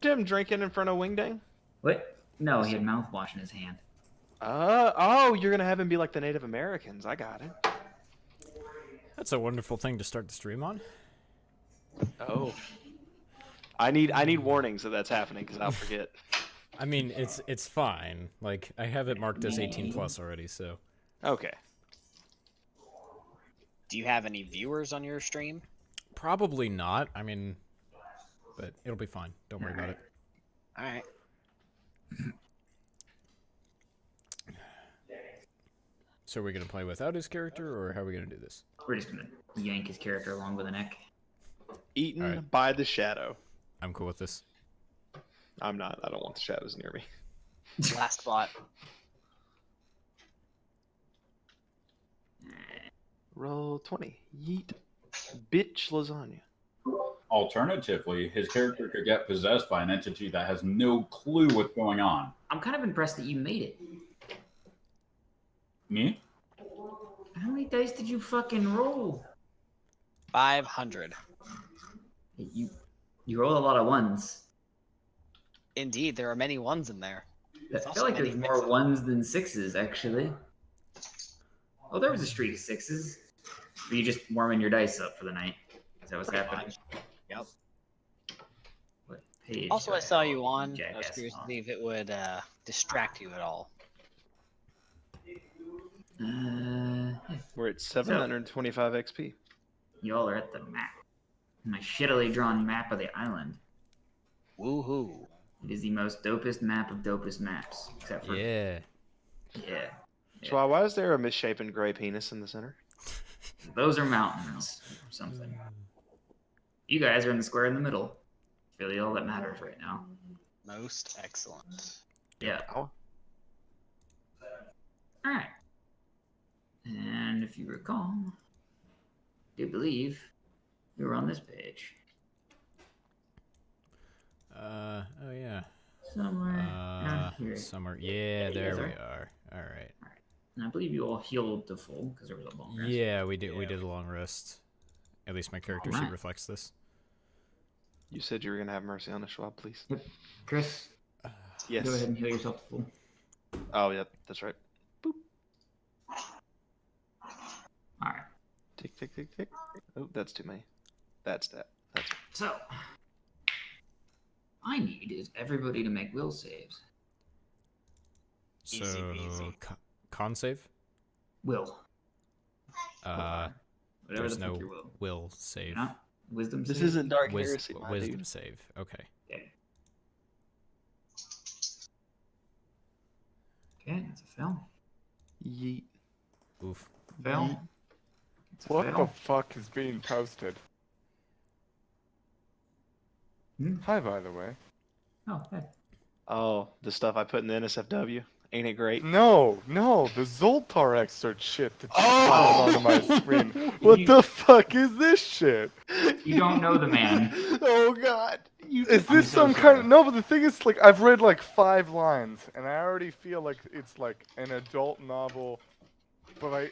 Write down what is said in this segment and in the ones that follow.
him drinking in front of Wingdang? What? No, he had mouthwash in his hand. Oh, you're gonna have him be like the Native Americans. I got it. That's a wonderful thing to start the stream on. Oh, I need warnings that that's happening because I'll forget. I mean, it's fine. Like, I have it marked as 18 plus already, so. Okay. Do you have any viewers on your stream? Probably not. I mean, but it'll be fine. Don't worry about it. All right. So are we going to play without his character, or how are we going to do this? We're just gonna yank his character along with the neck. Eaten by the shadow. I'm cool with this. I'm not. I don't want the shadows near me. Last spot. Roll 20. Yeet. Bitch lasagna. Alternatively, his character could get possessed by an entity that has no clue what's going on. I'm kind of impressed that you made it. Me? How many dice did you fucking roll? 500. You roll a lot of ones. Indeed, there are many ones in there. I feel like there's more ones than sixes, actually. Oh, there was a streak of sixes. Were you just warming your dice up for the night? Is that what's happening? Yep. What page? Also, I saw you on. I was Jackass curious to on. see if it would distract you at all. We're at 725 XP. Y'all are at the map. My shittily drawn map of the island. Woohoo. It is the most dopest map of dopest maps. Except for... Yeah. Yeah. Schwa, why is there a misshapen gray penis in the center? Those are mountains or something. You guys are in the square in the middle. Really all that matters right now. Most excellent. Yeah. Oh. Alright. And if you recall, I do believe we were on this page. Oh yeah. Somewhere around here. Somewhere. Yeah, you there guys we are. are. All right. And I believe you all healed to full because there was a long rest. Yeah, we did. We did a long rest. At least my character sheet Alright. reflects this. You said you were gonna have mercy on us, Schwab, please. Yep. Chris, Yes. go ahead and heal yourself to full. Oh, yeah, that's right. Boop. Alright. Tick, tick, tick, tick. Oh, that's too many. That's that. That's So, I need is everybody to make will saves. So, Easy peasy. con save. Will. Whatever There's the fuck no your will. will save. Not wisdom This save? isn't Dark Heresy, my Wisdom dude. save. Okay. Okay. Okay, it's a fail. Yeet. Oof. Fail. It's a What the fail. fuck is being posted? Hmm? Hi, by the way. Oh, hey. Oh, the stuff I put in the NSFW. Ain't it great? No, the Zoltar excerpt shit that you Oh! found on my screen. What the fuck is this shit? You don't know the man. Oh, God. Is I'm this so some kind sorry. of... No, but the thing is, like, I've read, like, 5 lines, and I already feel like it's, like, an adult novel, but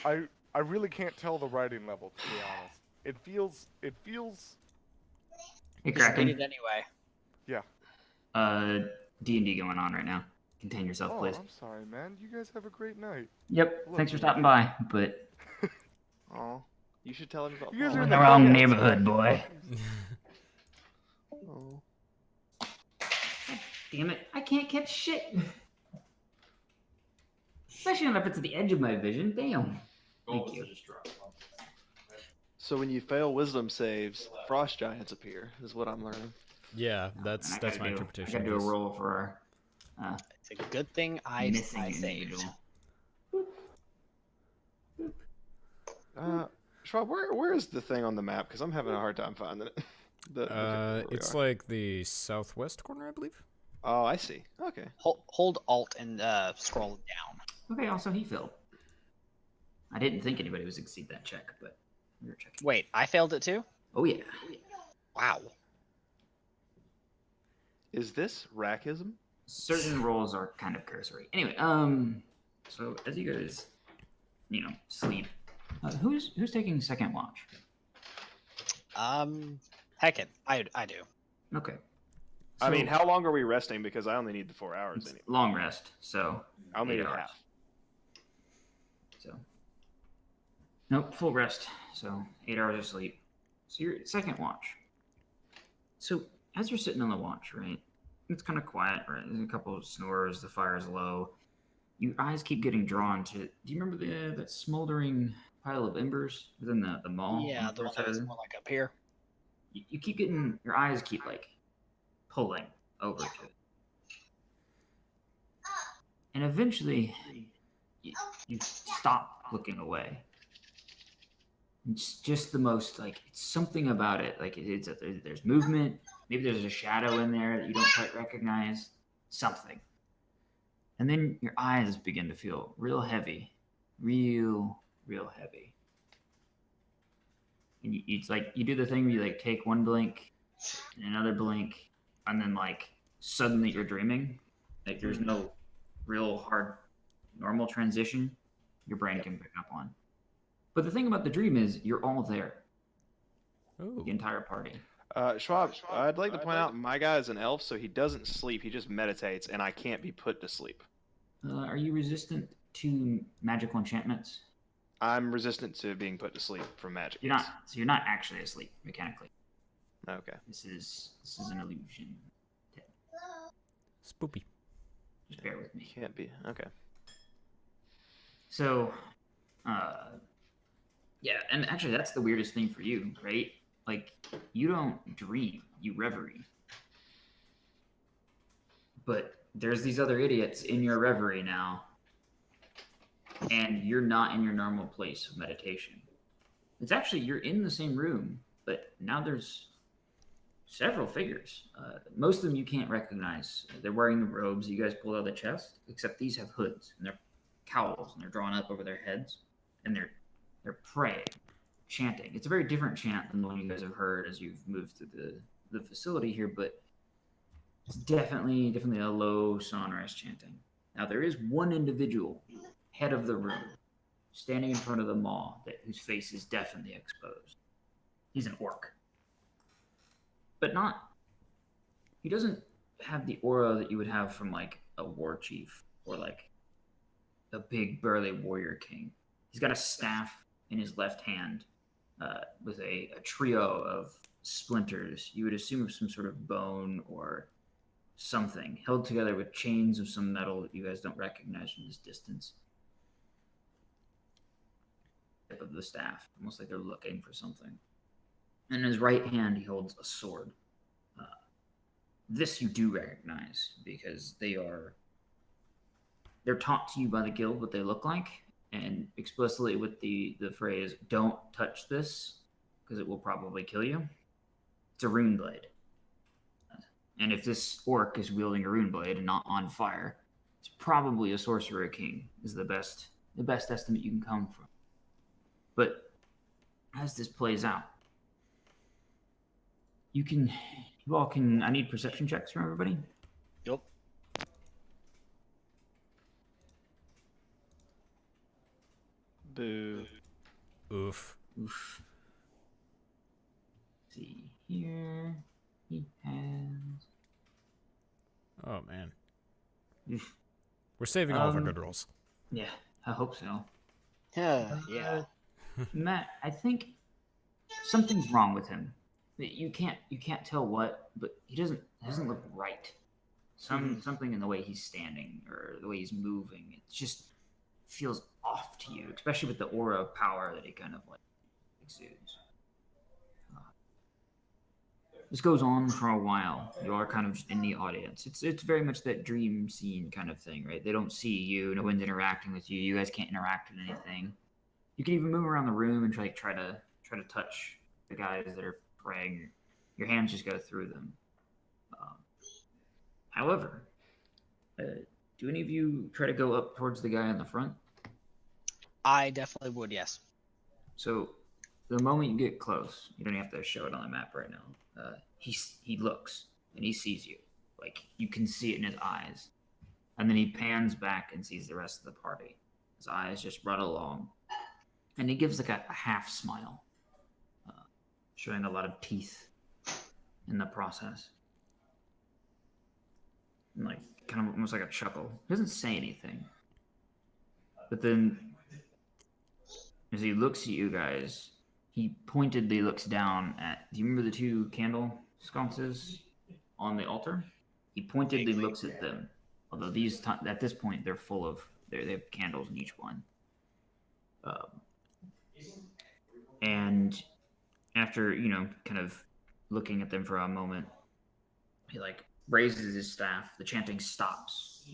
I really can't tell the writing level, to be honest. It feels... Hey, Just read Kraken. it anyway. D&D going on right now. Contain yourself, Oh, please. I'm sorry, man. You guys have a great night. Yep, thanks for stopping by, but... Oh, you should tell him about You guys We're are in in the the wrong podcast. neighborhood, boy. Oh. Damn it, I can't catch shit. Especially not if it's at the edge of my vision. Damn. Thank you. So when you fail wisdom saves, frost giants appear, is what I'm learning. Yeah, And that's I gotta my do- interpretation. I gotta do of a this. roll for our It's a good thing I missing saved. individual. Schwab, where is the thing on the map? Because I'm having a hard time finding it. It's like the southwest corner, I believe. Oh, I see. Okay. Hold Alt and scroll down. Okay, also he failed. I didn't think anybody would succeed that check, but we were checking. Wait, I failed it too? Oh yeah. Wow. Is this rackism? Certain rolls are kind of cursory. Anyway, so as you guys, sleep, who's taking second watch? Heck it, I do. Okay. I mean, So- how long are we resting? Because I only need the 4 hours It's anyway. long rest, so I only 8 need hours. half. So, nope, full rest. So 8 hours of sleep. So your second watch. So as you're sitting on the watch, right? It's kind of quiet, right? There's a couple of snores. The fire's low. Your eyes keep getting drawn to. Do you remember that smoldering pile of embers within the mall? Yeah, on the one first that's side? more like up here. You keep getting your eyes keep like pulling over to it, and eventually you stop looking away. It's just the most like it's something about it. Like there's movement. Maybe there's a shadow in there that you don't quite recognize. Something, and then your eyes begin to feel real heavy, real heavy. And it's like you do the thing where you like take one blink and another blink, and then like suddenly you're dreaming. Like there's no real hard normal transition your brain can pick up on. But the thing about the dream is you're all there, Ooh. the entire party. Schwab, I'd like to point out my guy is an elf, so he doesn't sleep. He just meditates, and I can't be put to sleep. Are you resistant to magical enchantments? I'm resistant to being put to sleep from magic. You're not. So you're not actually asleep mechanically. Okay. This is an illusion. Spoopy. Just bear with me. Can't be. Okay. So, yeah, and actually that's the weirdest thing for you, right? Like, you don't dream, you reverie. But there's these other idiots in your reverie now, and you're not in your normal place of meditation. It's actually, you're in the same room, but now there's several figures. Most of them you can't recognize. They're wearing the robes you guys pulled out of the chest, except these have hoods, and they're cowls, and they're drawn up over their heads, and they're praying, chanting. It's a very different chant than the one you guys have heard as you've moved through the facility here, but it's definitely a low, sonorous chanting. Now there is one individual, head of the room, standing in front of the maw, whose face is definitely exposed. He's an orc, but he doesn't have the aura that you would have from like a war chief or like a big burly warrior king. He's got a staff in his left hand with a trio of splinters. You would assume of some sort of bone or something, held together with chains of some metal that you guys don't recognize from this distance. Tip of the staff, almost like they're looking for something. And in his right hand, he holds a sword. This you do recognize because they're taught to you by the guild what they look like, and explicitly with the phrase "Don't touch this," because it will probably kill you. It's a rune blade, and if this orc is wielding a rune blade and not on fire, it's probably a sorcerer king. Is the best estimate you can come from. But as this plays out, you all can. I need perception checks from everybody. Yup. Boo. Oof. Oof. See here. He has. Oh man. Oof. We're saving all of our good rolls. Yeah, I hope so. Yeah. Matt, I think something's wrong with him. You can't tell what, but he doesn't look right. Something in the way he's standing or the way he's moving. It just feels off to you, especially with the aura of power that he kind of like exudes. This goes on for a while. You are kind of just in the audience. It's very much that dream scene kind of thing, right? They don't see you. No one's interacting with you. You guys can't interact with anything. You can even move around the room and try to touch the guys that are praying. Your hands just go through them. However, do any of you try to go up towards the guy in the front? I definitely would, yes. So the moment you get close, you don't have to show it on the map right now. He looks and he sees you, like you can see it in his eyes, and then he pans back and sees the rest of the party. His eyes just run along, and he gives like a half smile, showing a lot of teeth in the process. and, like kind of almost like a chuckle. He doesn't say anything. But then, as he looks at you guys, he pointedly looks down at. Do you remember the 2 candle sconces on the altar? He pointedly looks at them. Although at this point they're full of they have candles in each one. And after kind of looking at them for a moment, he like raises his staff. The chanting stops.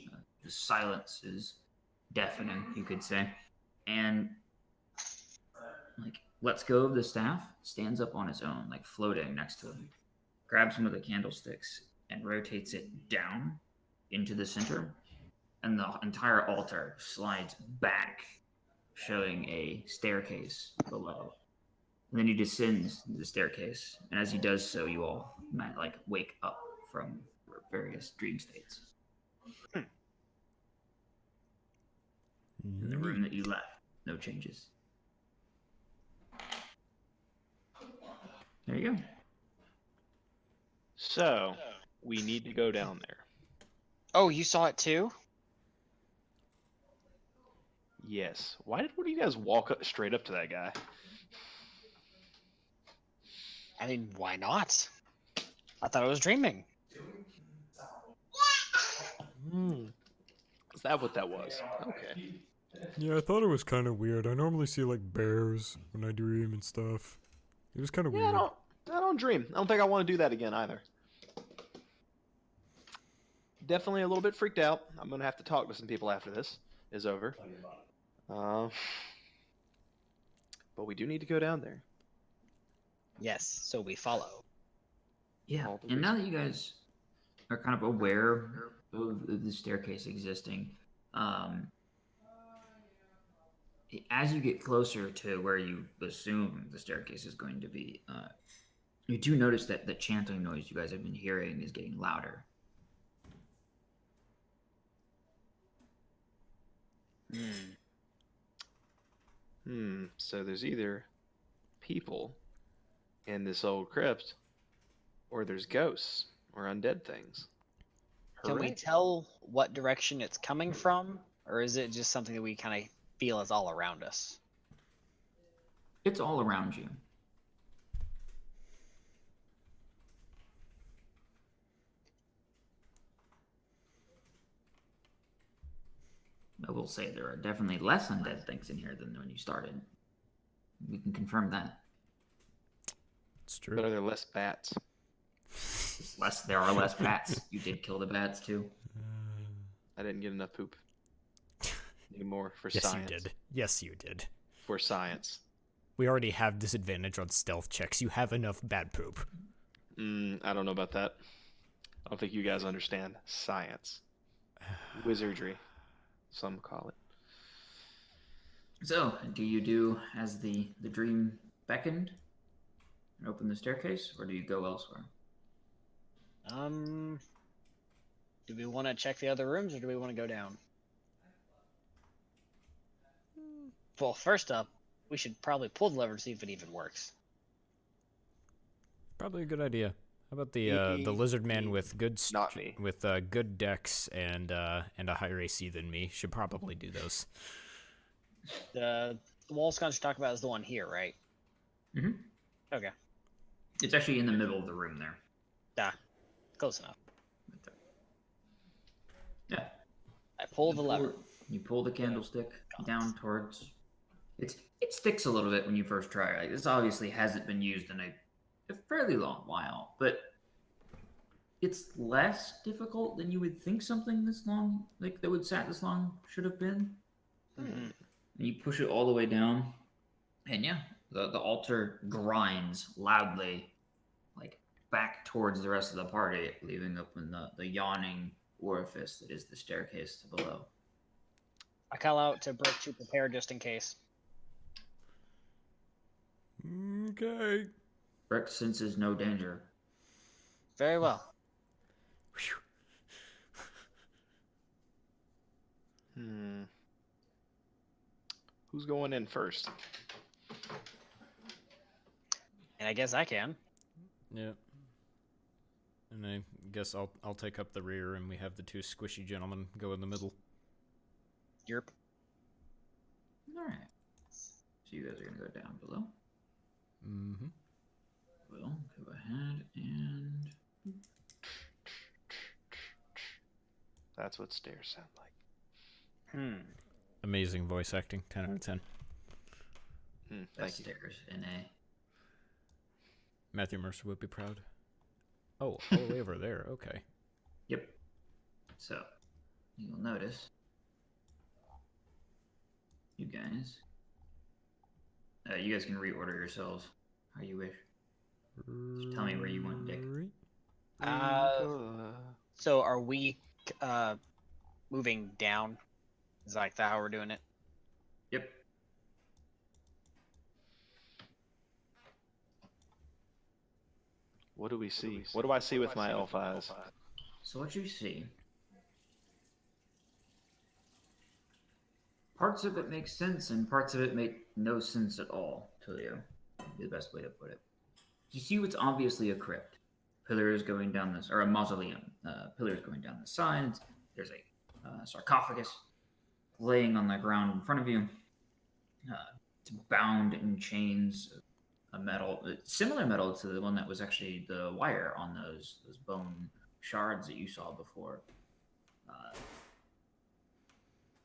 The silence is deafening, you could say, and like lets go of the staff, stands up on his own, like floating next to him, grabs one of the candlesticks and rotates it down into the center, and the entire altar slides back, showing a staircase below. And then he descends the staircase, and as he does so, you all might like wake up from your various dream states. In the room that you left, no changes. There you go. So, we need to go down there. Oh, you saw it too? Yes. Why did one of you guys walk straight up to that guy? I mean, why not? I thought I was dreaming. Is that what that was? Okay. Yeah, I thought it was kind of weird. I normally see like bears when I dream and stuff. It was kind of Yeah, weird. I don't dream. I don't think I want to do that again either. Definitely a little bit freaked out. I'm going to have to talk to some people after this is over. But we do need to go down there. Yes, so we follow. Yeah, and now that you guys are kind of aware of the staircase existing, as you get closer to where you assume the staircase is going to be, you do notice that the chanting noise you guys have been hearing is getting louder. So there's either people in this old crypt, or there's ghosts or undead things. Can we tell what direction it's coming from? Or is it just something that we kind of feel is all around us? It's all around you. I will say there are definitely less undead things in here than when you started. We can confirm that. It's true. But are there less bats? There are less bats. You did kill the bats too. I didn't get enough poop. Need more for Yes, science. you did. Yes, you did. For science. We already have disadvantage on stealth checks. You have enough bad poop. I don't know about that. I don't think you guys understand science. Wizardry, some call it. So, do you do as the dream beckoned and open the staircase, or do you go elsewhere? Do we want to check the other rooms, or do we want to go down? Well, first up, we should probably pull the lever to see if it even works. Probably a good idea. How about the lizard man with good Not me. with good dex and a higher AC than me should probably do those. The wall sconce you're talking about is the one here, right? Mm-hmm. Okay. It's actually in the middle of the room there. Close enough. Yeah. I pull the lever. You pull the candlestick down towards. It sticks a little bit when you first try it. Like, this obviously hasn't been used in a fairly long while, but it's less difficult than you would think something this long, like that would sat this long, should have been. And you push it all the way down, and yeah, the altar grinds loudly, like back towards the rest of the party, leaving open the yawning orifice that is the staircase to below. I call out to Brick to prepare just in case. Okay. Brick senses no danger. Very well. Who's going in first? And I guess I can. Yeah. And I guess I'll take up the rear, and we have the two squishy gentlemen go in the middle. Yerp. All right. So you guys are gonna go down below. Mm-hmm. We'll go ahead and That's what stairs sound like. Amazing voice acting. 10 out of 10. Thank that's you. stairs in a. Matthew Mercer would be proud. Oh, all the way over there. Okay. Yep. So you'll notice you guys. You guys can reorder yourselves how you wish. Just tell me where you want, Dick. So are we moving down? Is like that how we're doing it? Yep. What do we see? What do I see with my elf eyes? So what you see, parts of it make sense and parts of it make no sense at all, Tulio. Would be the best way to put it. You see what's obviously a crypt. Pillars going down this, or a mausoleum. Pillars going down the sides. There's a sarcophagus laying on the ground in front of you. It's bound in chains, a metal, similar metal to the one that was actually the wire on those bone shards that you saw before.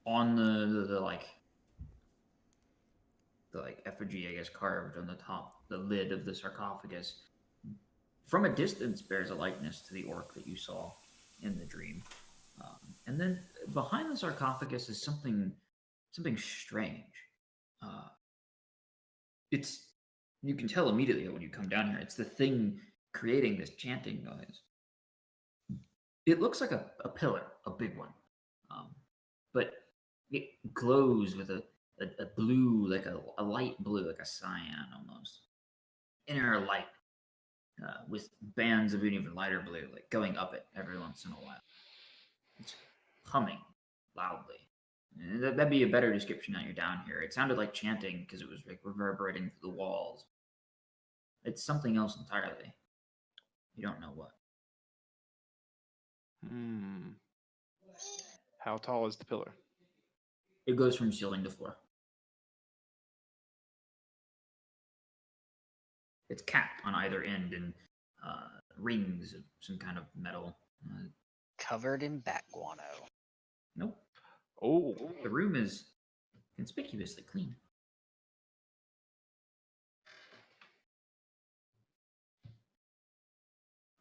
On the effigy, I guess, carved on the top, the lid of the sarcophagus, from a distance bears a likeness to the orc that you saw in the dream. And then behind the sarcophagus is something strange. You can tell immediately when you come down here. It's the thing creating this chanting noise. It looks like a pillar, a big one, but it glows with a blue, like a light blue, like a cyan almost. Inner light, with bands of an even lighter blue, like going up it every once in a while. It's humming loudly. And that'd be a better description now you're down here. It sounded like chanting because it was like reverberating through the walls. It's something else entirely. You don't know what. How tall is the pillar? It goes from ceiling to floor. It's capped on either end in rings of some kind of metal. Covered in bat guano. Nope. Oh, The room is conspicuously clean.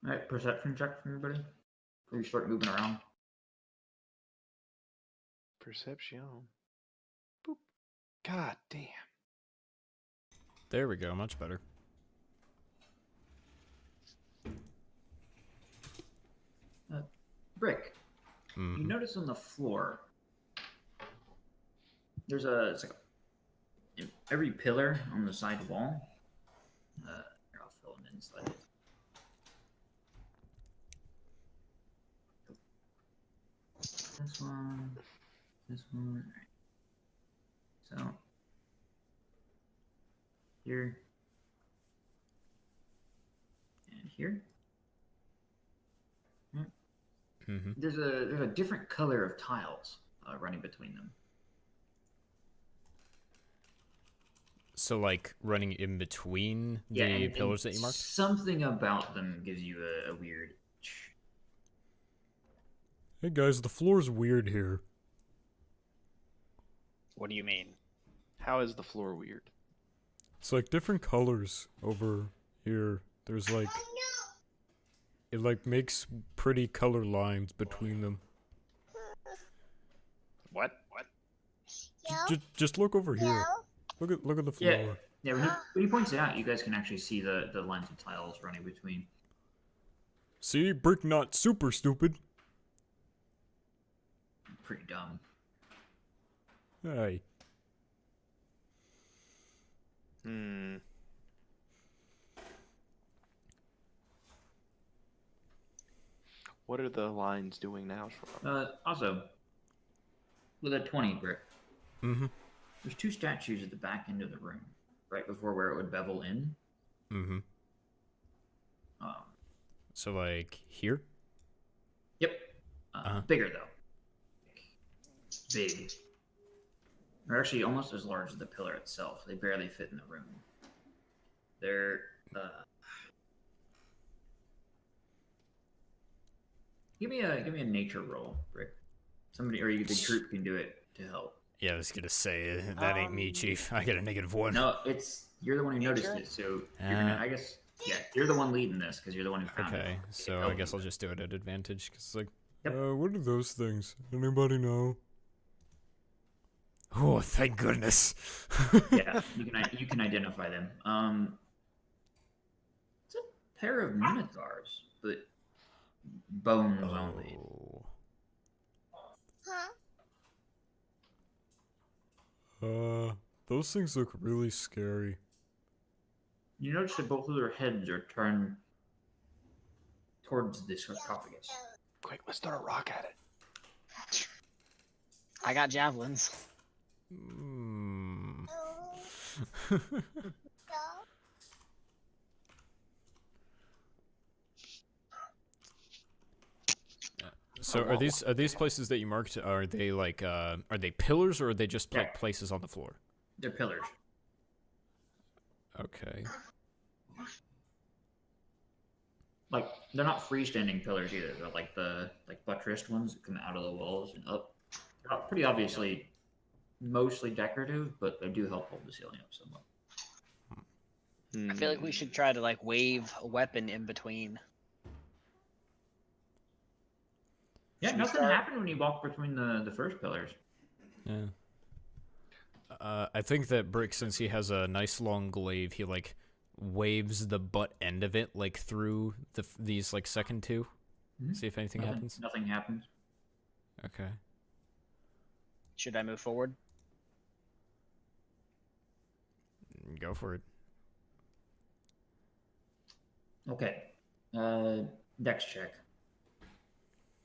All right, perception check from everybody before you start moving around. perception. Boop. God damn. There we go. Much better. Brick. Mhm. You notice on the floor, it's like every pillar on the side wall. Here, I'll fill them in slightly. This one. All right. So here and here. Mhm. There's a different color of tiles running between them. So, like, running in between the and pillars that you marked? Something about them gives you a weird. Hey guys, the floor's weird here. What do you mean? How is the floor weird? It's like different colors over here. There's like... It like makes pretty color lines between them. What? Just look over here. Look at the floor. Yeah. When he points it out, you guys can actually see the lines of tiles running between. See, brick not super stupid. Pretty dumb. Hey. What are the lines doing now? Also, with a 20 brick, Mm-hmm. there's two statues at the back end of the room, right before where it would bevel in. Mm-hmm. Um, So, like, here? Bigger though. Big. They're actually almost as large as the pillar itself. They barely fit in the room. They're give me a nature roll, Rick. Somebody or the group can do it to help. Yeah, I was gonna say that ain't me, Chief. I got a -1. No, you're the one who noticed Nature? it, so you're gonna. I guess you're the one leading this because you're the one who found it. Okay, so I guess I'll just do it at advantage because like, Yep. What are those things? Anybody know? oh, thank goodness. Yeah, you can identify them. It's a pair of minotaurs, but bones only. Those things look really scary. You notice that both of their heads are turned towards the sarcophagus. Quick, let's throw a rock at it. I got javelins. Hmm. So are these places that you marked? Are they like are they pillars or are they just like places on the floor? They're pillars. Okay. Like they're not freestanding pillars either. They're like the buttressed ones that come out of the walls and up. They're pretty obviously mostly decorative, but they do help hold the ceiling up somewhat. I feel like we should try to like wave a weapon in between. Yeah, nothing happened when you walked between the first pillars. Yeah. I think that Brick, since he has a nice long glaive, he like waves the butt end of it like through these like second two. Mm-hmm. See if anything happens. Nothing happens. Okay. Should I move forward? Go for it. Okay. Dex check.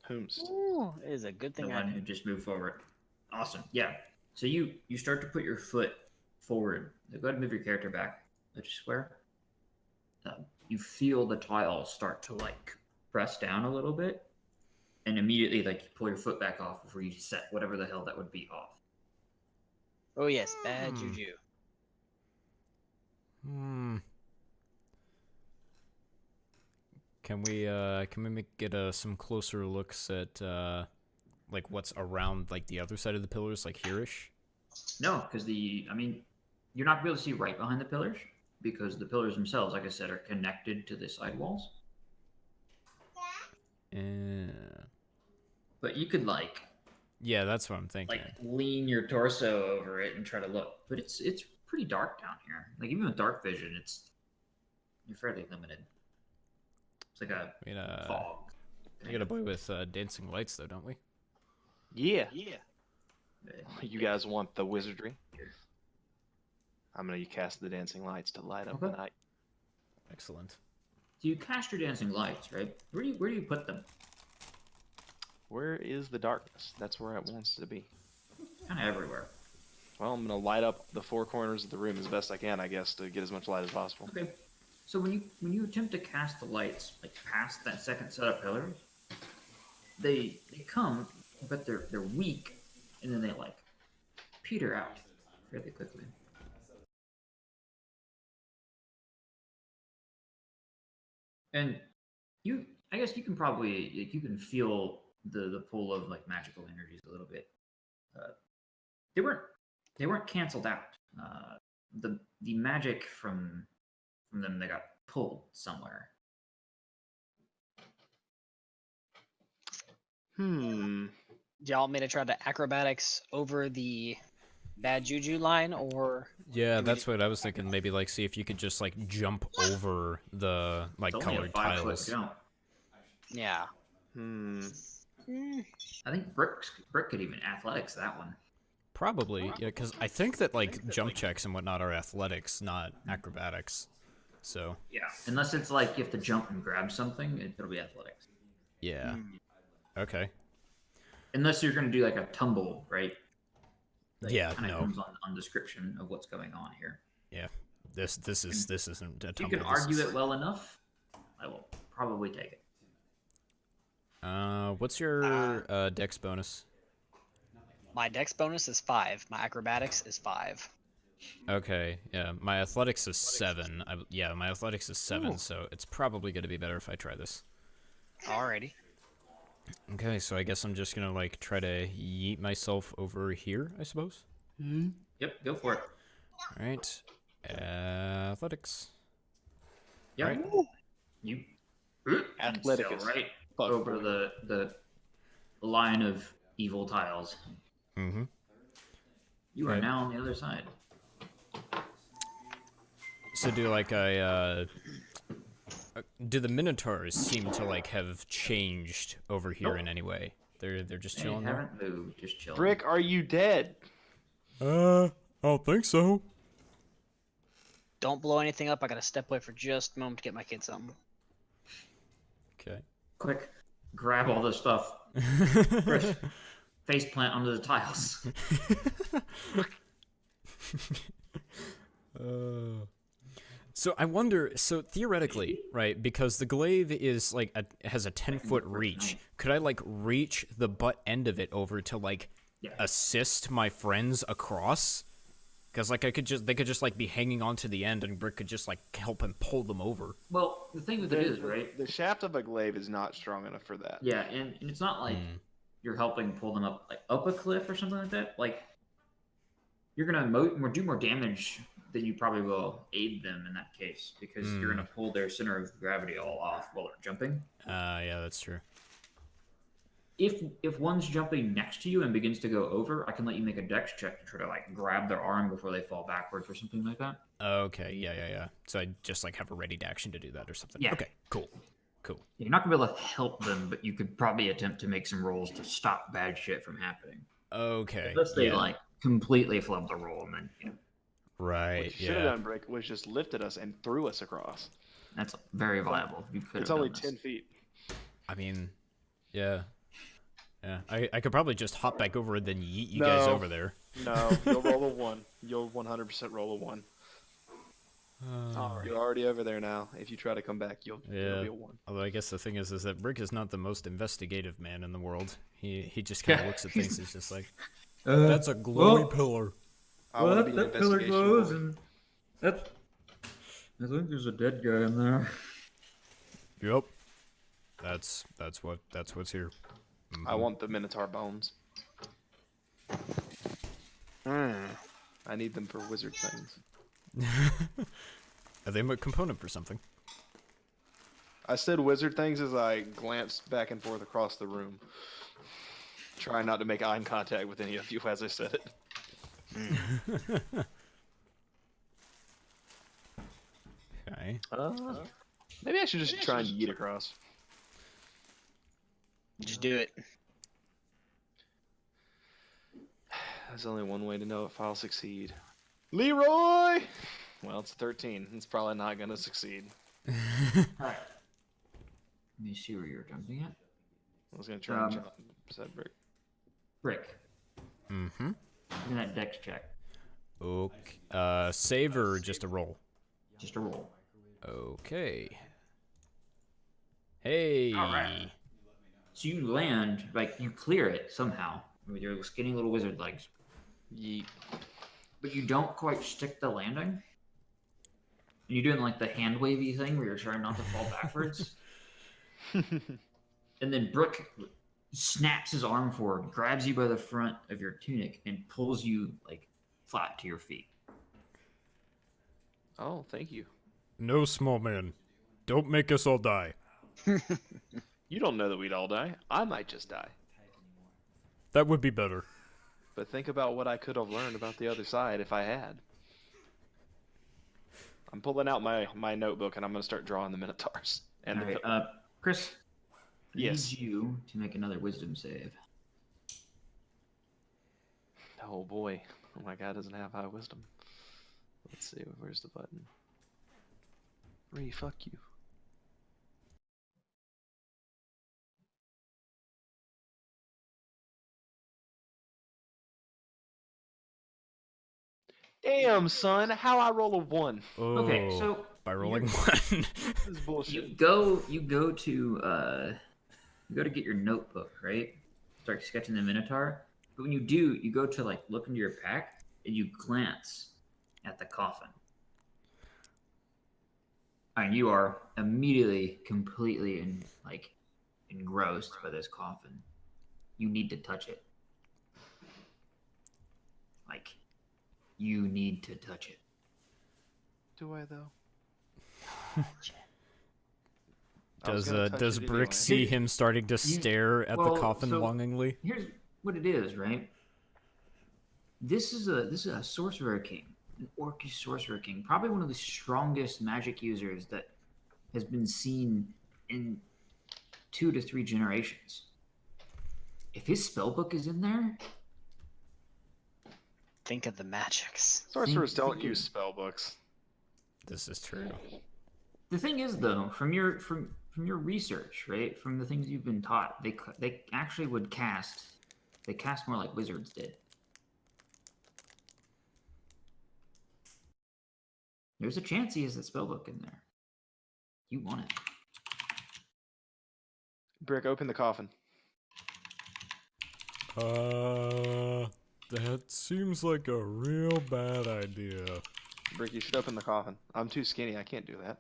Whomst. Ooh, it is a good The thing one I who just moved forward. Awesome. Yeah. So you start to put your foot forward. Go ahead and move your character back. Which square? You feel the tile start to like press down a little bit, and immediately like you pull your foot back off before you set whatever the hell that would be off. Oh yes, bad juju. Can we get some closer looks at like what's around like the other side of the pillars, like here-ish? No, because you're not able to see right behind the pillars because the pillars themselves, like I said, are connected to the side walls. But you could yeah, that's what I'm thinking. lean your torso over it and try to look. But it's pretty dark down here. Like even with dark vision, you're fairly limited. It's like a fog. We got a boy with dancing lights, though, don't we? Yeah. Yeah. You guys want the wizardry? I'm gonna cast the dancing lights to light up the night. Excellent. So you cast your dancing lights, right? Where do you put them? Where is the darkness? That's where it wants to be. Kind of everywhere. Well, I'm gonna light up the four corners of the room as best I can, I guess, to get as much light as possible. Okay. So when you attempt to cast the lights like past that second set of pillars, they come, but they're weak, and then they like peter out fairly quickly. And I guess you can probably you can feel the pull of like magical energies a little bit. They weren't canceled out. The magic from them, they got pulled somewhere. Do y'all want me to try to acrobatics over the bad juju line, or? Yeah, that's what I was thinking. Maybe like see if you could just like jump over the like It's only colored a 5 foot tiles. jump. Yeah. I think Brick could even athletics that one. Probably, yeah, because I think that like jump checks and whatnot are athletics, not acrobatics. So Yeah, unless it's like you have to jump and grab something, it'll be athletics. yeah, okay. Unless you're going to do like a tumble, right? Yeah, kind of no. comes on description of what's going on here. Yeah, this isn't a If tumble. you can argue it well enough, I will probably take it. What's your dex bonus? My dex bonus is 5. My acrobatics is 5. Okay, yeah, my athletics is 7. Yeah, my athletics is 7, Ooh. so it's probably gonna be better if I try this. Alrighty. Okay, so I guess I'm just gonna like try to yeet myself over here, I suppose. Yep, go for it. All right, athletics. Yep. Right. You Athleticus. sail right Fuck over boy. the line of evil tiles. Mm-hmm. You are Okay. now on the other side. So do like do the minotaurs seem to like have changed over here Nope. in any way? They're just They chilling there. haven't moved, just chilling. Brick, are you dead? I don't think so. Don't blow anything up. I gotta step away for just a moment to get my kid something. Okay. Quick, grab all this stuff. Chris, face plant onto the tiles. So I wonder. So theoretically, right? Because the glaive is like has a 10-foot reach. Could I like reach the butt end of it over to like Yeah. assist my friends across? Because like they could just like be hanging on to the end, and Brick could just like help him pull them over. Well, the thing with it is, right? The shaft of a glaive is not strong enough for that. Yeah, and it's not like you're helping pull them up like up a cliff or something like that. Like you're gonna do more damage than you probably will aid them in that case, because you're gonna pull their center of gravity all off while they're jumping. Yeah, that's true. If one's jumping next to you and begins to go over, I can let you make a dex check to try to like grab their arm before they fall backwards or something like that. Okay, yeah. So I just like have a ready action to do that or something. Yeah. Okay, cool. You're not gonna be able to help them, but you could probably attempt to make some rolls to stop bad shit from happening. Okay. Unless they yeah. like completely flub the roll, and then Right. What you should have done, Brick, was just lifted us and threw us across. that's very viable. You could. It's have only done 10 this. feet. I mean, yeah. I could probably just hop back over and then yeet you guys No. over there. No, you'll roll a 1. You'll 100% roll a 1. You're already over there now. If you try to come back, it'll Yeah. be a 1. Although I guess the thing is that Brick is not the most investigative man in the world. He just kind of looks at things. He's just like, That's a glowy pillar. I want to be an investigation boy. and that. I think there's a dead guy in there. Yep. that's what's here. I want the Minotaur bones. I need them for wizard things. Are they a component for something? I said wizard things as I glanced back and forth across the room. Trying not to make eye contact with any of you as I said it. Okay. Maybe I should just try and yeet across. Just do it. There's only one way to know if I'll succeed. Leroy! Well, it's a 13. It's probably not going to succeed. Alright. Let me see where you're jumping at. I was going to try and jump, said Brick. Brick. Mm-hmm. Give me that dex check. Okay. Save or just a roll? Just a roll. Okay. Hey. Alright. So you land, like you clear it somehow with your skinny little wizard legs, Yeet. but you don't quite stick the landing. And you're doing like the hand wavy thing where you're trying not to fall backwards. And then Brooke snaps his arm forward, grabs you by the front of your tunic, and pulls you like flat to your feet. Oh, thank you. No, small man. Don't make us all die. You don't know that we'd all die. I might just die. That would be better. But think about what I could have learned about the other side if I had. I'm pulling out my notebook and I'm going to start drawing the Minotaurs. And All the right, Chris. I Yes. need you to make another wisdom save. Oh boy. Oh my god, doesn't have high wisdom. Let's see, where's the button? Fuck you. Damn, son, how I roll a 1? Okay, Oh, so by rolling one. This is bullshit. you go to You go to get your notebook, right? Start sketching the Minotaur. But when you do, you go to like look into your pack and you glance at the coffin. And you are immediately completely engrossed by this coffin. You need to touch it. Like, you need to touch it. Do I though? I was Does gonna touch does it Brick anyway. see him starting to stare at the well, coffin so- longingly? Here's what it is, right? This is a sorcerer king, an orcish sorcerer king, probably one of the strongest magic users that has been seen in 2 to 3 generations. If his spellbook is in there, Think of the magics. Sorcerers don't think use spell books. This is true. the thing is though, from your research, right, from the things you've been taught, they actually would cast. They cast more like wizards did. There's a chance he has that spellbook in there. You want it. Brick, open the coffin. That seems like a real bad idea. Brick, you should open the coffin. I'm too skinny. I can't do that.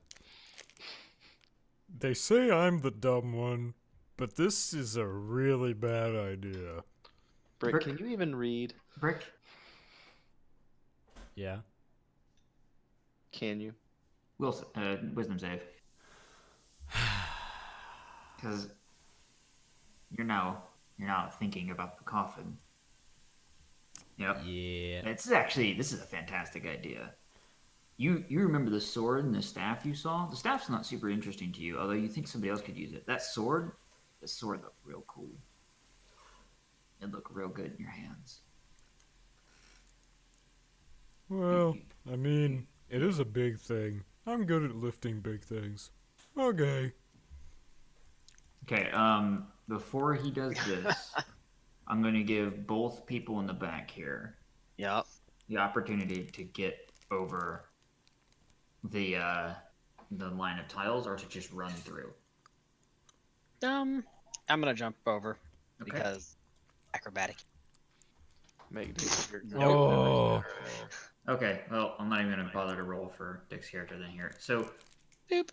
They say I'm the dumb one, but this is a really bad idea. Brick, Brick. can you even read? Brick, Yeah? Can you? wisdom save. Because you're now thinking about the coffin. Yep. Yeah. This is a fantastic idea. You remember the sword and the staff you saw? The staff's not super interesting to you, although you think somebody else could use it. The sword looked real cool. It looked real good in your hands. Well, I mean, it is a big thing. I'm good at lifting big things. Okay. Okay, before he does this, I'm going to give both people in the back here Yep. the opportunity to get over the line of tiles or to just run through. I'm gonna jump over Okay. because acrobatic. Make Dick Oh. Okay, well, I'm not even going to bother to roll for Dick's character then here. So, Boop.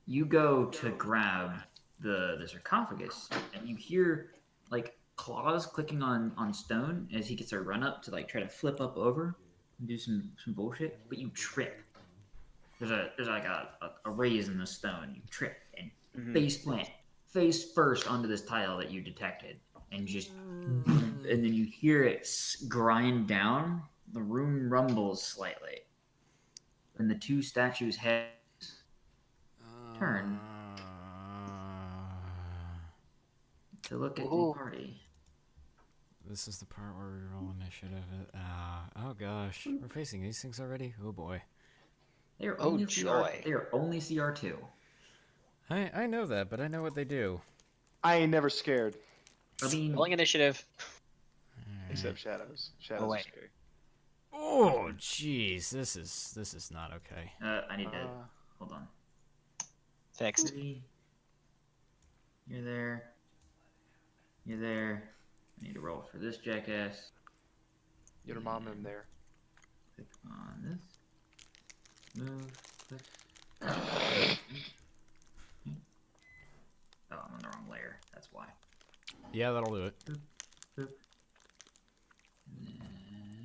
you go to grab the sarcophagus, and you hear, like, claws clicking on stone as he gets a run up to, like, try to flip up over and do some bullshit, but you trip. There's like a raise in the stone. You trip and face plant, face first onto this tile that you detected, and just, and then you hear it grind down. The room rumbles slightly, and the two statues' heads turn to look at the Ooh. party. This is the part where we roll initiative. Oh gosh, we're facing these things already. Oh boy. They are Oh, only joy. They are only CR2. I know that, but I know what they do. I ain't never scared. I mean, Rolling initiative. Except shadows. Shadows Oh, are wait. scary. Oh jeez, this is not okay. I need to hold on. Fixed. 3. You're there. You're there. I need to roll for this jackass. Your mom in there. Click on this. Move. Click. Oh, I'm on the wrong layer. That's why. Yeah, that'll do it. Boop.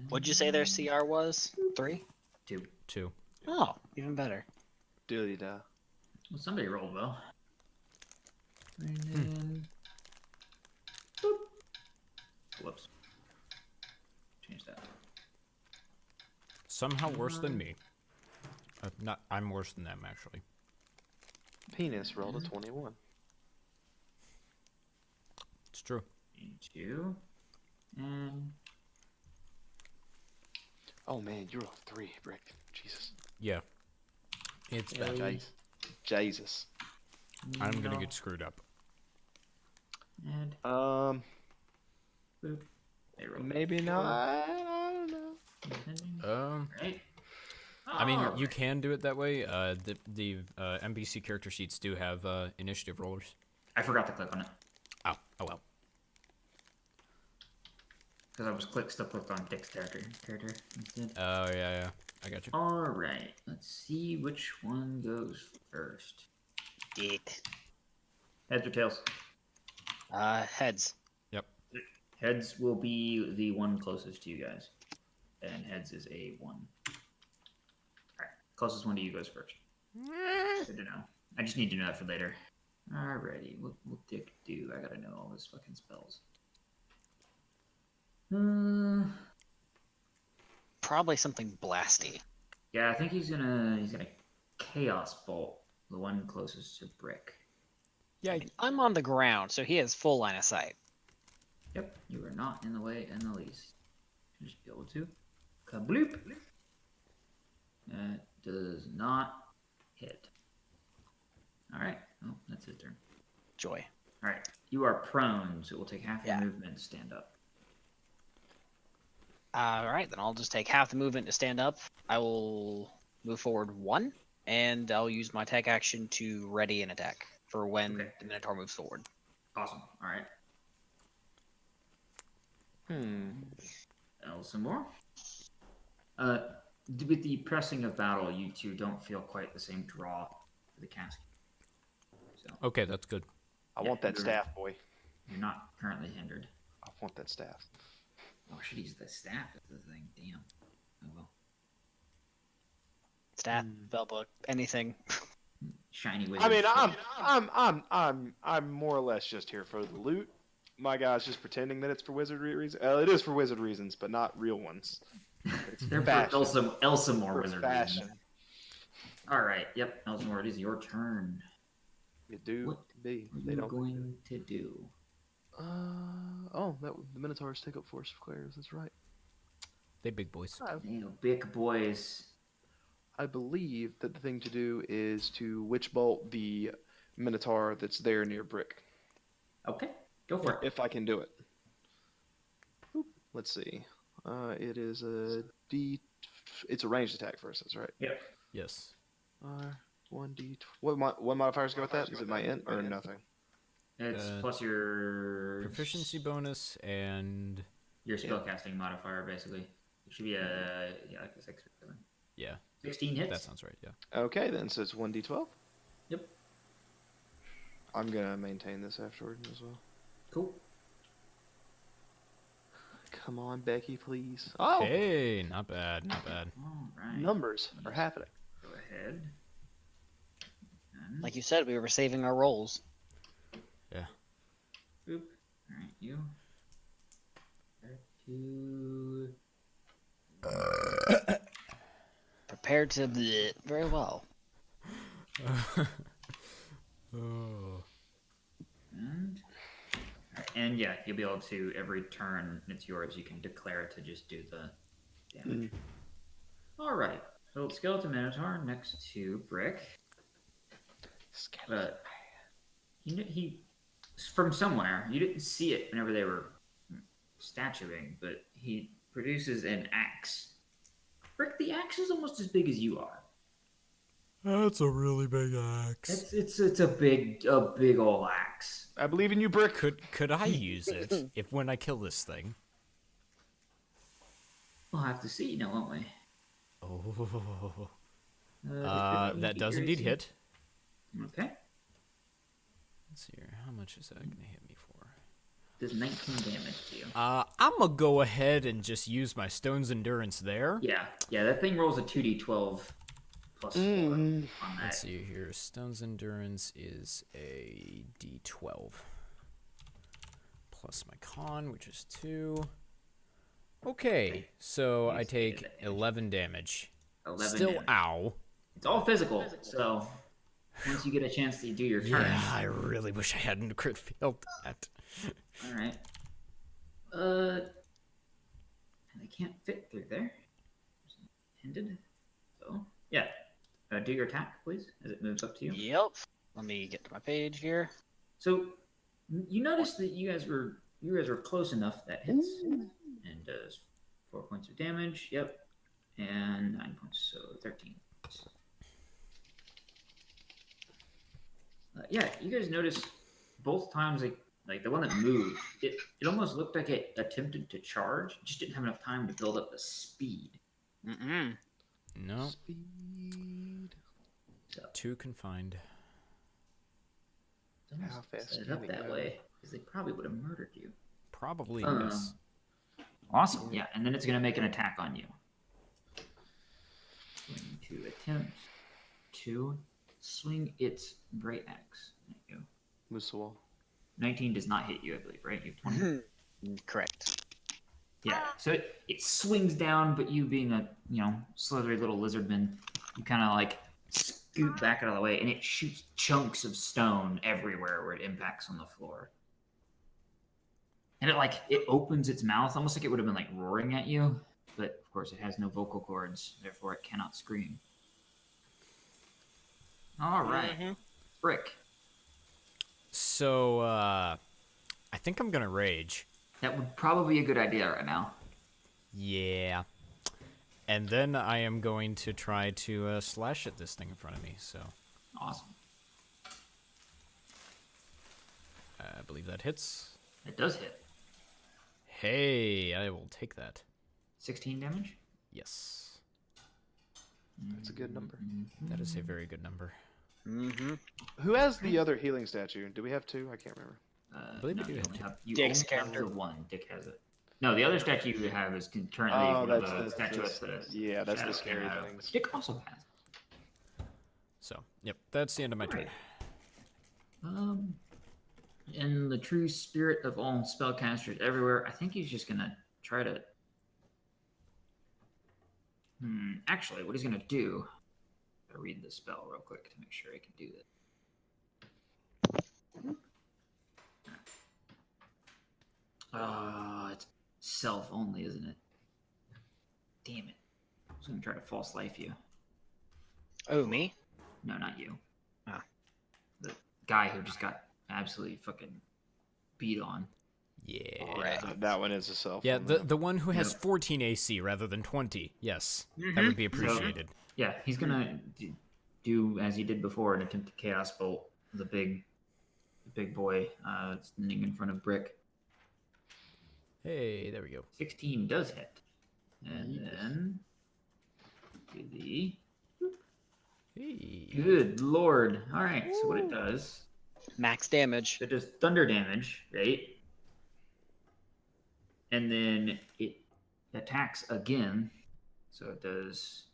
What'd you say their CR was? 3? 2. 2. Oh, even better. Doody da. Well, somebody rolled well. And then. Boop. Whoops. Change that. Somehow worse than me. Not. I'm worse than them actually. Penis rolled a 21. It's true. 2. And. Oh man, you rolled 3, Brick. Jesus. Yeah. It's bad. Jesus. Jesus. I'm gonna no. get screwed up. And. Um, Boop. They rolled maybe 4. not. I don't know. Right? I mean, you Alright. can do it that way. The NPC character sheets do have initiative rollers. I forgot to click on it. Oh well. Because I was still clicked on Dick's character instead. Oh yeah. I got you. Alright, let's see which one goes first. Dick. Heads or tails? Heads. Yep. Heads will be the one closest to you guys. And heads is a 1. Alright, closest one to you goes first. Good to know. I just need to know that for later. Alrighty, what will Dick do? I gotta know all his fucking spells. Probably something blasty. Yeah, I think he's gonna Chaos Bolt, the one closest to Brick. Yeah. I'm on the ground, so he has full line of sight. Yep, you are not in the way in the least. Just be able to. Kabloop! That does not hit. Alright, oh, that's his turn. Joy. Alright, you are prone, so it will take half your Yeah. movement to stand up. Alright, then I'll just take half the movement to stand up. I will move forward 1, and I'll use my attack action to ready an attack for when Okay. the Minotaur moves forward. Awesome, alright. Some more. With the pressing of battle, you two don't feel quite the same draw for the cask. So Okay, that's good. I Yeah, want that you're- staff, boy. you're not currently hindered. I want that staff. Oh, I should use the staff as the thing. Damn. Oh well. Staff, spellbook, anything. Shiny wizard. I mean, shit. I'm more or less just here for the loot. My guy's just pretending that it's for wizard reasons. It is for wizard reasons, but not real ones. It's They're for fashion. Elsamore For wizard fashion. reasons. All right. Yep. Elsamore, it is your turn. You do What be. What are They you don't. going to do? The Minotaurs take up force of Claire's. That's right. They big boys. You know, big boys. I believe that the thing to do is to witch bolt the Minotaur that's there near Brick. Okay. Go for it. If I can do it. Oop, let's see. It is a D. It's a ranged attack first. That's right. Yep. Yes. 1D. What modifiers go with that? Is it my int or nothing? It's plus your Proficiency bonus and your spellcasting modifier, basically. It should be like a 6 or 7. yeah, 16 hits. that sounds right. Yeah. Okay, then so it's 1D12. Yep. I'm gonna maintain this afterward as well. Cool. Come on, Becky, please. Oh, Hey, not bad, not bad. All right. numbers are happening. Go ahead. And Like you said, we were saving our rolls. boop. All right, you. To Prepared to bleh. Very well. Oh. and yeah, you'll be able to every turn it's yours. You can declare it to just do the damage. All right. So skeleton minotaur next to Brick. He from somewhere. You didn't see it whenever they were statuing, but he produces an axe. Brick, the axe is almost as big as you are. That's a really big axe. It's a big old axe. I believe in you, Brick. Could I use it if when I kill this thing? We'll have to see now, won't we? Oh. If That does indeed hit. Okay. Let's see here. How much is that gonna hit me for? Does 19 damage to you. I'm gonna go ahead and just use my Stone's Endurance there. Yeah, that thing rolls a 2d12 plus 4 on that. Let's see here. Stone's Endurance is a d12. Plus my con, which is 2. Okay, so I take 11 damage. 11 Still damage. ow. It's all physical, so once you get a chance to do your turn. Yeah, I really wish I hadn't crit failed that. All right. And they can't fit through there. Ended. So yeah. Do your attack, please, as it moves up to you. Yep. Let me get to my page here. So you notice that you guys were close enough that hits and does 4 points of damage. Yep, and 9 points, so 13. Yeah, you guys notice both times like the one that moved, it almost looked like it attempted to charge, just didn't have enough time to build up the speed. Mm-mm. No, Speed. So too confined. it's almost How fast set it can up it that go? way because they probably would have murdered you. Probably Um, yes. Awesome. Yeah, and then it's gonna make an attack on you. Going to attempt to swing its great axe at you. Musawal. 19 does not hit you, I believe, right? You have 20. Correct. Yeah. So it swings down, but you being a slithery little lizardman, you kind of like scoot back out of the way, and it shoots chunks of stone everywhere where it impacts on the floor. And it opens its mouth almost like it would have been like roaring at you, but of course it has no vocal cords, therefore it cannot scream. All right, Brick. So, I think I'm gonna rage. That would probably be a good idea right now. Yeah. And then I am going to try to slash at this thing in front of me, so Awesome. I believe that hits. It does hit. Hey, I will take that. 16 damage. Yes. That's a good number. That is a very good number. Mm-hmm. Who has the other healing statue? Do we have two? I can't remember. I believe no, we do you have only two. have, you Dick's only have character. the one. Dick has it. No, the other statue you have is currently Oh, one of that's the the- statuettes that's- that yeah, that's the Shadow scary came out of, things. which Dick also has. So, yep, that's the end of my turn. In the true spirit of all spellcasters everywhere, I think he's just gonna try to. Actually, what he's gonna do? I'll read the spell real quick to make sure I can do that. It's self only, isn't it? Damn it! I was gonna try to false life you. Oh, me? No, not you. Ah. The guy who just got absolutely fucking beat on. Yeah. Right. That one is a self. Yeah, on the that. the one who has Yep. 14 AC rather than 20. Yes, that would be appreciated. Yeah, he's gonna do as he did before and attempt to chaos bolt the big boy standing in front of Brick. Hey, there we go. 16 does hit, and then do the Hey. good lord. All right, so what it does? Max damage. It does thunder damage, right? And then it attacks again, so it does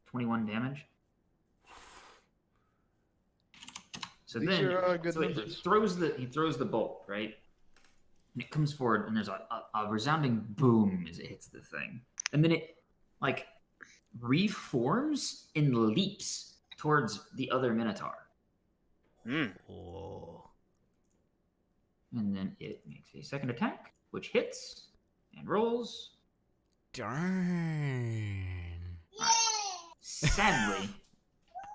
21 damage. So These then are, good so he numbers. throws the bolt, right? And it comes forward, and there's a resounding boom as it hits the thing, and then it like reforms and leaps towards the other Minotaur. Oh. And then it makes a second attack, which hits and rolls. Darn.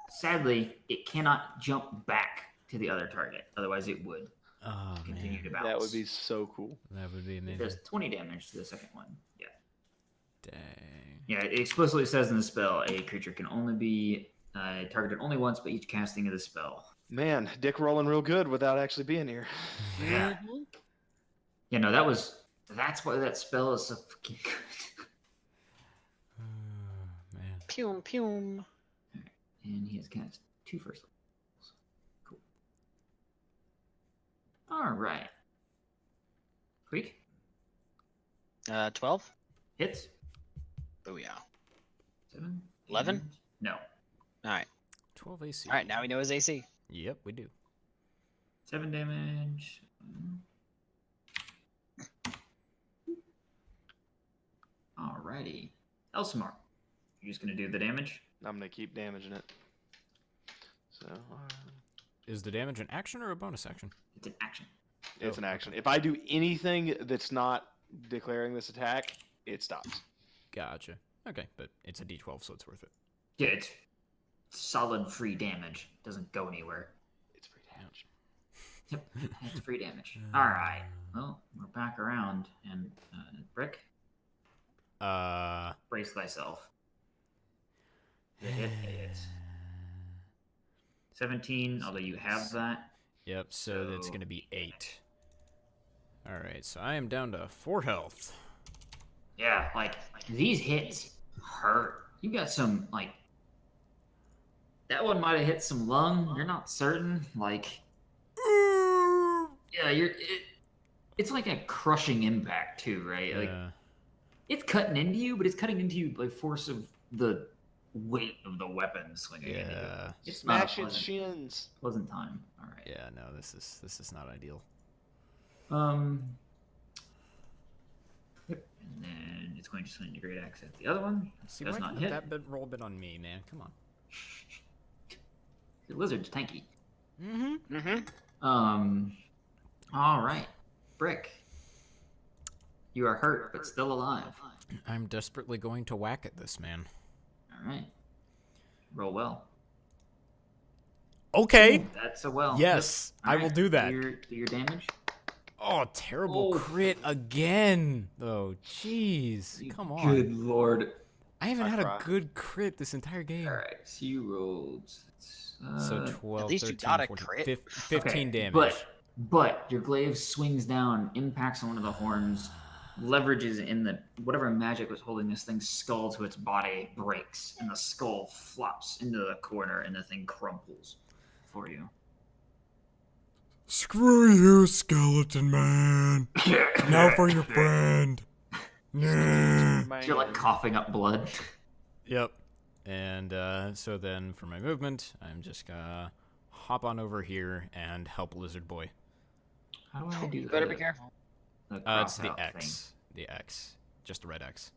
Sadly, it cannot jump back to the other target. Otherwise, it would Oh, continue man. to bounce. That would be so cool. That would be It amazing. does 20 damage to the second one. Yeah. Dang. Yeah, it explicitly says in the spell, a creature can only be targeted only once by each casting of the spell. Man, Dick rolling real good without actually being here. Yeah. Yeah, no, that's why that spell is so fucking good. Oh, man. Pum pum. And he has cast 2 first levels. Cool. All right. Creek 12. hits. Booyah. 7. 11? and- No. All right. 12 AC. All right. Now we know his AC. Yep, we do. 7 damage. Alrighty. Elsamar, you're just gonna do the damage? I'm gonna keep damaging it. So Is the damage an action or a bonus action? It's an action. it's Oh, an action. If I do anything that's not declaring this attack, it stops. Gotcha. Okay, but it's a D12, so it's worth it. Yeah, it's solid free damage. Doesn't go anywhere. It's free damage. Yep, it's free damage. Alright. Well, we're back around, and Brick, brace thyself. The hit hits. 17, although you have that. Yep, so that's gonna be 8. Alright, so I am down to 4 health. Yeah, like these hits hurt. You got some like that one might have hit some lung. You're not certain. Like, yeah, it's like a crushing impact too, right? Like Yeah. it's cutting into you, but it's cutting into you by force of the weight of the weapon swinging into you. Yeah. It's not Smash a its shins. pleasant time. All right. Yeah, no, this is not ideal. Yep. And then it's going to swing the great axe at the other one. See, Does why not can't hit. that roll been on me, man? Come on. The lizard's tanky. Mm-hmm. All right, Brick. You are hurt, but still alive. I'm desperately going to whack at this man. All right. Roll well. Okay. Ooh, that's a well. Yes, Yep. I will do that. Do your damage. Oh, terrible Oh. crit again. Oh, jeez. Come on. Good lord. I haven't I had cry. a good crit this entire game. All right, so you rolled. So 12, least you 13, got a 14, crit. 15 damage. But your glaive swings down, impacts on one of the horns, leverages in the whatever magic was holding this thing's skull to its body, breaks, and the skull flops into the corner, and the thing crumples for you. Screw you, skeleton man. Now for your friend. Nah. You're like coughing up blood. Yep. And so then for my movement, I'm just gonna hop on over here and help Lizard Boy. How do I do You better the- be careful. the It's the cross-out X. The X. Just the red X.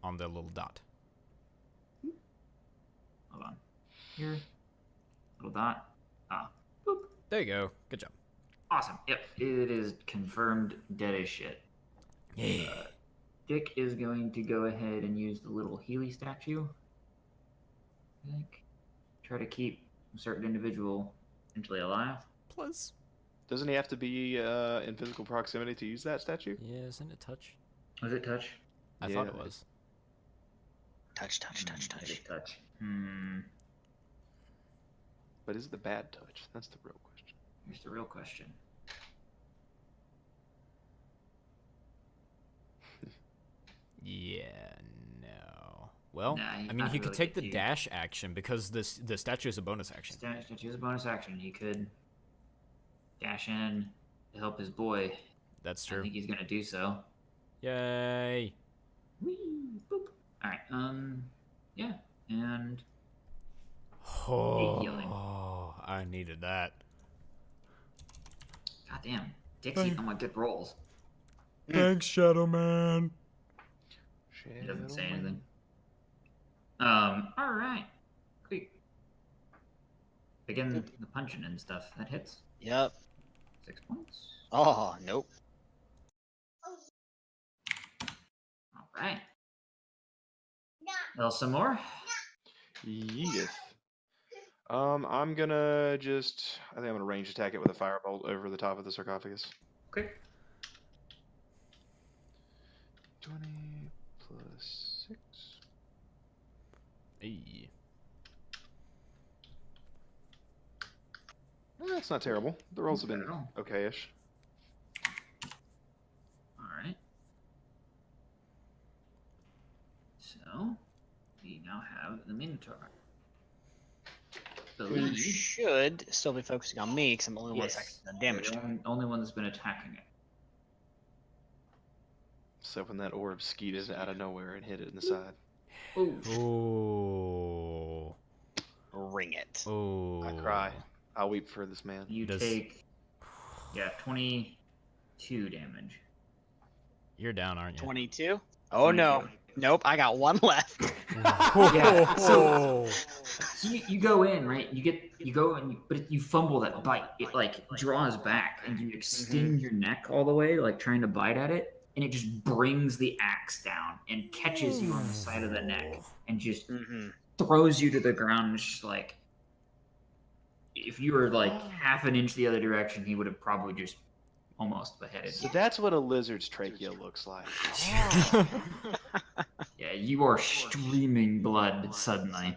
On the little dot. thing? Hold on. Here. Little dot. Ah. Boop. There you go. Good job. Awesome. Yep. It is confirmed dead as shit. Yeah. Dick is going to go ahead and use the little Healy statue. I think. Try to keep a certain individual potentially alive. Plus. Doesn't he have to be in physical proximity to use that statue? Yeah, isn't it touch? Was it touch? I thought it was. Touch, touch, touch, It touch. is touch. But is it the bad touch? That's the real question. Here's the real question. Yeah, no. Well, Nah, he's I mean, not he could really take good the to you. dash action because the statue is a bonus action. Statue is a bonus action. He could dash in to help his boy. That's I true. think he's gonna do so. Yay. Whee! Boop. All right. Yeah. And healing. Oh, I needed that. goddamn, Dick's eating all my good rolls. Thanks, Shadow Man. He doesn't say anything. All right. Quick. Again, the punching and stuff that hits. Yep. 6 points. Oh, nope. All right. Well, some more. Yeeth. I'm gonna just. I think I'm gonna range attack it with a firebolt over the top of the sarcophagus. Quick. 20 plus 6. Hey. That's not terrible. The rolls have been Not bad at all. okay-ish. All right. So we now have the Minotaur. You Believe. should still be focusing on me because I'm the only one Yes. that's actually done damage You're to. the only one that's been attacking it. Except when that orb skeeted out of nowhere and hit it in the side. Ooh. Oh. Ring it. Oh. I cry. I'll weep for this man. You Does- take 22 damage. You're down, aren't you? 22? Oh no. 22. Nope, I got one left. Yeah, so you go in, right? You go and but you fumble that bite. It like draws back and you extend your neck all the way, like trying to bite at it, and it just brings the axe down and catches you on the side of the neck and just Mm-hmm. throws you to the ground. And it's just like if you were like half an inch the other direction, he would have probably just almost beheaded So you. that's what a lizard's trachea looks like. Yeah, you are streaming blood suddenly.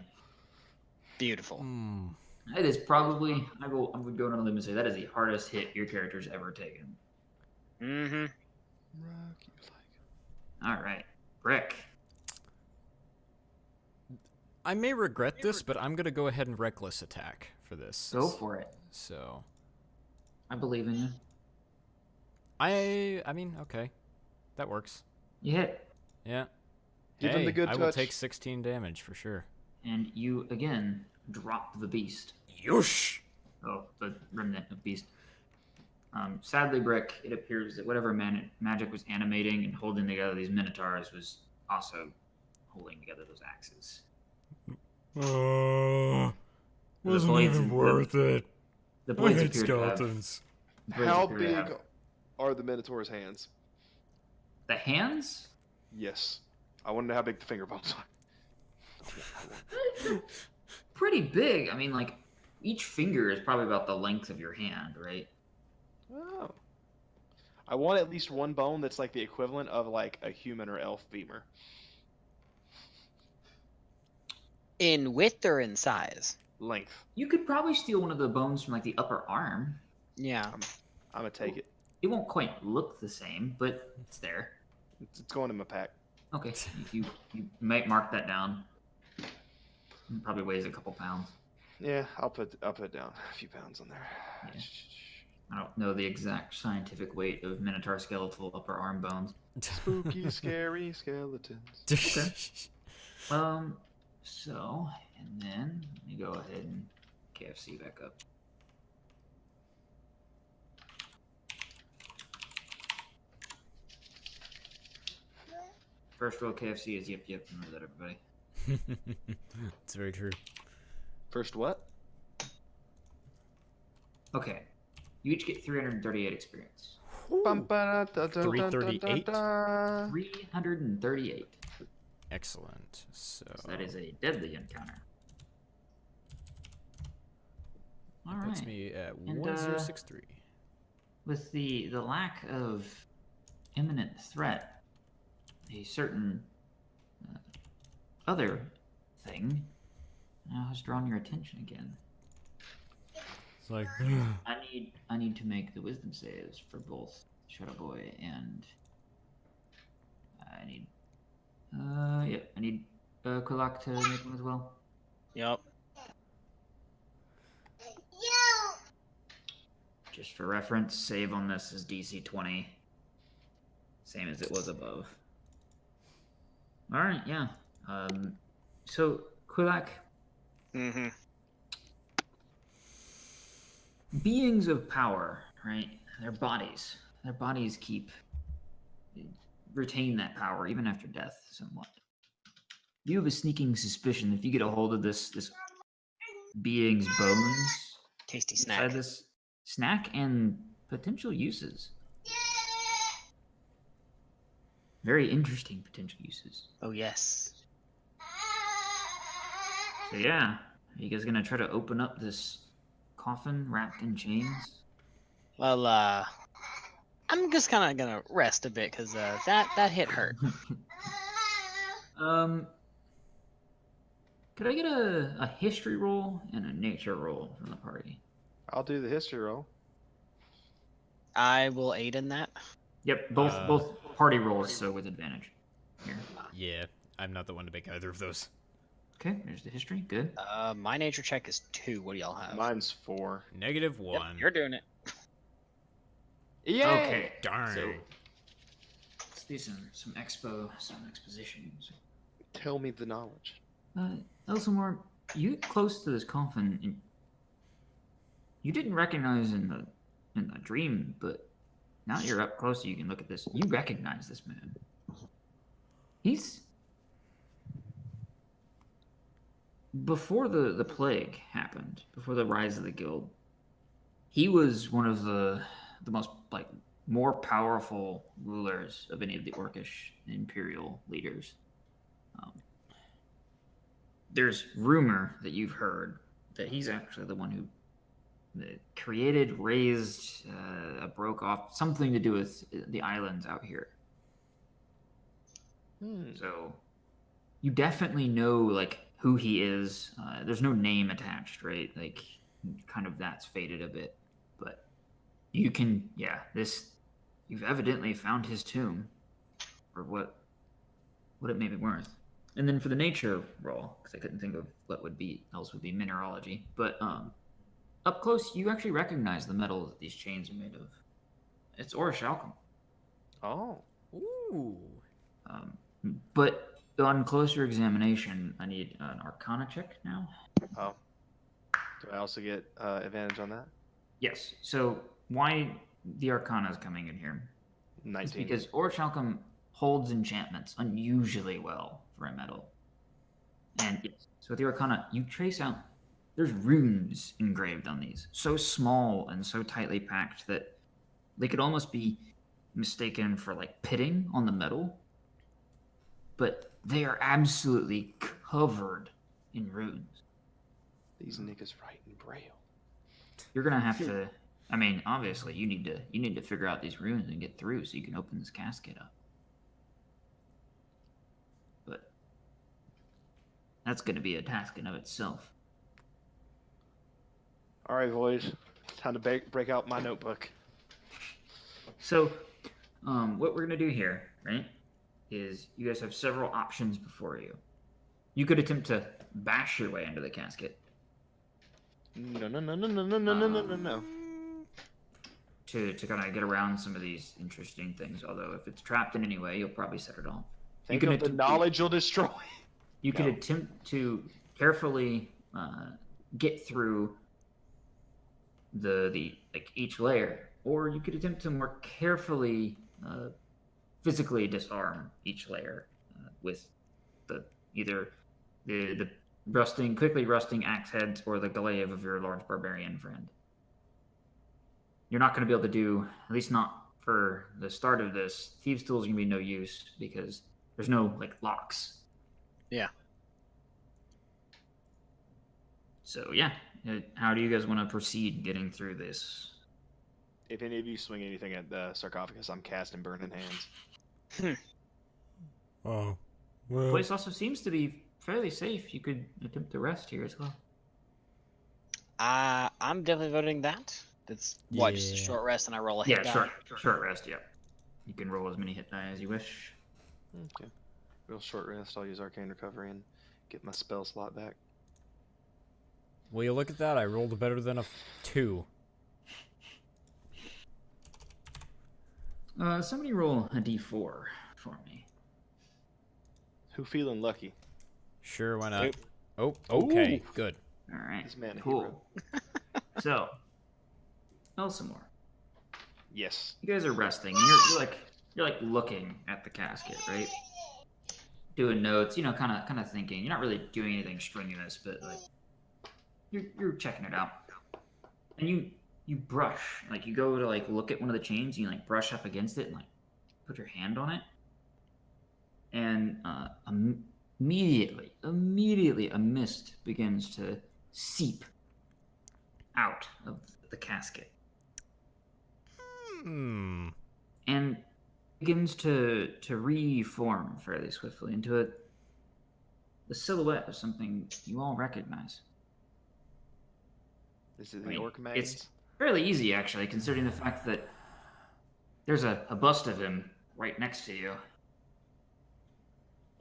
Beautiful. Hmm. It is probably. I would go on a limb and say that is the hardest hit your character's ever taken. Mm-hmm. Rock you like. All right, Brick. I may regret this, but I'm gonna go ahead and reckless attack for this. Go for it. So I believe in you. I mean, okay, that works. You hit, Yeah. Give hey, him the good I will touch. take 16 damage for sure. and you again drop the beast. Yosh! Oh, the remnant of beast. Sadly, Brick, it appears that whatever magic was animating and holding together these minotaurs was also holding together those axes. Wasn't blades even and- worth it. The I blades hate appear to have. skeletons. the blades How appear to big have- are the Minotaur's hands? The hands? Yes. I want to know how big the finger bones are. Pretty big. I mean, like, each finger is probably about the length of your hand, right? Oh. I want at least one bone that's like the equivalent of like a human or elf femur. In width or in size? Length. You could probably steal one of the bones from, like, the upper arm. Yeah. I'm gonna take it. It won't quite look the same, but it's there. It's going in my pack. Okay, you might mark that down. It probably weighs a couple pounds. Yeah, I'll put down a few pounds on there. Yeah. I don't know the exact scientific weight of minotaur skeletal upper arm bones. Spooky, scary skeletons. Okay. So, and then let me go ahead and KFC back up. First roll KFC is yep. Remember that, everybody. It's very true. First what? Okay. You each get 338 experience. 338? 338. Excellent. So So that is a deadly encounter. All that puts right. me at And, 1063. With the lack of imminent threat, a certain other thing now has drawn your attention again. It's like, I need to make the wisdom saves for both Shadow Boy and I need Kulak to make them as well. Yep. Just for reference, save on this is DC 20. Same as it was above. Alright, yeah. So, Kulak, Mm-hmm. beings of power, right? Their bodies retain that power even after death somewhat. You have a sneaking suspicion if you get a hold of this being's bones Tasty inside snack. this snack and potential uses. Very interesting potential uses. Oh yes. So yeah, are you guys gonna try to open up this coffin wrapped in chains? Well, I'm just kind of gonna rest a bit because that hit hurt. Could I get a history roll and a nature roll from the party? I'll do the history roll. I will aid in that. Yep, both party rolls, so with advantage. Here. Yeah, I'm not the one to make either of those. Okay, there's the history. Good. My nature check is 2. What do y'all have? Mine's 4. -1. Yep, you're doing it. Yeah. Okay. Darn. So let's do some expositions. Tell me the knowledge. Elsamore, you get close to this coffin, and you didn't recognize in the dream, but now you're up close, so you can look at this. You recognize this man. He's before the plague happened, before the rise of the guild. He was one of the most more powerful rulers of any of the Orcish imperial leaders. There's rumor that you've heard that he's actually the one who created, raised, broke off something to do with the islands out here. So you definitely know who he is. There's no name attached, right? Like, kind of that's faded a bit. But you can, yeah, you've evidently found his tomb, or what it may be worth. And then for the nature roll, because I couldn't think of what would be mineralogy. But up close, you actually recognize the metal that these chains are made of. It's orichalcum. Oh. Ooh. But on closer examination, I need an Arcana check now. Oh. Do I also get advantage on that? Yes. So why the Arcana is coming in here? 19. It's because orichalcum holds enchantments unusually well for a metal. And yes, so with the Arcana, you trace out, there's runes engraved on these, so small and so tightly packed that they could almost be mistaken for like pitting on the metal. But they are absolutely covered in runes. These niggas write in Braille. You're gonna have to. I mean, obviously, you need to figure out these runes and get through so you can open this casket up. But that's gonna be a task in of itself. All right, boys. Time to break out my notebook. So, what we're gonna do here, right, is you guys have several options before you. You could attempt to bash your way into the casket. No, no, no, no, no, no, no, no, no, no, no. To kind of get around some of these interesting things. Although if it's trapped in any way, you'll probably set it off. Think of the knowledge you'll destroy. You could attempt to carefully get through the like each layer, or you could attempt to more carefully physically disarm each layer with either the quickly rusting axe heads or the glaive of your large barbarian friend. You're not going to be able to do, at least not for the start of this, thieves' tools are going to be no use because there's no like locks. Yeah. So yeah, how do you guys want to proceed getting through this? If any of you swing anything at the sarcophagus, I'm casting burning hands. Oh, The well. place also seems to be fairly safe. You could attempt to rest here as well. I'm definitely voting that. That's what, just a Yeah. short rest and I roll a hit Yeah, die? short rest. Yeah, you can roll as many hit die as you wish. Okay. Real short rest. I'll use Arcane Recovery and get my spell slot back. Will you look at that? I rolled better than a 2. Somebody roll a d4 for me. Who feeling lucky? Sure, why not? Nope. Oh, okay, Ooh. good. All right, This man a cool. So, Elsamore, Yes. you guys are resting, and you're like looking at the casket, right? Doing notes, kind of thinking. You're not really doing anything strenuous, but like you're checking it out, and you brush, like you go to like look at one of the chains, and you like brush up against it and like put your hand on it, and immediately a mist begins to seep out of the casket Hmm. and begins to reform fairly swiftly into the silhouette of something you all recognize. This is I the mean, orc maze. it's fairly easy, actually, considering the fact that there's a bust of him right next to you.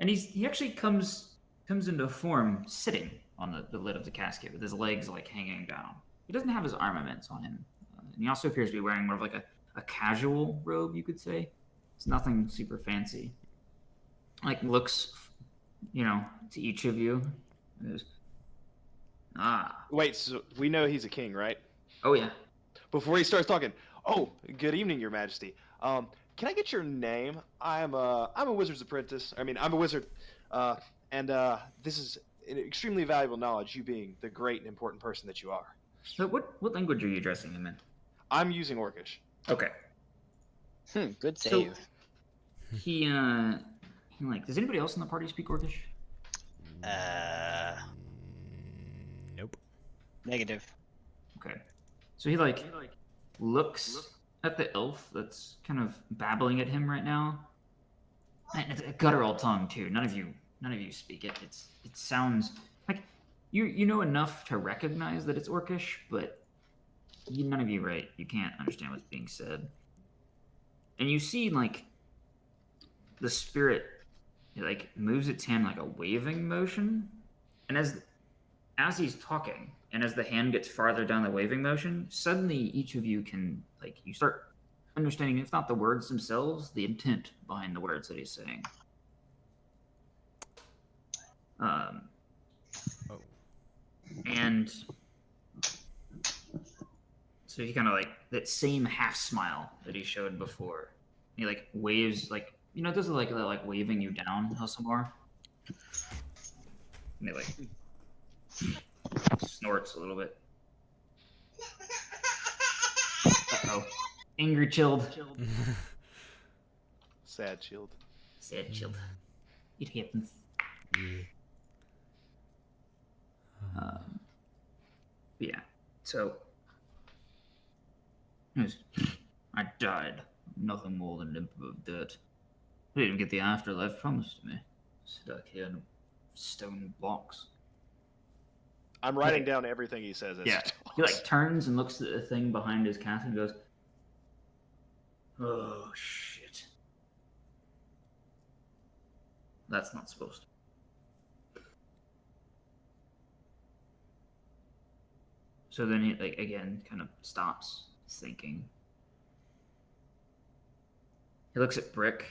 And he actually comes into form sitting on the lid of the casket with his legs like hanging down. He doesn't have his armaments on him. And he also appears to be wearing more of like a casual robe, you could say. It's nothing super fancy. Like looks, to each of you. Wait, so we know he's a king, right? Oh yeah. Before he starts talking, oh, good evening, Your Majesty. Can I get your name? I'm a wizard's apprentice. I mean, I'm a wizard, and this is an extremely valuable knowledge. You being the great and important person that you are. So what language are you addressing him in? I'm using Orcish. Okay. Good So save. he like. Does anybody else in the party speak Orcish? Nope. Negative. Okay. So he looks at the elf that's kind of babbling at him right now. And it's a guttural tongue too. None of you None of you speak it. It sounds like you know enough to recognize that it's Orcish, but none of you you can't understand what's being said. And you see like the spirit like moves its hand like a waving motion, and as he's talking, and as the hand gets farther down the waving motion, suddenly each of you can like you start understanding, if not the words themselves, the intent behind the words that he's saying. Oh. And so he kind of like that same half smile that he showed before. He like waves like does like waving you down, Helsomar. And he like snorts a little bit. Uh-oh. Angry chilled. Sad chilled. Sad chilled. It happens. Yeah. Yeah. So I died. Nothing more than a limp of dirt. I didn't get the afterlife promised to me. Stuck here in a stone box. I'm writing down everything he says. As Yeah. He like turns and looks at the thing behind his cast and goes, "Oh shit. That's not supposed to." So then he like again kind of stops thinking. He looks at Brick,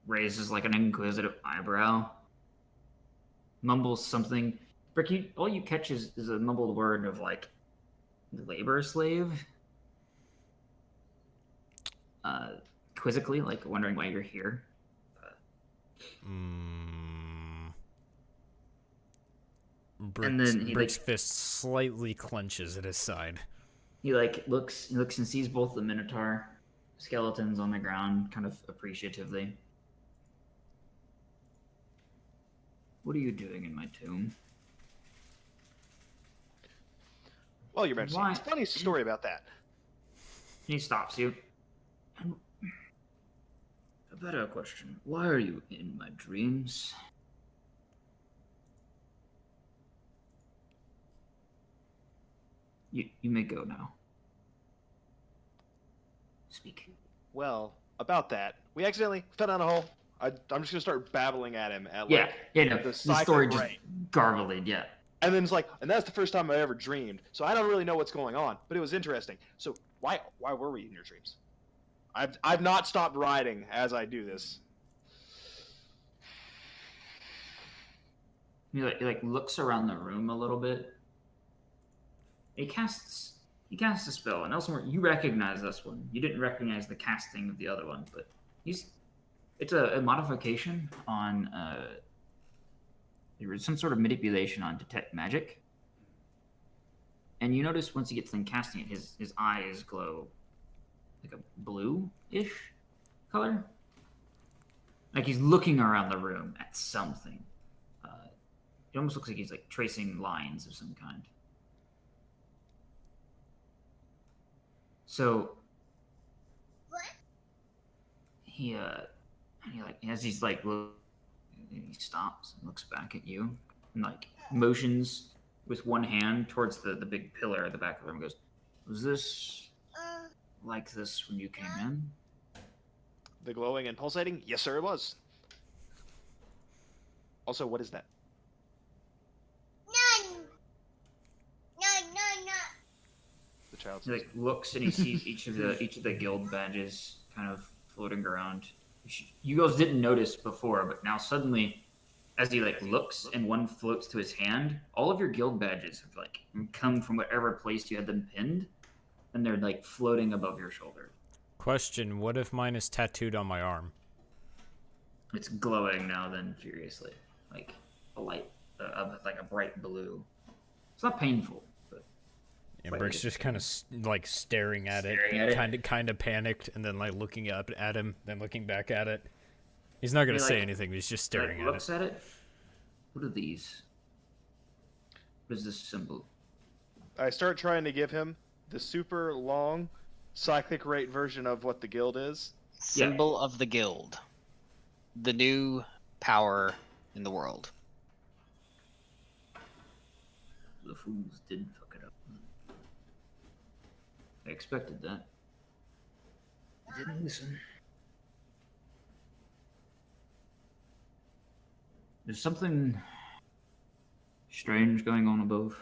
raises like an inquisitive eyebrow, mumbles something. Brick, all you catch is a mumbled word of like labor slave. Quizzically, like wondering why you're here. And then Brick's fist slightly clenches at his side. He like looks and sees both the Minotaur skeletons on the ground, kind of appreciatively. What are you doing in my tomb? Well, Your Majesty, it's a funny story about that. He stops you. And a better question. Why are you in my dreams? You may go now. Speak. Well, about that, we accidentally fell down a hole. I'm just gonna start babbling at him at Yeah, no, the the story just rate. garbled, yeah. And then it's like, and that's the first time I ever dreamed. So I don't really know what's going on, but it was interesting. So why were we in your dreams? I've not stopped writing as I do this. He like looks around the room a little bit. He casts a spell, and Elsewhere, you recognize this one. You didn't recognize the casting of the other one, but it's a modification on there was some sort of manipulation on detect magic. And you notice once he gets done casting it, his eyes glow like a blue-ish color. Like he's looking around the room at something. It almost looks like he's like tracing lines of some kind. So he like as he's like he stops and looks back at you and like motions with one hand towards the big pillar at the back of the room and goes, "Was this like this when you came in?" The glowing and pulsating? Yes, sir, it was. Also, what is that? The child He says. like looks and he sees each of the guild badges kind of floating around. You guys didn't notice before, but now suddenly, as he like looks and one floats to his hand, all of your guild badges have like come from whatever place you had them pinned, and they're like floating above your shoulder. Question: what if mine is tattooed on my arm? It's glowing now, then furiously, like a light, like a bright blue. It's not painful, but And Brick's just kind of like staring at it, kind of panicked, and then like looking up at him, then looking back at it. He's not gonna say anything. But he's just staring at it. Looks at it. What are these? What is this symbol? I start trying to give him the super long cyclic rate version of what the guild is. Symbol of the guild. The new power in the world. The fools did fuck it up. I expected that. I didn't listen. There's something strange going on above.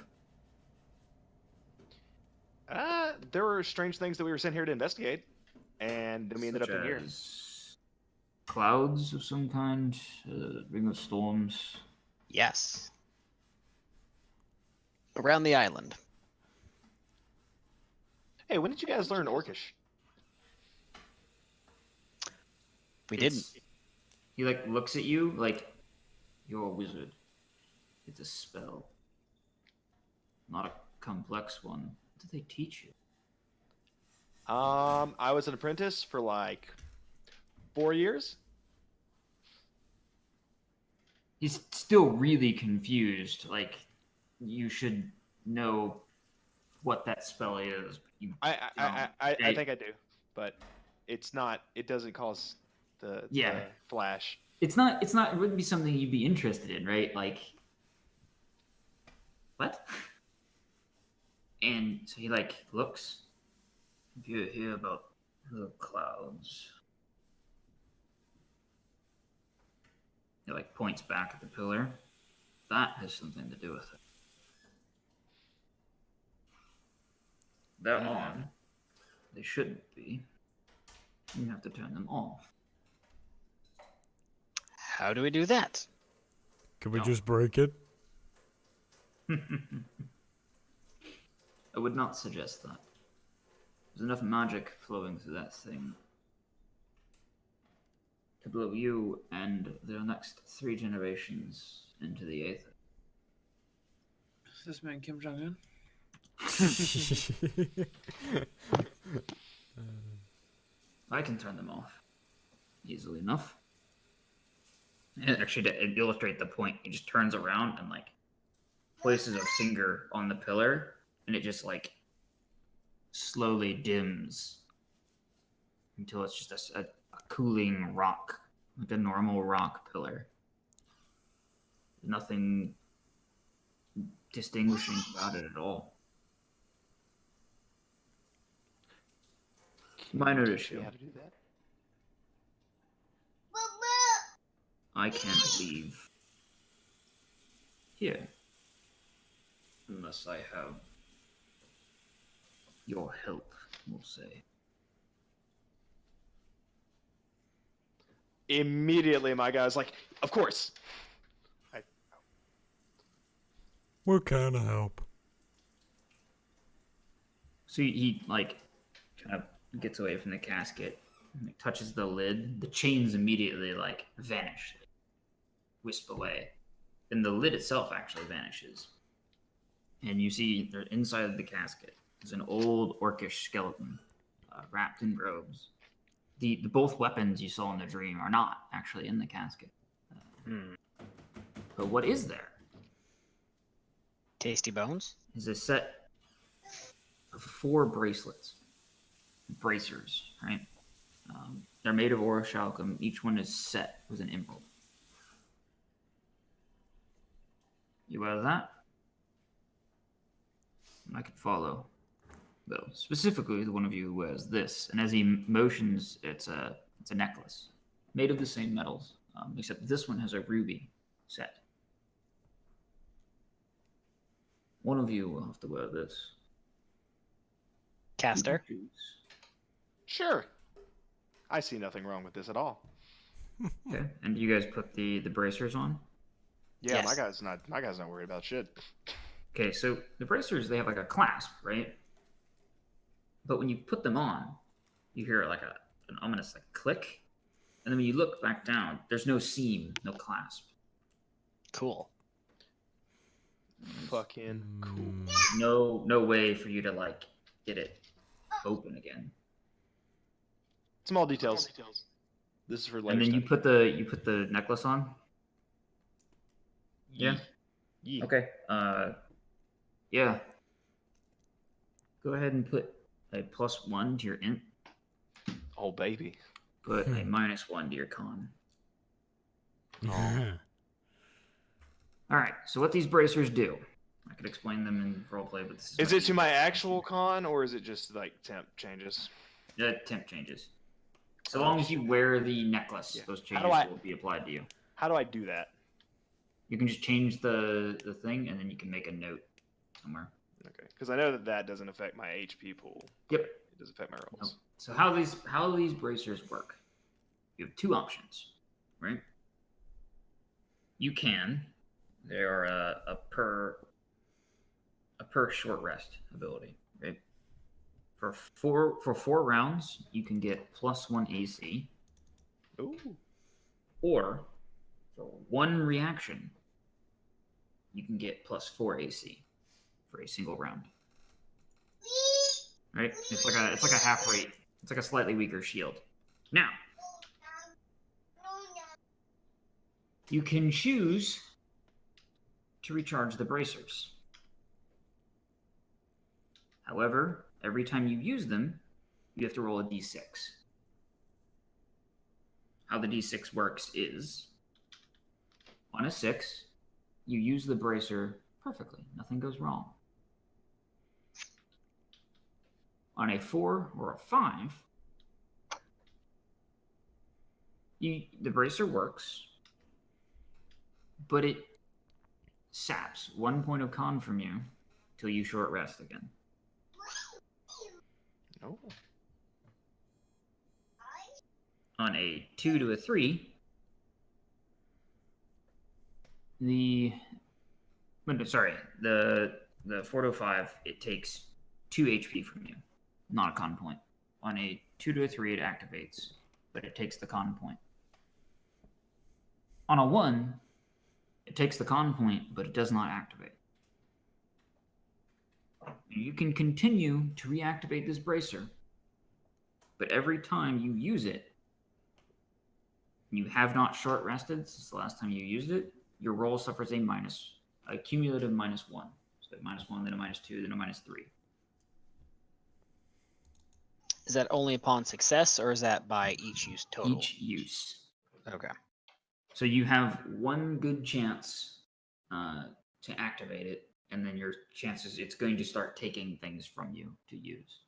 There were strange things that we were sent here to investigate, and then we ended up Such in here. as clouds of some kind, ring of storms. Yes. Around the island. Hey, when did you guys learn Orcish? We didn't. He like looks at you like you're a wizard. It's a spell, not a complex one. What did they teach you? I was an apprentice for like 4 years. He's still really confused. Like, you should know what that spell is. I think I do, but it's not. It doesn't cause the flash. It's not. It wouldn't be something you'd be interested in, right? Like, what? And so he like looks. If you hear about the clouds, he like points back at the pillar. That has something to do with it. They're on. They shouldn't be. You have to turn them off. How do we do that? Can we No. just break it? I would not suggest that. There's enough magic flowing through that thing to blow you and the next 3 generations into the aether. Is this man Kim Jong-un? I can turn them off easily enough. And actually, to illustrate the point, he just turns around and like places a finger on the pillar, and it just like slowly dims until it's just a cooling rock, like a normal rock pillar. Nothing distinguishing about it at all. Minor issue. How to do that? I can't leave here unless I have your help, we'll say. Immediately, my guy's like, "Of course." What kind of help? So he like kind of gets away from the casket, and, like, touches the lid. The chains immediately like vanish, wisp away, and the lid itself actually vanishes. And you see they're inside the casket. There's an old orcish skeleton wrapped in robes. The both weapons you saw in the dream are not actually in the casket. But what is there? Tasty bones? Is a set of 4 bracelets, bracers, right? They're made of orichalcum. Each one is set with an emerald. You wear that? I could follow, though. Specifically, the one of you who wears this, and as he motions, it's a necklace made of the same metals, except this one has a ruby set. One of you will have to wear this. Caster? Sure. I see nothing wrong with this at all. Okay, and you guys put the bracers on? Yeah, Yes. my guy's not worried about shit. Okay, so the bracers, they have like a clasp, right? But when you put them on, you hear like an ominous like click, and then when you look back down, there's no seam, no clasp. Cool. Fucking cool. No way for you to like get it open again. Small details. This is for later And then study. you put the necklace on. Yeah. Yeah. Okay. Yeah. Go ahead and put a +1 to your int. Oh baby. Put a -1 to your con. All right. So what these bracers do, I could explain them in roleplay, but this is. Is it to my actual con, or is it just like temp changes? Temp changes. So long as you wear the necklace, Yeah. those How changes do I- will be applied to you. How do I do that? You can just change the thing, and then you can make a note somewhere. Okay, because I know that doesn't affect my HP pool. Yep. It does affect my rolls. Nope. So how these bracers work? You have two options, right? You can. They are a per short rest ability, right? For four rounds, you can get +1 AC, Ooh. or for one reaction, you can get +4 AC for a single round. Right? It's like a half rate. It's like a slightly weaker shield. Now, you can choose to recharge the bracers. However, every time you use them, you have to roll a d6. How the d6 works is, on a 6, you use the bracer perfectly. Nothing goes wrong. On a 4 or a 5, the bracer works, but it saps 1 point of con from you till you short rest again. Oh. On a 2 to a 3, the 4 to a 5, it takes 2 HP from you, not a con point. On a 2 to a 3, it activates, but it takes the con point. On a 1, it takes the con point, but it does not activate. You can continue to reactivate this bracer, but every time you use it, you have not short rested since the last time you used it, your roll suffers a cumulative -1. So -1, then a -2, then a -3. Is that only upon success, or is that by each use total? Each use. Okay. So you have one good chance to activate it, and then your chances, it's going to start taking things from you to use.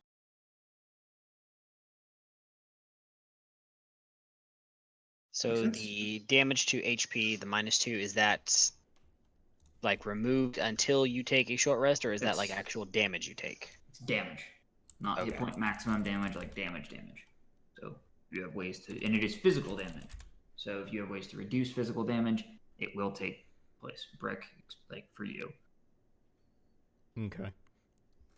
So Makes sense? the damage to HP, the -2, is that like removed until you take a short rest, or is that like It's- actual damage you take? It's damage, not hit Okay. point maximum damage, like damage. So you have ways to, and it is physical damage. So if you have ways to reduce physical damage, it will take place. Brick, like for you. Okay.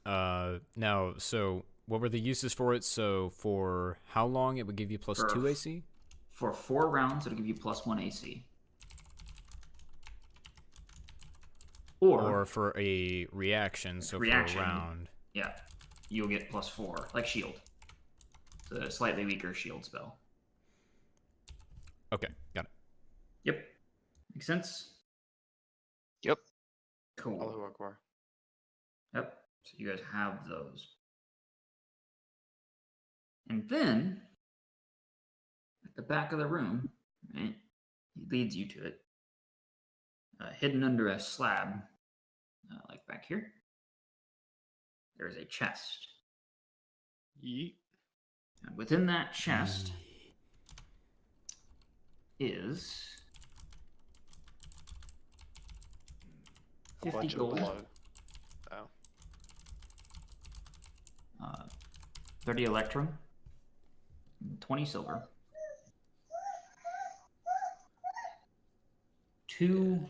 Now, so what were the uses for it? So for how long it would give you +2 AC? For 4 rounds, it'll give you +1 AC. Or for a reaction, so reaction, for a round. Yeah, you'll get +4, like shield. It's a slightly weaker shield spell. Okay, got it. Yep. Makes sense? Yep. Cool. Allahu Akbar. Yep. So you guys have those. And then, at the back of the room, right, he leads you to it. Hidden under a slab, like back here, there's a chest. Yeet. And within that chest is A 50 bunch of gold, blood. Oh. 30 electrum, 20 silver, 2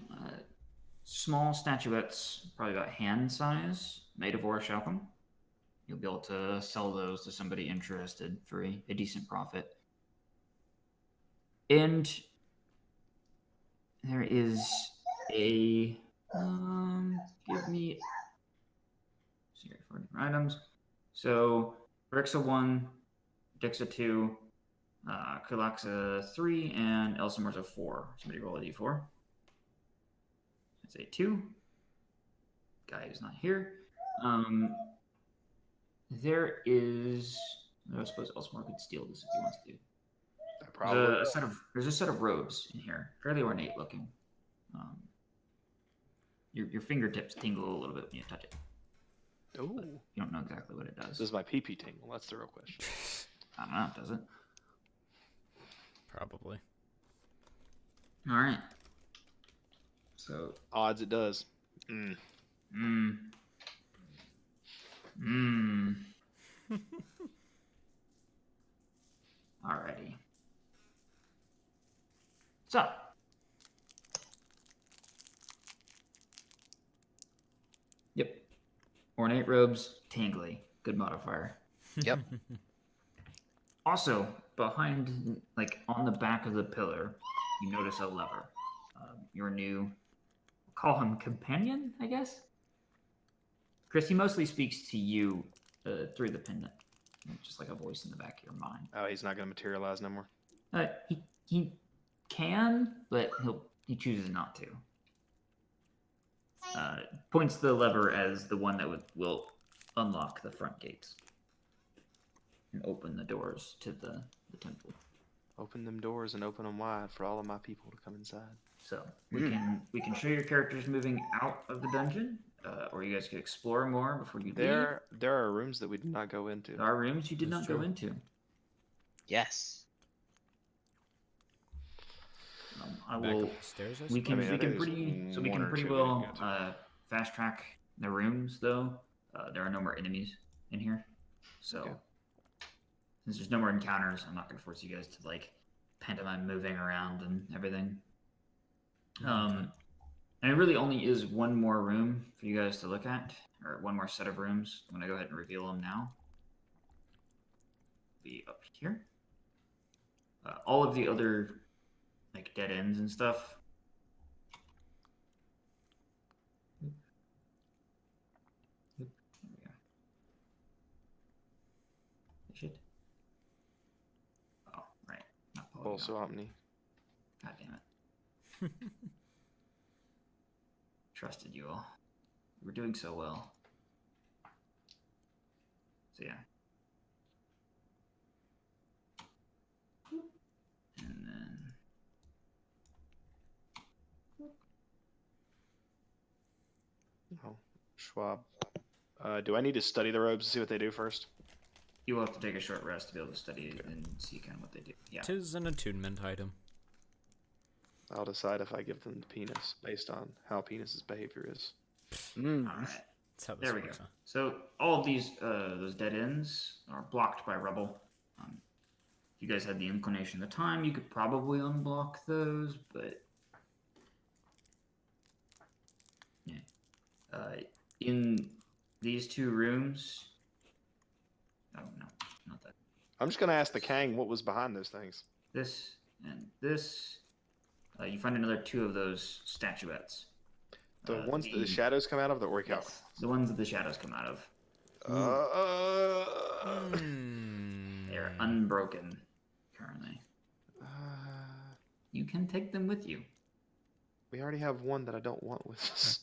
small statuettes, probably about hand size, made of orichalcum. You'll be able to sell those to somebody interested for a decent profit. And there is a give me sorry, 4 different items. So Brixa 1, Dixa 2, Kalaxa 3, and Elsamar's a 4. Somebody roll a d4. That's a 2. Guy who's not here. There is. I suppose Elsamar could steal this if he wants to. Probably. There's a set of robes in here, fairly ornate looking. Your fingertips tingle a little bit when you touch it. Ooh. You don't know exactly what it does. Does my pee-pee tingle? That's the real question. I don't know. Does it? Probably. All right. So. Odds it does. Alrighty. So. Yep. Ornate robes, tingly. Good modifier. Yep. Also, behind, like, on the back of the pillar, you notice a lever. Your new, call him companion, I guess? Chris, he mostly speaks to you through the pendant. Just like a voice in the back of your mind. Oh, he's not going to materialize no more? He can, but he chooses not to. Points the lever as the one that will unlock the front gates and open the doors to the temple. Open them doors and open them wide for all of my people to come inside. So we can show your characters moving out of the dungeon, or you guys could explore more before you leave. There are rooms that we did not go into. There are rooms you did not go into. Yes. I Back will. up the stairs, I We can suppose? I mean, we one can or pretty two we well didn't go fast track the rooms though. There are no more enemies in here, so Okay. since there's no more encounters, I'm not going to force you guys to like pantomime moving around and everything. And it really only is one more room for you guys to look at, or one more set of rooms. I'm going to go ahead and reveal them now. Be up here. All of the other like dead ends and stuff. There we go. Shit. Oh, right. Not polygon. Also Omni. God damn it. Trusted you all. We're doing so well. So yeah. And then Oh, Schwab. Do I need to study the robes to see what they do first? you will have to take a short rest to be able to study it and see kind of what they do. Yeah. Tis an attunement item. I'll decide if I give them the penis based on how penis's behavior is. All right. That's how this There we go. works, huh? So all of these those dead ends are blocked by rubble. If you guys had the inclination of the time, you could probably unblock those, but yeah. In these two rooms, oh no, not that. I'm just gonna ask the Kang what was behind those things. This and this. You find another two of those statuettes. The ones that the shadows come out of, the orc out. Yes, the ones that the shadows come out of. They're unbroken currently. You can take them with you. We already have one that I don't want with us.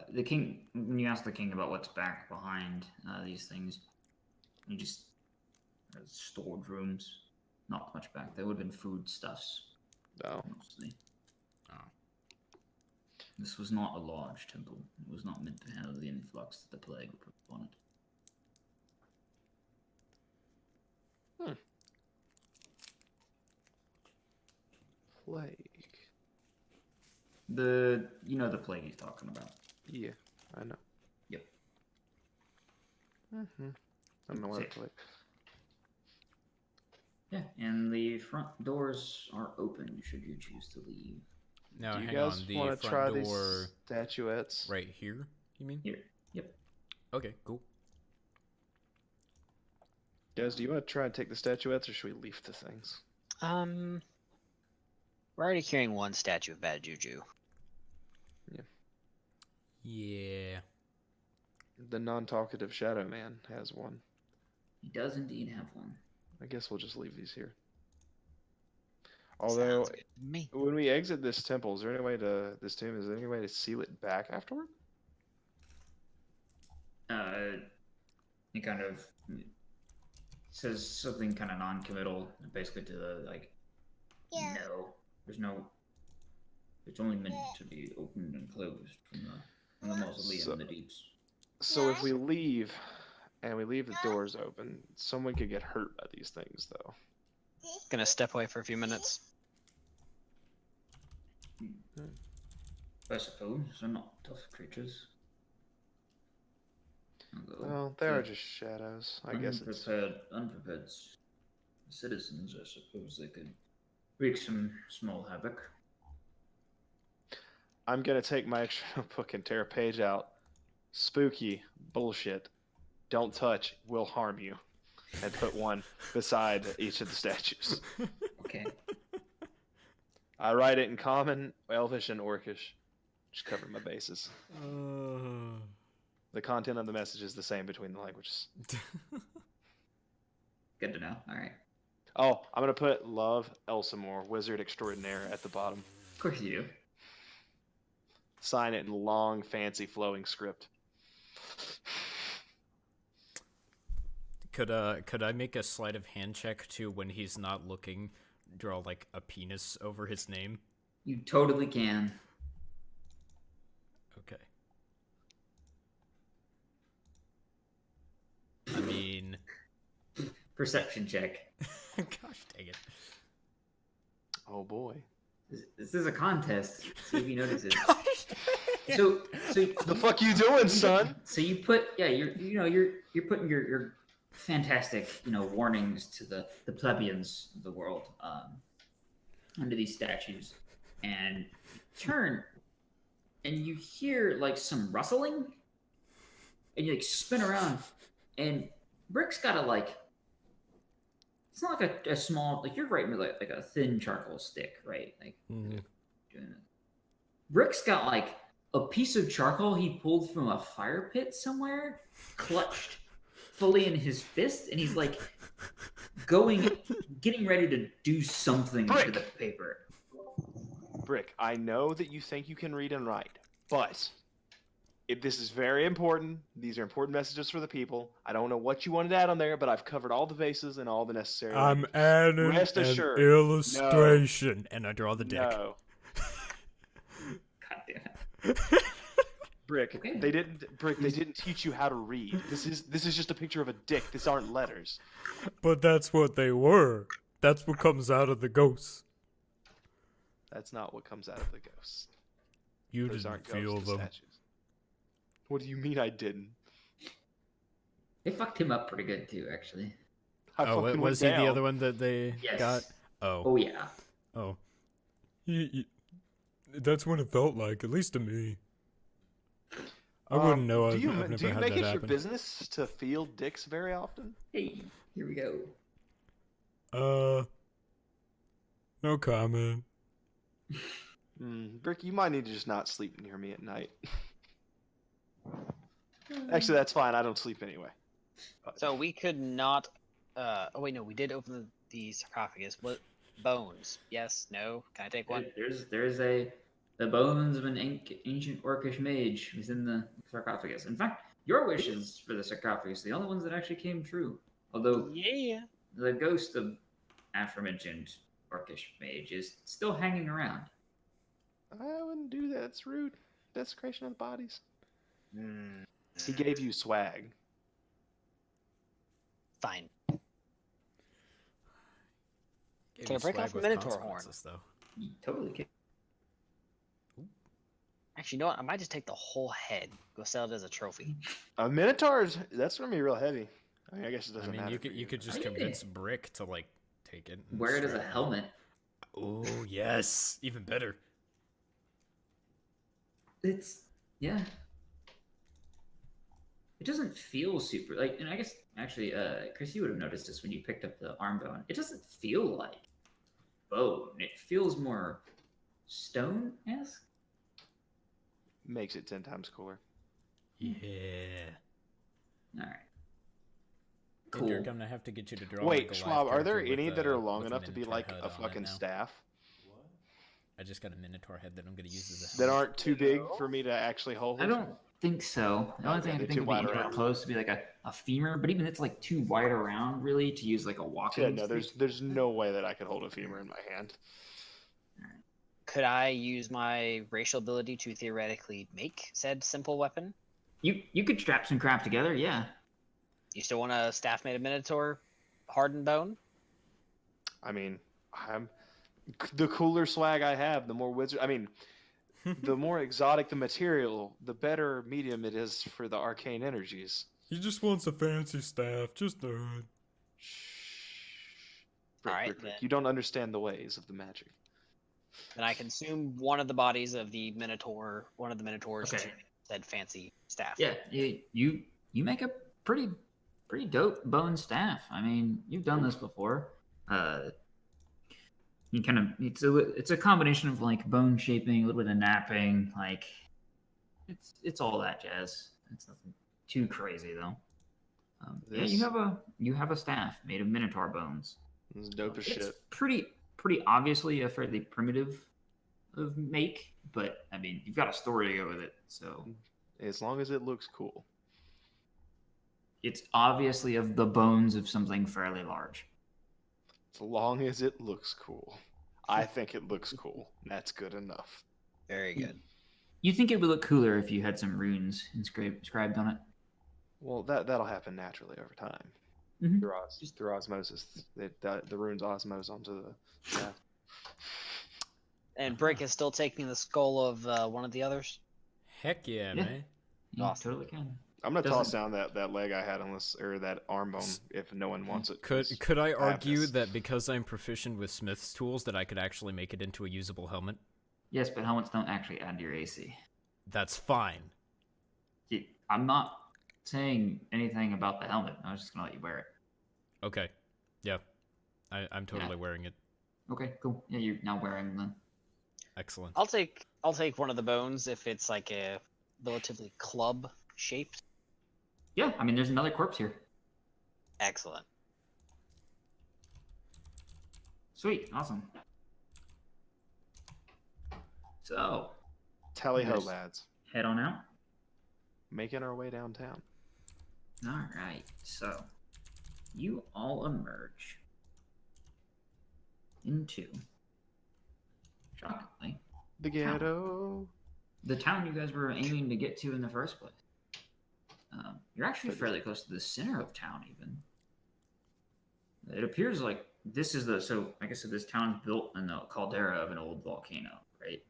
The king, when you ask the king about what's back behind these things, you just stored rooms. Not much back. There would have been foodstuffs. No. Mostly. Oh. This was not a large temple. It was not meant to handle the influx that the plague would put upon it. Plague. The plague he's talking about. Yeah, I know. Yep. I don't know what See. it's like. Yeah, and the front doors are open should you choose to leave. Now, Do you hang guys on. The want to front try door these statuettes? right here, you mean? Here. Yep. Okay, cool. Guys, do you want to try and take the statuettes, or should we leave the things? We're already carrying one statue of bad juju. Yeah. The non-talkative Shadow Man has one. He does indeed have one. I guess we'll just leave these here. Although, Sounds good to me. when we exit this temple, is there any way to seal it back afterward? He kind of says something kind of non-committal, basically to the like, no, there's no. It's only meant to be opened and closed from the mausoleum in the deeps. So if we leave, and we leave the doors open, someone could get hurt by these things, though. Gonna step away for a few minutes. I suppose they're not tough creatures. Well, they are just shadows. I guess it's... Unprepared citizens, I suppose they could wreak some small havoc. I'm gonna take my extra book and tear a page out. Spooky bullshit. Don't touch. Will harm you. And put one beside each of the statues. Okay. I write it in Common, Elvish, and Orcish. Just cover my bases. The content of the message is the same between the languages. Good to know. All right. Oh, I'm gonna put Love Elsamore, Wizard Extraordinaire, at the bottom. Of course you do. Sign it in long, fancy, flowing script. Could I make a sleight of hand check to when he's not looking, draw like a penis over his name? You totally can. Okay. I mean, Perception check. gosh dang it. Oh boy. This is a contest. See if you notice it. So The fuck you doing, son? So you put you're putting your fantastic warnings to the plebeians of the world under these statues, and you turn and you hear like some rustling, and you like spin around, and Brick's got it's not like a small, like you're right with like a thin charcoal stick, right? Like doing it. Brick's got like a piece of charcoal he pulled from a fire pit somewhere, clutched fully in his fist, and he's like getting ready to do something to the paper. Brick, I know that you think you can read and write, but this is very important. These are important messages for the people. I don't know what you wanted to add on there, but I've covered all the bases and all the necessary. I'm adding Rest an assured. illustration. And I draw the dick. No. God damn it. Brick, Okay. they didn't teach you how to read. This is just a picture of a dick. These aren't letters. But that's what they were. That's what comes out of the ghosts. That's not what comes out of the ghosts. You Those didn't aren't feel ghosts, them. statues. What do you mean I didn't? They fucked him up pretty good too, actually. I Oh, fucking was went he the down. other one that they Yes. got? Oh. Oh yeah. Oh. That's what it felt like, at least to me. I wouldn't know. Do you I've never do you had make that it happen. your business to field dicks very often? Hey, here we go. No comment. Brick, you might need to just not sleep near me at night. Actually, that's fine. I don't sleep anyway. So we could not. Oh wait, no, we did open the sarcophagus. What bones? Yes, no. Can I take one? There's the bones of an ancient orcish mage within the sarcophagus. In fact, your wishes for the sarcophagus, the only ones that actually came true. Although Yeah. the ghost of aforementioned orcish mage is still hanging around. I wouldn't do that. It's rude. Desecration of the bodies. He gave you swag. Fine. Gave Can I me break swag off a with Minotaur horn? consequences, though. You totally can. Actually, you know what? I might just take the whole head. Go sell it as a trophy. A Minotaur's, that's going to be real heavy. I mean, I guess it I doesn't mean, matter. you could just Yeah. convince Brick to like take it. and Wear it as a strap helmet. Oh yes, even better. It's yeah. It doesn't feel super like, and I guess actually, Chris, you would have noticed this when you picked up the arm bone. It doesn't feel like bone. It feels more stone-esque. Makes it 10 times cooler. Yeah. All right. Cool. You're Cool. gonna have to get you to draw. Wait, a Goliath Schwab, are there character with any that are a- long with enough to be Minotaur like head a on it fucking now. staff? I just got a Minotaur head that I'm gonna use as a. That helmet. aren't too big for me to actually hold? I don't think so. The only Okay, thing I they're could think too would be wide anywhere around. close would be like a femur, but even it's like too wide around really to use like a walking Yeah, no, stick. there's no way that I could hold a femur in my hand. Could I use my racial ability to theoretically make said simple weapon? You could strap some crap together, yeah. You still want a staff made of minotaur, hardened bone? I mean, I'm the cooler swag I have, the more wizard. I mean, the more exotic the material, the better medium it is for the arcane energies. He just wants a fancy staff. Just do it. Shh. All right, Rick, then. you don't understand the ways of the magic. Then I consume one of the bodies of the minotaur, one of the minotaurs, Okay. to said fancy staff. Yeah, you make a pretty dope bone staff. I mean, you've done this before. You kind of it's a combination of like bone shaping, a little bit of napping, like it's all that jazz. It's nothing too crazy though. Yeah, you have a staff made of minotaur bones. This is dope as It's shit. pretty obviously a fairly primitive of make, but I mean you've got a story to go with it, so As long as it looks cool. it's obviously of the bones of something fairly large. As long as it looks cool. I think it looks cool. That's good enough. Very good. You think it would look cooler if you had some runes inscribed on it? Well, that'll happen naturally over time. Mhm. Through osmosis. The runes osmose onto the shaft. And Brick is still taking the skull of one of the others? Heck yeah, Yeah. man. You Awesome. totally can. I'm gonna Doesn't- toss down that leg I had or that arm bone if no one wants it. 'cause Could I have argue this. that because I'm proficient with Smith's tools that I could actually make it into a usable helmet? Yes, but helmets don't actually add to your AC. That's fine. I'm not saying anything about the helmet. I was just gonna let you wear it. Okay. Yeah. I'm totally wearing it. Okay, cool. Yeah, you're now wearing them. Excellent. I'll take one of the bones if it's like a relatively club shaped. Yeah, I mean, there's another corpse here. Excellent. Sweet, awesome. So, Tally ho, Yes. lads. head on out. Making our way downtown. All right, so you all emerge into, shockingly, The ghetto. the town you guys were aiming to get to in the first place. You're actually fairly close to the center of town, even. It appears like this is I guess this town is built in the caldera of an old volcano, right?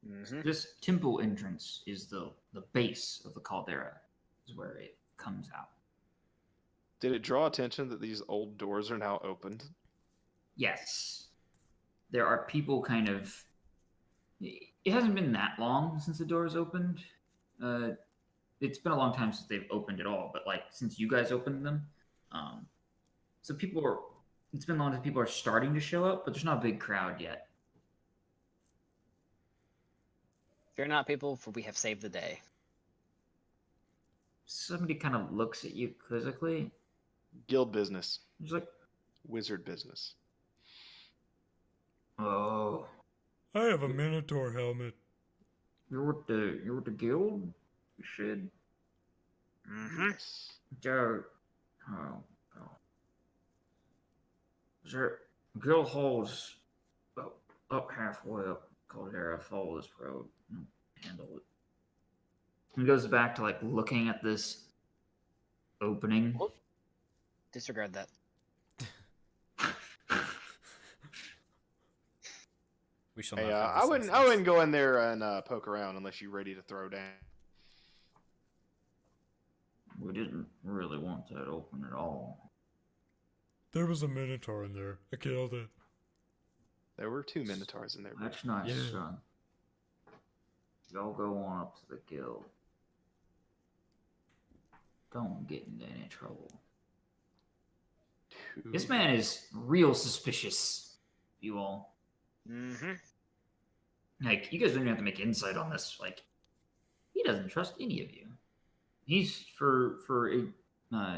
Mm-hmm. This temple entrance is the base of the caldera, is where it comes out. Did it draw attention that these old doors are now opened? Yes. There are people kind of. It hasn't been that long since the doors opened. It's been a long time since they've opened at all, but like since you guys opened them. So people are. It's been long since people are starting to show up, but there's not a big crowd yet. Fear not, people, for we have saved the day. Somebody kind of looks at you quizzically. Guild business. He's like, Wizard business. "Oh, I have a Minotaur helmet. you're with the guild? You should." Mm-hmm. Yes. There, oh. There, guild halls up halfway up Caldera. Follow this road. Handle it. He goes back to like looking at this opening. Disregard that. We shall Hey, not. have I this wouldn't instance. go in there and poke around unless you're ready to throw down. We didn't really want that open at all. There was a Minotaur in there. I killed it. There were 2 minotaurs in there. That's nice, Yeah. son. Y'all go on up to the guild. Don't get into any trouble. This man is real suspicious, you all. Mm-hmm. Like, you guys don't even have to make insight on this. Like, he doesn't trust any of you. He's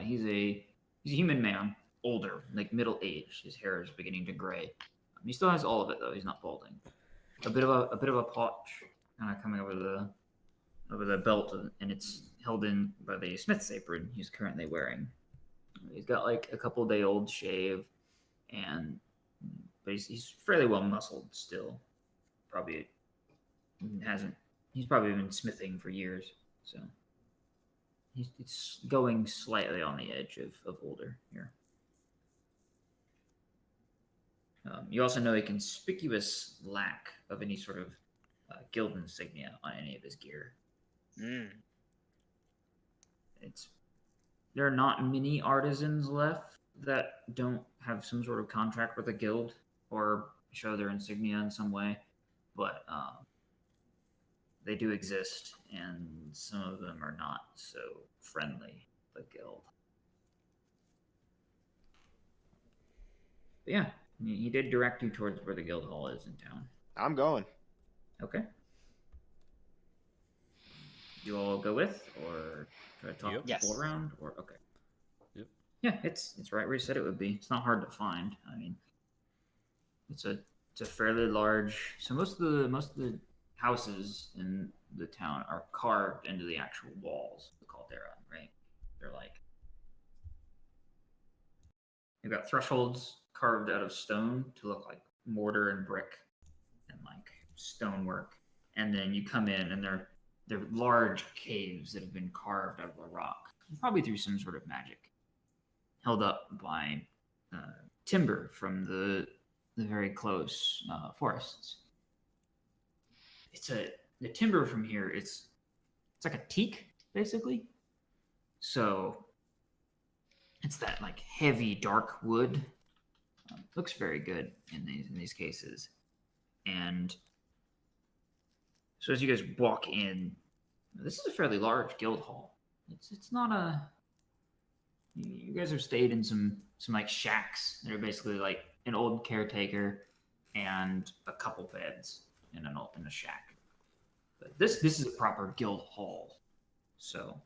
he's a human man, older, like middle age. His hair is beginning to gray. He still has all of it though. He's not balding. A bit of a potch kind of coming over over the belt, and it's held in by the smith's apron he's currently wearing. He's got like a couple-day-old shave, but he's fairly well muscled still. Probably hasn't. He's probably been smithing for years, so it's going slightly on the edge of older here. You also know a conspicuous lack of any sort of guild insignia on any of his gear. There are not many artisans left that don't have some sort of contract with a guild or show their insignia in some way, but they do exist, and some of them are not so friendly, the guild. But yeah, he did direct you towards where the guild hall is in town. I'm going. Okay. You all go with, or try to talk Yep. people Yes. around, or okay. Yep. Yeah, it's right where you said it would be. It's not hard to find. I mean, it's a fairly large. So most of the houses in the town are carved into the actual walls of the caldera, right? They're like they've got thresholds carved out of stone to look like mortar and brick and like stonework, and then you come in and they're large caves that have been carved out of the rock, probably through some sort of magic, held up by timber from the very close forests. The timber from here. It's like a teak, basically. So it's that like heavy, dark wood. Looks very good in these cases, and so as you guys walk in, this is a fairly large guild hall. It's not a. You guys have stayed in some like shacks that are basically like an old caretaker and a couple beds in a shack. But this is a proper guild hall. So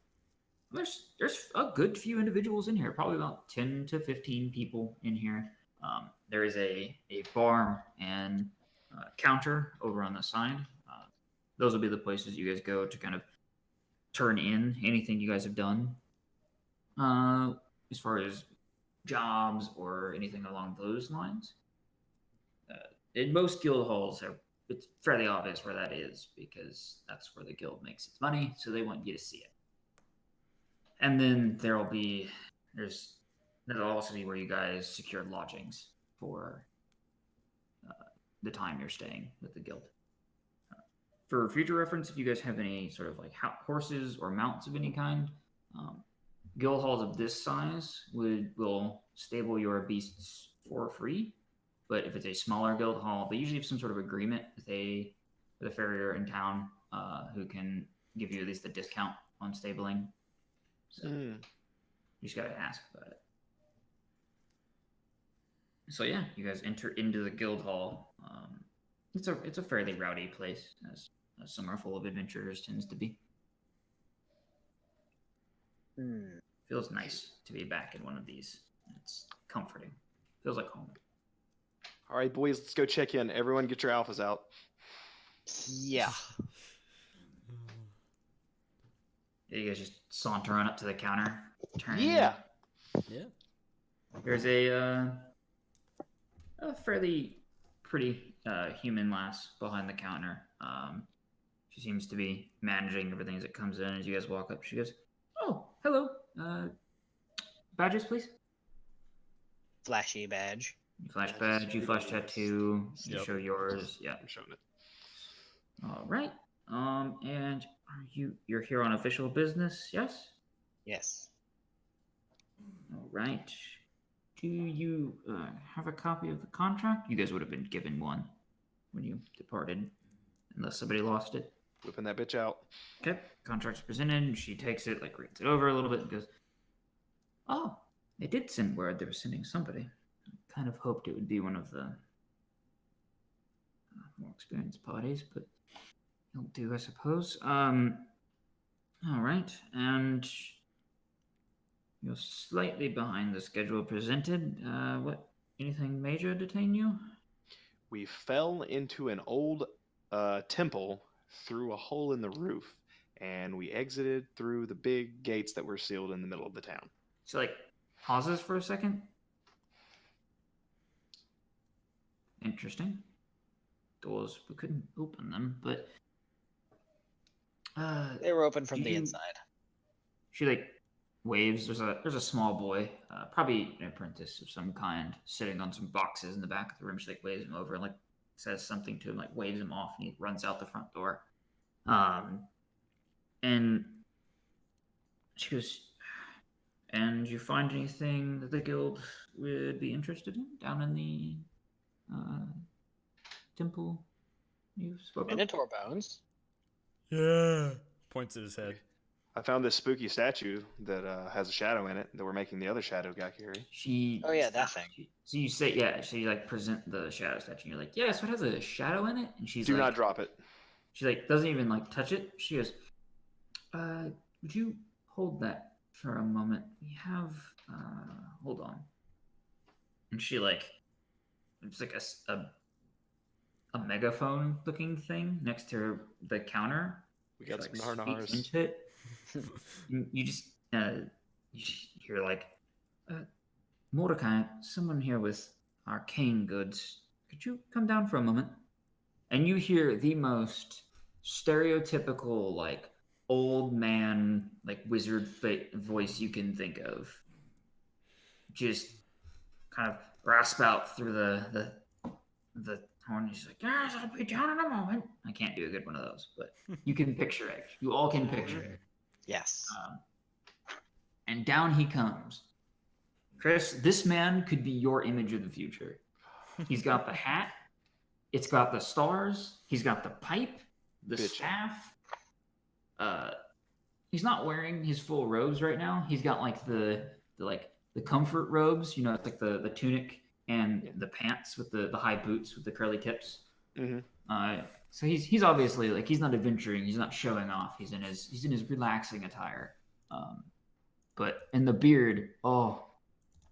there's a good few individuals in here, probably about 10 to 15 people in here. There is a bar and counter over on the side. Those will be the places you guys go to kind of turn in anything you guys have done. As far as jobs or anything along those lines. In most guild halls, it's fairly obvious where that is because that's where the guild makes its money, so they want you to see it. And then that'll also be where you guys secure lodgings for the time you're staying with the guild. For future reference, if you guys have any sort of like horses or mounts of any kind, guild halls of this size will stable your beasts for free. But if it's a smaller guild hall, they usually have some sort of agreement with a farrier in town who can give you at least a discount on stabling. So you just gotta ask about it. So yeah, you guys enter into the guild hall. It's a fairly rowdy place, as Summer Full of Adventurers tends to be. Feels nice to be back in one of these. It's comforting. Feels like home. All right, boys, let's go check in. Everyone get your alphas out. Yeah. You guys just saunter on up to the counter. Yeah. Yeah. There's a fairly pretty human lass behind the counter. She seems to be managing everything as it comes in. As you guys walk up, she goes, "Oh, hello. Badges, please." Flashy badge. You flash badge, you flash tattoo, you Yep. show yours. Yeah. I'm showing it. All right. And you're here on official business, yes? Yes. All right. Do you have a copy of the contract? You guys would have been given one when you departed, unless somebody lost it. Whipping that bitch out. Okay. Contract's presented. She takes it, like reads it over a little bit, and goes, "Oh, they did send word they were sending somebody. Kind of hoped it would be one of the more experienced parties, but it'll do, I suppose. All right, and you're slightly behind the schedule presented. Anything major detain you? We fell into an old temple through a hole in the roof, and we exited through the big gates that were sealed in the middle of the town. She like pauses for a second. Interesting. Doors, we couldn't open them, but They were open from do the you- inside. she like waves. There's a small boy, probably an apprentice of some kind, sitting on some boxes in the back of the room. She like waves him over and like says something to him, like waves him off, and he runs out the front door. And she goes, "And you find anything that the guild would be interested in down in the temple you spoke of?" Minotaur bones. Yeah. Points at his head. I found this spooky statue that has a shadow in it that we're making the other shadow guy carry. She. Oh, yeah, that thing. So you say, yeah. So you like present the shadow statue. And you're like, yeah. So it has a shadow in it, and she's Do like, not drop it. she like doesn't even like touch it. She goes, would you hold that for a moment? We have, hold on. And she like, it's like a megaphone looking thing next to the counter. We got She, some like, narnars. speaks into it. you just you hear like, Mordecai, someone here with arcane goods. Could you come down for a moment? And you hear the most stereotypical, like, old man, like, wizard voice you can think of. Just kind of rasp out through the horn. He's like, yes, I'll be down in a moment. I can't do a good one of those, but you can picture it. You all can picture it. Yes. And down he comes. Chris, this man could be your image of the future. He's got the hat. It's got the stars. He's got the pipe, the staff. He's not wearing his full robes right now. He's got like the comfort robes. You know, it's like the tunic and the pants with the high boots with the curly tips. Mm-hmm. So he's obviously like, he's not adventuring. He's not showing off. He's in his relaxing attire. But in the beard, oh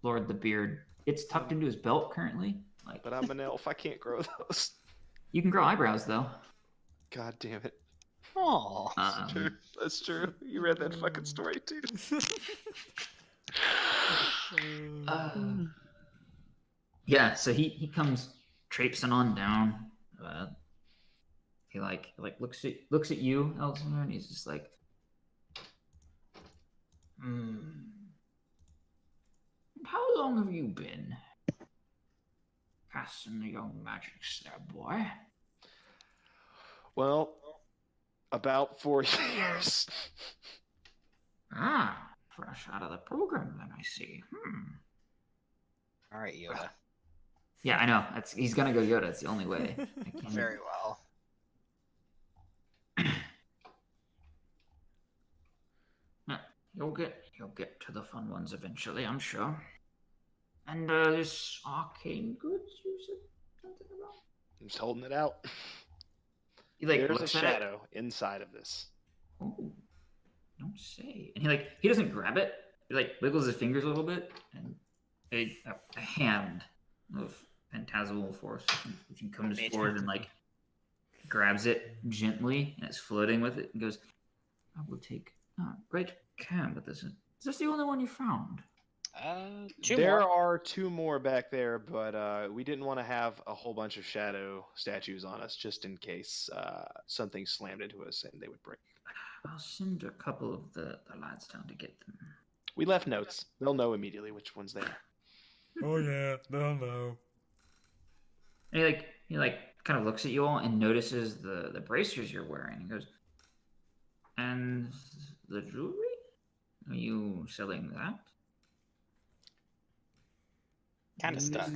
Lord, the beard. It's tucked into his belt currently. Like, But I'm an elf. I can't grow those. you can grow eyebrows though. God damn it. Oh. That's true. You read that fucking story too. Yeah, so he comes traipsing on down. He looks at you, Elsinore, and he's just like, how long have you been casting the young magics there, boy? Well, about 4 years. Ah, fresh out of the program, then I see. All right, Yoda. Yeah, I know. He's gonna go Yoda. It's the only way. I can't Very well. Yeah, you'll get to the fun ones eventually, I'm sure. And this arcane goods you said something about? I'm just holding it out. He like There's a looks at shadow inside of this. it. Oh, don't say. And he doesn't grab it. He like wiggles his fingers a little bit, and a hand of phantasmal force which he comes forward and like grabs it gently, and it's floating with it, and goes, I will take great care with this. Is this the only one you found? There are 2 more back there, but we didn't want to have a whole bunch of shadow statues on us just in case something slammed into us and they would break. I'll send a couple of the lads down to get them. We left notes. They'll know immediately which ones they are. Oh yeah, they'll know. And he kind of looks at you all and notices the bracers you're wearing. He goes, and the jewelry? Are you selling that? Kind of stuff.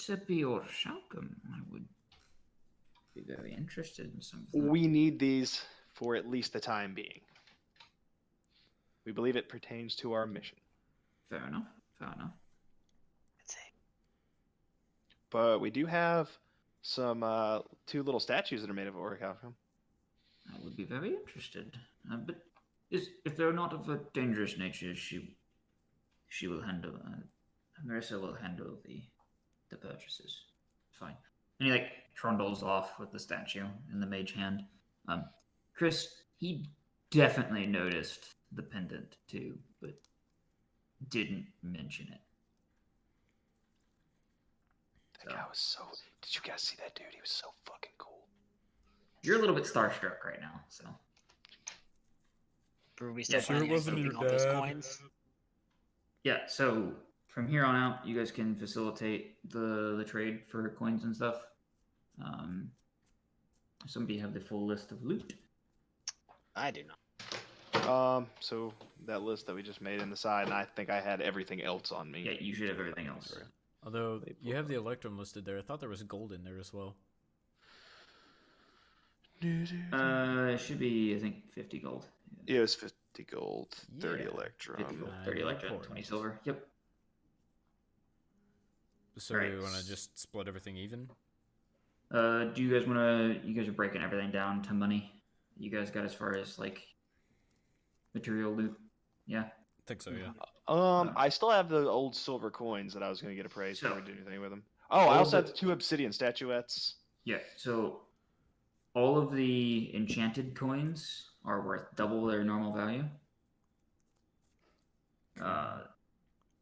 To be your welcome, I would be very interested in some of that. We need these for at least the time being. We believe it pertains to our mission. Fair enough. But we do have some 2 little statues that are made of orichalcum. I would be very interested. But if they're not of a dangerous nature, she will handle. Marissa will handle the purchases. Fine. And he trundles off with the statue in the mage hand. Chris, he definitely noticed the pendant too, but didn't mention it. That guy was so. Did you guys see that dude? He was so fucking cool. You're a little bit starstruck right now, so. Were we still Yeah, sure planning it on wasn't keeping your all those dad? coins? Yeah, so from here on out, you guys can facilitate the trade for coins and stuff. Somebody have the full list of loot. I do not. So that list that we just made in the side, and I think I had everything else on me. Yeah, you should have everything else. Although you have the Electrum listed there, I thought there was gold in there as well. It should be, I think, 50 gold. Yeah, it was 50 gold, 30 Yeah, 50 electrum. gold, 30 electrum, 20 silver. Yep. So Right. we want to just split everything even? Do you guys want to? You guys are breaking everything down to money. You guys got as far as like material loot. Yeah. I think so, yeah. I still have the old silver coins that I was going to get appraised. So- Never did anything with them. Oh, I all also the- have the 2 obsidian statuettes. Yeah. So all of the enchanted coins are worth double their normal value.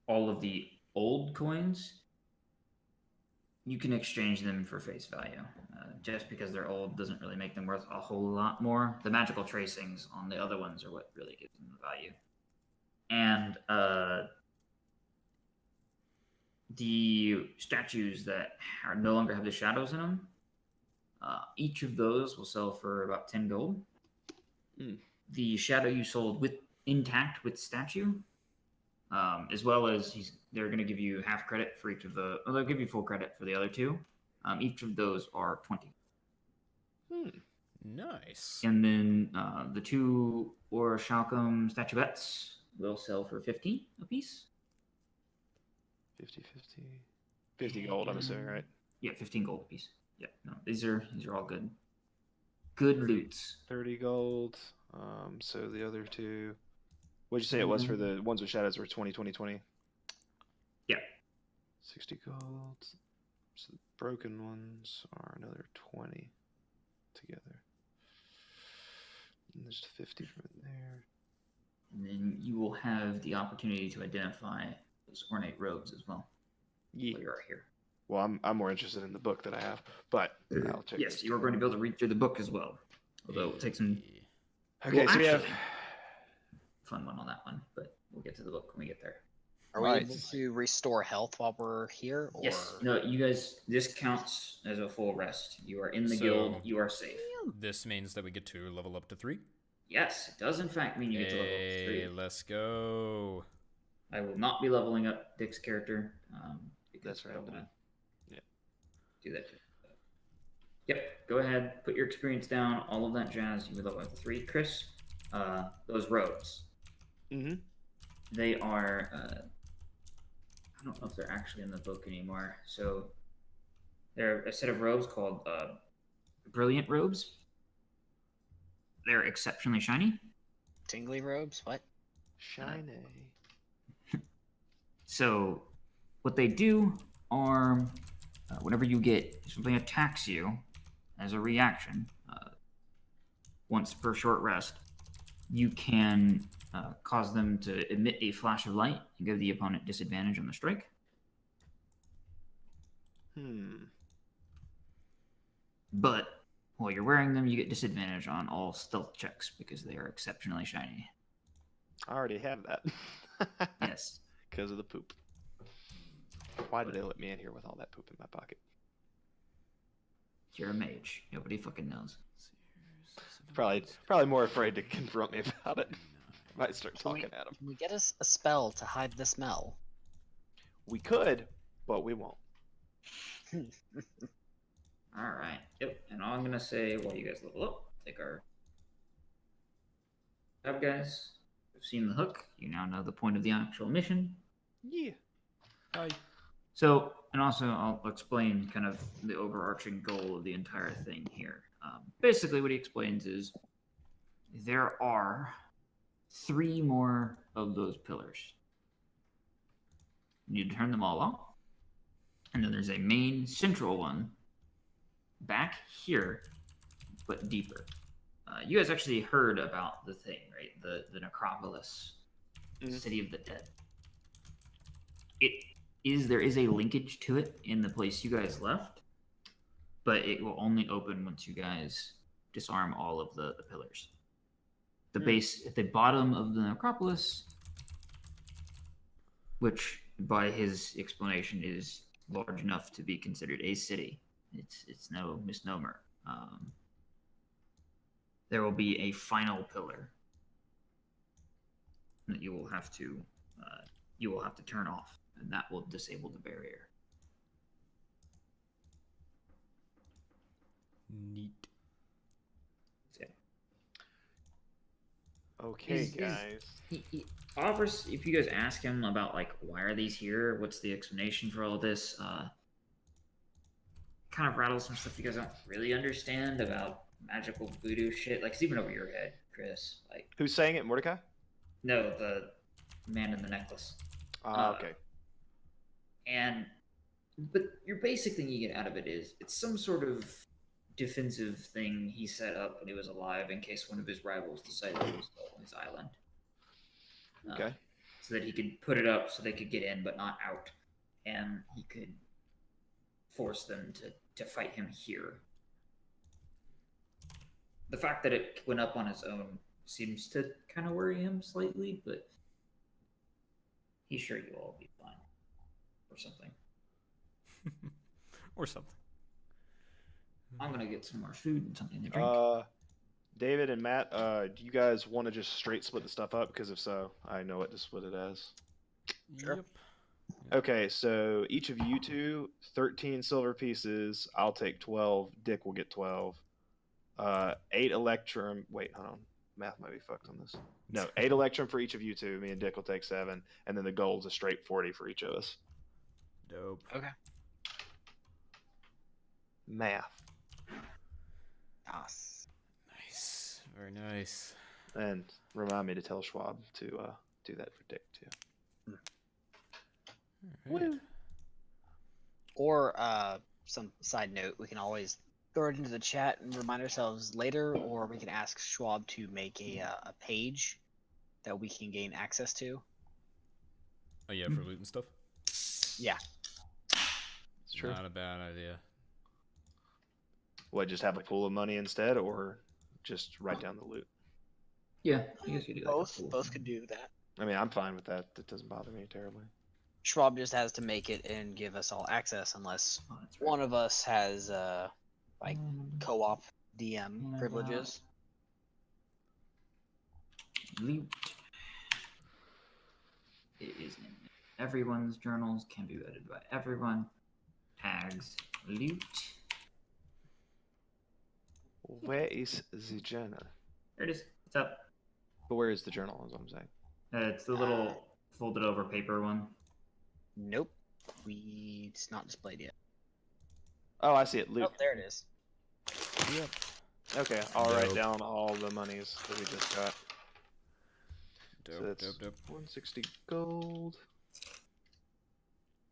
All of the old coins, you can exchange them for face value. Just because they're old doesn't really make them worth a whole lot more. The magical tracings on the other ones are what really gives them the value. And the statues that no longer have the shadows in them, each of those will sell for about 10 gold. The shadow you sold with intact with statue, as well as they're going to give you half credit for each of the. Well, they'll give you full credit for the other 2. Each of those are 20. Nice. And then the 2 Orichalcum statuettes will sell for 50 apiece. 50, 50. 50 gold, I'm assuming, right? Yeah, 15 gold apiece. Yeah, no, these are all good. Good loots. 30 gold. So the other 2. What'd you say it was for the ones with shadows were 20, 20, 20? Yeah. 60 gold. So the broken ones are another 20 together. And there's 50 from there. And then you will have the opportunity to identify those ornate robes as well. Yeah. While you're here. Well, I'm more interested in the book that I have, but I'll check. Yes, you are going to be able to read through the book as well. Although it takes some Okay, Well, so we have. actually- fun one on that one, but we'll get to the book when we get there. Are we Right. able to restore health while we're here? Or... Yes. No, you guys. This counts as a full rest. You are in the So- guild. You are safe. This means that we get to level up to 3. Yes, it does in fact mean you get to level up to Hey, 3. let's go. I will not be leveling up Dick's character. Because That's I don't right. want to. Yeah. Do that. Yep. Go ahead. Put your experience down. All of that jazz. You will level up to 3. Chris, those robes. Mm-hmm. They are. I don't know if they're actually in the book anymore. So they're a set of robes called brilliant robes. They're exceptionally shiny. Tingly robes? What? Shiny. So what they do are whenever you get something attacks you as a reaction, once per short rest, you can cause them to emit a flash of light and give the opponent disadvantage on the strike. But while you're wearing them, you get disadvantage on all stealth checks because they are exceptionally shiny. I already have that. Yes. Because of the poop. Why did they let me in here with all that poop in my pocket? You're a mage. Nobody fucking knows. Probably more afraid to confront me about it. Might start Can we- talking at them. Can we get us a spell to hide the smell? We could, but we won't. All right. Yep. And all I'm gonna say while you guys level up, take our tab, guys. You've seen the hook. You now know the point of the actual mission. Yeah. So, and also I'll explain kind of the overarching goal of the entire thing here. Basically, what he explains is there are 3 more of those pillars. You need to turn them all off. And then there's a main central one back here, but deeper. you guys actually heard about the thing, right? The necropolis, city of the dead. There is a linkage to it in the place you guys left, but it will only open once you guys disarm all of the pillars. The base at the bottom of the necropolis, which by his explanation is large enough to be considered a city. It's no misnomer. There will be a final pillar that you will have to turn off, and that will disable the barrier. Neat. Okay, guys. He offers, if you guys ask him about like why are these here, what's the explanation for all of this, kind of rattles some stuff you guys don't really understand about magical voodoo shit. Like it's even over your head, Chris. Like Who's saying it, Mordecai? no, the man in the necklace. Okay. But your basic thing you get out of it is it's some sort of defensive thing he set up when he was alive in case one of his rivals decided to install on his island. Okay. So that he could put it up so they could get in but not out. And he could force them to fight him here. The fact that it went up on its own seems to kind of worry him slightly, but he's sure you'll all be fine. Or something. Or something. I'm gonna get some more food and something to drink. David and Matt, do you guys want to just straight split the stuff up? Because if so, I know what to split it as. Sure. Yep. Okay, so each of you two, 13 silver pieces. I'll take 12. Dick will get 12. 8 electrum. Wait, hold on. Math might be fucked on this. No, 8 electrum for each of you two. Me and Dick will take 7. And then the gold's a straight 40 for each of us. Dope. Okay. Math. Nice. Nice. Very nice. And remind me to tell Schwab to do that for Dick, too. All right. Or some side note, we can always throw it into the chat and remind ourselves later, or we can ask Schwab to make a page that we can gain access to. Oh yeah, for loot and stuff. Yeah. It's true. Not a bad idea. What, just have a pool of money instead, or just write down the loot? Yeah, I guess you do that. Both could do that. I mean, I'm fine with that. That doesn't bother me terribly. Schwab just has to make it and give us all access, unless Oh, that's right. one of us has like co-op DM privileges. Loot. It is in everyone's journals, can be edited by everyone. Tags. Loot. Where is the journal? There it is. It's up. But where is the journal, is what I'm saying? It's the little folded over paper one. Nope. It's not displayed yet. Oh, I see it. Loot. Oh, there it is. Yep. Okay, I'll write Dope. down all the monies that we just got. So Dope. that's Dope. Dope. 160 gold.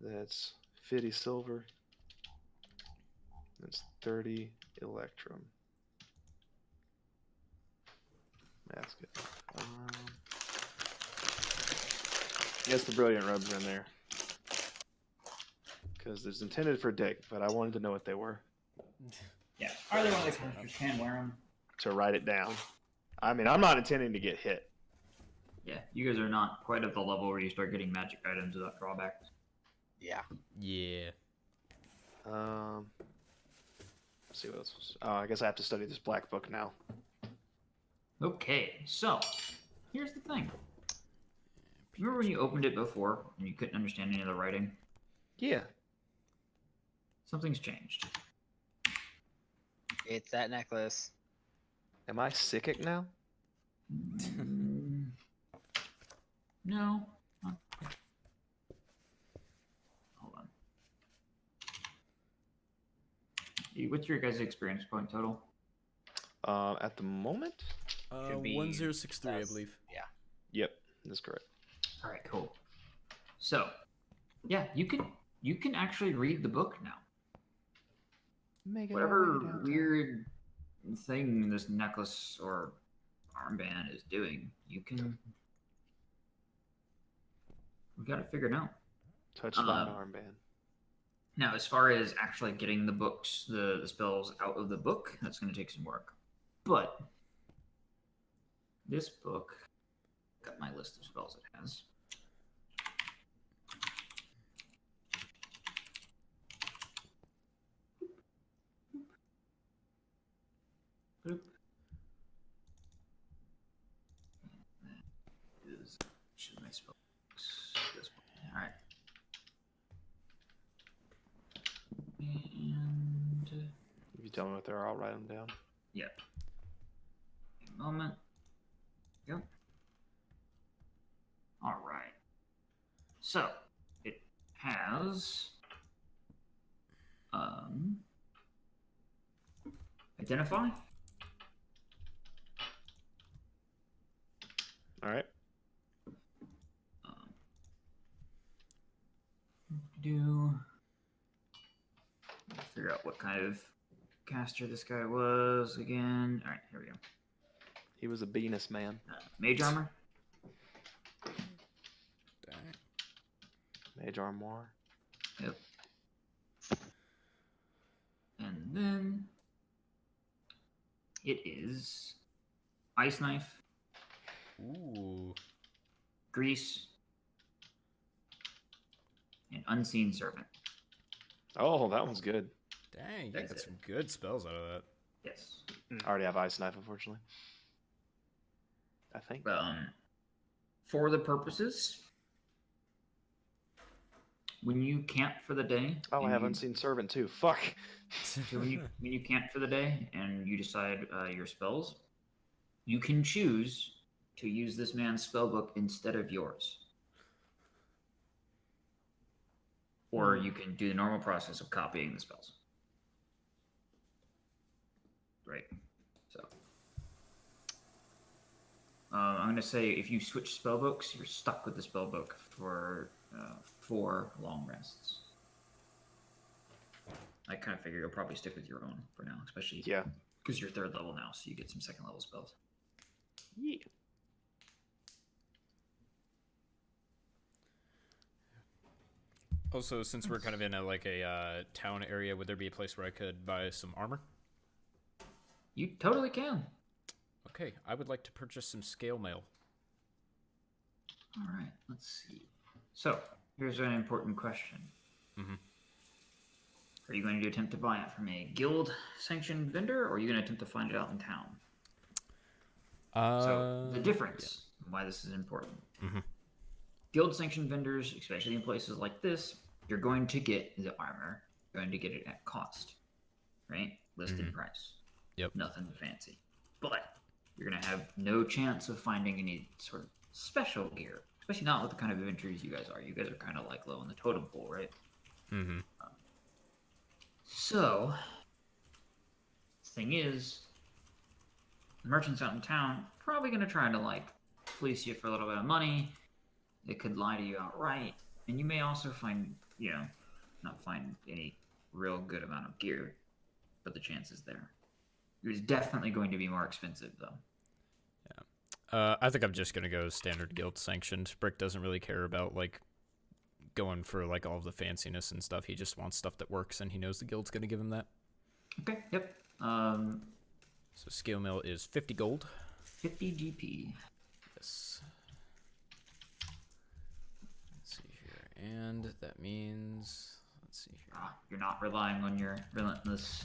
That's 50 silver. That's 30 electrum. That's good. Yes, the brilliant robes are in there. Because it's intended for Dick, but I wanted to know what they were. Yeah. Are they one of the kinds you can wear them? To write it down. I mean, I'm not intending to get hit. Yeah, you guys are not quite at the level where you start getting magic items without drawbacks. Yeah. Yeah. Let's see what else. Oh, I guess I have to study this black book now. Okay, so here's the thing. Remember when you opened it before and you couldn't understand any of the writing? Yeah. Something's changed. It's that necklace. Am I psychic now? No. Not quite. Hold on. What's your guys' experience point total? At the moment? Should be 1063, I less. believe. Yeah. Yep, that's correct. All right, cool. So, yeah, you can actually read the book now. Making Whatever weird thing this necklace or armband is doing, we got it figured out. Touched by an armband. Now, as far as actually getting the books, the spells out of the book, that's going to take some work. But this book, got my list of spells it has. Boop. That is should my spell books. This one. All right. And If you tell me what they're, I'll write them down. yep. A moment. Yep. All right. So it has identify. All right. Do figure out what kind of caster this guy was again. All right, here we go. He was a Venus man. Mage armor. Mage armor. Yep. And then it is ice knife, Ooh. grease, and unseen servant. Oh, that one's good. Dang, you That's got it. some good spells out of that. Yes. I already have ice knife, unfortunately. I think. For the purposes, when you camp for the day. Oh, I and have you- unseen servant too. Fuck. So when you camp for the day and you decide your spells, you can choose to use this man's spellbook instead of yours. Or you can do the normal process of copying the spells. Right. So I'm going to say if you switch spellbooks, you're stuck with the spellbook for 4 long rests. I kind of figure you'll probably stick with your own for now, especially Yeah. because you're 3rd level now, so you get some 2nd level spells. Yeah. Also, since we're kind of in a town area, would there be a place where I could buy some armor? You totally can. Okay, I would like to purchase some scale mail. All right, let's see. So here's an important question. Mhm. Are you going to attempt to buy it from a guild-sanctioned vendor, or are you going to attempt to find it out in town? So the difference, why this is important. Mhm. Guild-sanctioned vendors, especially in places like this, you're going to get the armor. You're going to get it at cost, right? Listed price. Yep. Nothing fancy. But you're going to have no chance of finding any sort of special gear, especially not with the kind of adventurers you guys are. You guys are kind of like low on the totem pole, right? Mm-hmm. So, thing is, the merchants out in town probably going to try to like fleece you for a little bit of money. They could lie to you outright, and you may also find, not find any real good amount of gear, but the chance is there. It's definitely going to be more expensive, though. I think I'm just gonna go standard guild sanctioned. Brick doesn't really care about going for all of the fanciness and stuff. He just wants stuff that works, and he knows the guild's gonna give him that. Okay, yep. So scale mail is 50 gold. 50 GP. Yes. Let's see here, and that means let's see here. You're not relying on your relentless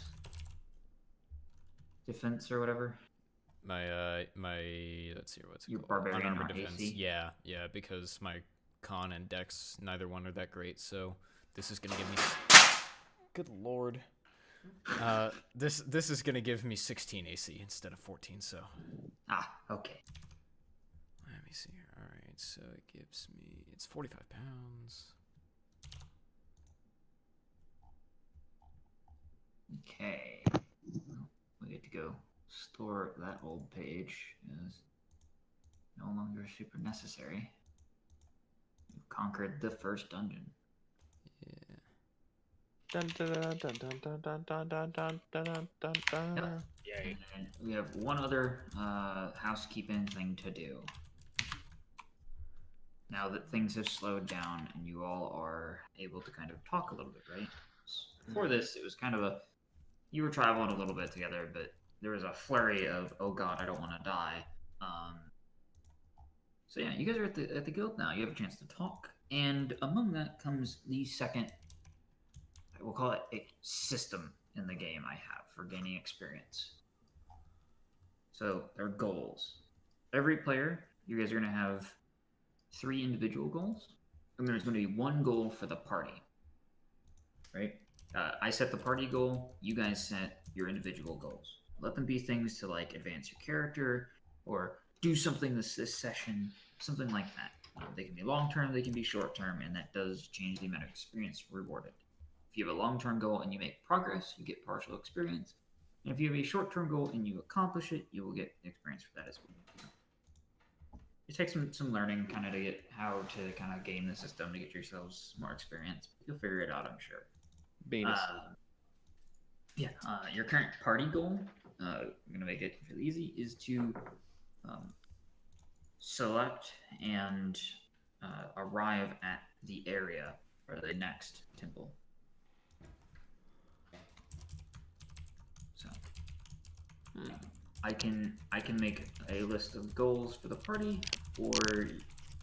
defense or whatever. My let's see what's it Your called? barbarian Unarmored or defense. AC? Yeah, because my con and dex, neither one are that great. So this is gonna give me. Good lord. This is gonna give me 16 AC instead of 14. So. Okay. Let me see here. All right, so it gives me. It's 45 pounds. Okay. We get to go store that old page is no longer super necessary. You've conquered the first dungeon. Yeah. Dun, dun, dun, dun, dun, dun, dun, dun, dun, dun, dun, dun. Yep. Yay. And we have one other housekeeping thing to do. Now that things have slowed down and you all are able to kind of talk a little bit, right? Before this, it was kind of you were traveling a little bit together, but there was a flurry of, oh god, I don't want to die. So yeah, you guys are at the guild now. You have a chance to talk, and among that comes the second, we'll call it a system in the game I have for gaining experience. So there are goals. Every player, you guys are going to have 3 individual goals, and there's going to be 1 goal for the party. Right? I set the party goal. You guys set your individual goals. Let them be things to like advance your character or do something this session, something like that. They can be long term, they can be short term, and that does change the amount of experience rewarded. If you have a long term goal and you make progress, you get partial experience. And if you have a short term goal and you accomplish it, you will get experience for that as well. It takes some learning kind of to get how to kind of game the system to get yourselves more experience. You'll figure it out, I'm sure. Venus. Your current party goal, I'm going to make it really easy, is to select and arrive at the area or the next temple. So I can make a list of goals for the party, or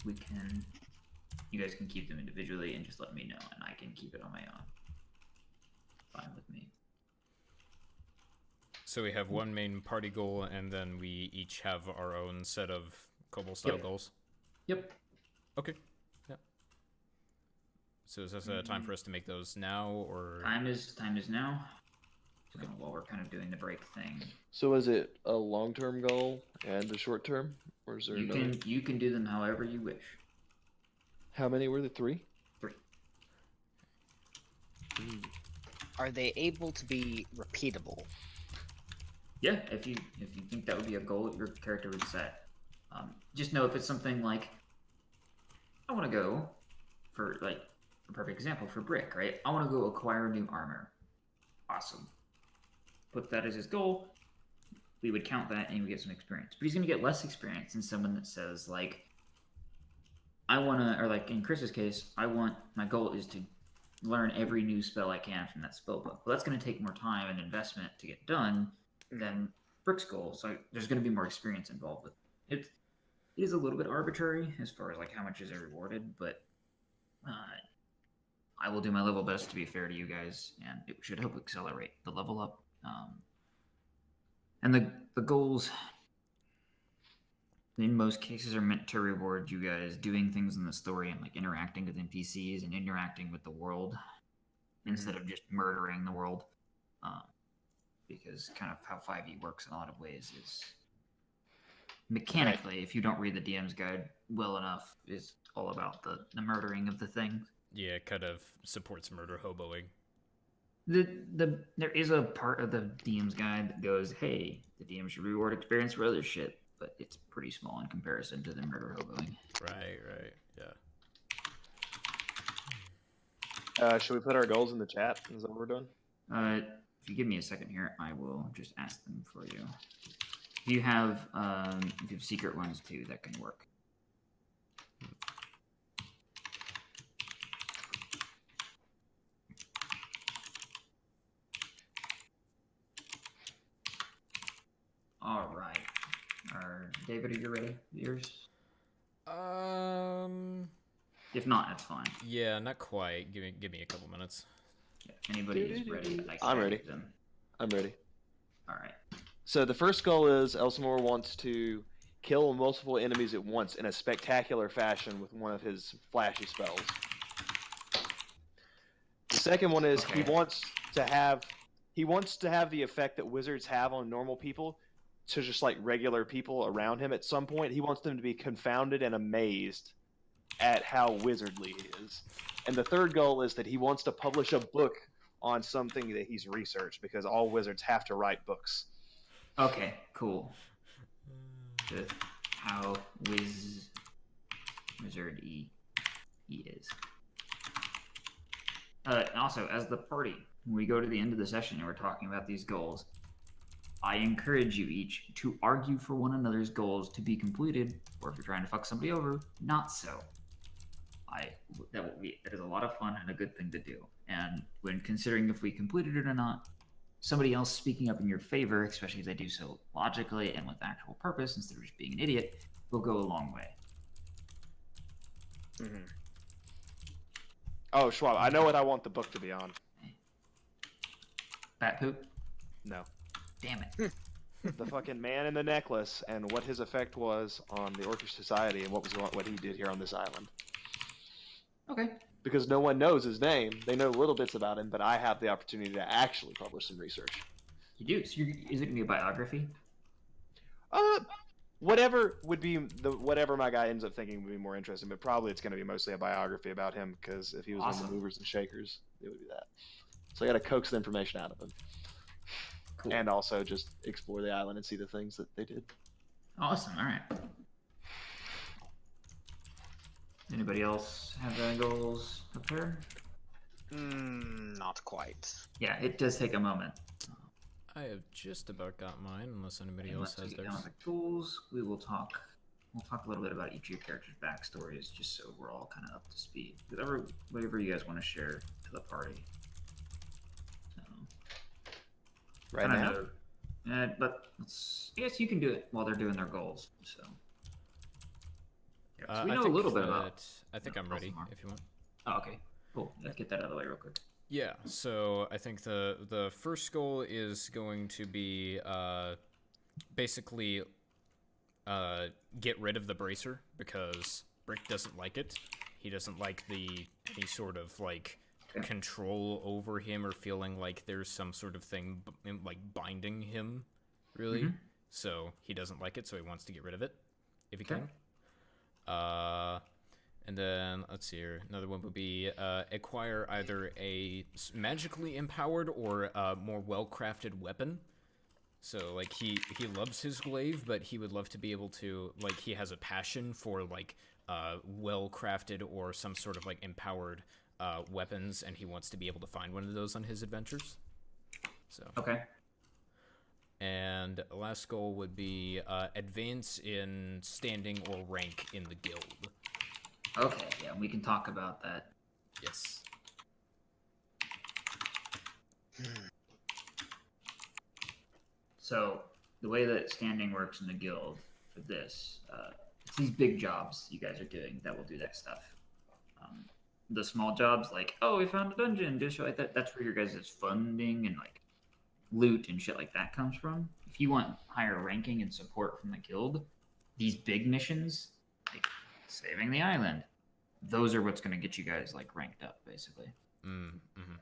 you guys can keep them individually and just let me know, and I can keep it on my own. Fine with me. So we have one main party goal, and then we each have our own set of Kobold-style goals? Yep. Okay. Yeah. So is this a time for us to make those now, or...? Time is now. So while we're kind of doing the break thing. So is it a long-term goal and a short-term, or is there another? You can do them however you wish. How many were there? 3? 3. Are they able to be repeatable? Yeah, if you think that would be a goal that your character would set. Just know if it's something like, I want to go for, like, a perfect example for Brick, right? I want to go acquire new armor. Awesome. Put that as his goal. We would count that and he would get some experience. But he's going to get less experience than someone that says, like, I want to, or like in Chris's case, my goal is to learn every new spell I can from that spell book. Well, that's going to take more time and investment to get done than Brick's goal. So there's going to be more experience involved with it. It is a little bit arbitrary as far as like how much is it rewarded, but I will do my level best to be fair to you guys, and it should help accelerate the level up. And the goals, in most cases, are meant to reward you guys doing things in the story and like interacting with NPCs and interacting with the world instead of just murdering the world. Because kind of how 5e works in a lot of ways is mechanically, if you don't read the DM's guide well enough, is all about the murdering of the thing. Yeah, it kind of supports murder hoboing. There is a part of the DM's guide that goes, hey, the DM should reward experience for other shit, but it's pretty small in comparison to the murder hoboing. Right, yeah. Should we put our goals in the chat? Is that what we're doing? If you give me a second here, I will just ask them for you. If you have secret ones too, that can work. All right. David, are you ready? Yours? If not, that's fine. Yeah, not quite. Give me a couple minutes. Yeah, if anybody is ready, I'm ready. Them. I'm ready. All right. So the first goal is Elsamore wants to kill multiple enemies at once in a spectacular fashion with one of his flashy spells. The second one is he wants to have the effect that wizards have on normal people to just like regular people around him at some point. He wants them to be confounded and amazed at how wizardly he is. And the third goal is that he wants to publish a book on something that he's researched, because all wizards have to write books. Okay, cool. How wizard-y he is. Also, as the party, when we go to the end of the session and we're talking about these goals, I encourage you each to argue for one another's goals to be completed, or if you're trying to fuck somebody over, not so. That is a lot of fun and a good thing to do. And when considering if we completed it or not, somebody else speaking up in your favor, especially if they do so logically and with actual purpose instead of just being an idiot, will go a long way. Mm-hmm. Oh, Schwab, I know what I want the book to be on. Bat poop? No. Damn it. The fucking man in the necklace and what his effect was on the Orcish society and what he did here on this island. Okay. Because no one knows his name. They know little bits about him, but I have the opportunity to actually publish some research. You do? So is it going to be a biography? Whatever my guy ends up thinking would be more interesting, but probably it's going to be mostly a biography about him, because if he was one of the movers and shakers, it would be that. So I got to coax the information out of him. Cool. And also just explore the island and see the things that they did. Awesome. All right. Anybody else have their goals prepared? Not quite. Yeah, it does take a moment. I have just about got mine, unless anybody And else let's has get down theirs. to the tools. We'll talk a little bit about each of your characters' backstories, just so we're all kind of up to speed. Whatever you guys want to share to the party. So, Right now? but I guess you can do it while they're doing their goals. So, yeah, so we know a little bit about. I think I'm ready. If you want. Oh, okay. Cool. Let's get that out of the way real quick. Yeah, so I think the first goal is going to be basically get rid of the bracer, because Brick doesn't like it. He doesn't like any sort of control over him, or feeling like there's some sort of thing binding him, really. Mhm. So he doesn't like it, so he wants to get rid of it if he Okay. can. And then, let's see here, another one would be acquire either a magically empowered or a more well-crafted weapon. So, he loves his glaive, but he would love to be able to, he has a passion for, well-crafted or some sort of, empowered weapons, and he wants to be able to find one of those on his adventures. So. Okay. And last goal would be advance in standing or rank in the guild. Okay, yeah, we can talk about that. Yes. So, the way that standing works in the guild for this, it's these big jobs you guys are doing that will do that stuff. The small jobs, we found a dungeon, do shit like that, that's where your guys' funding and, loot and shit like that comes from. If you want higher ranking and support from the guild, these big missions, saving the island, those are what's going to get you guys ranked up, basically. Mm-hmm.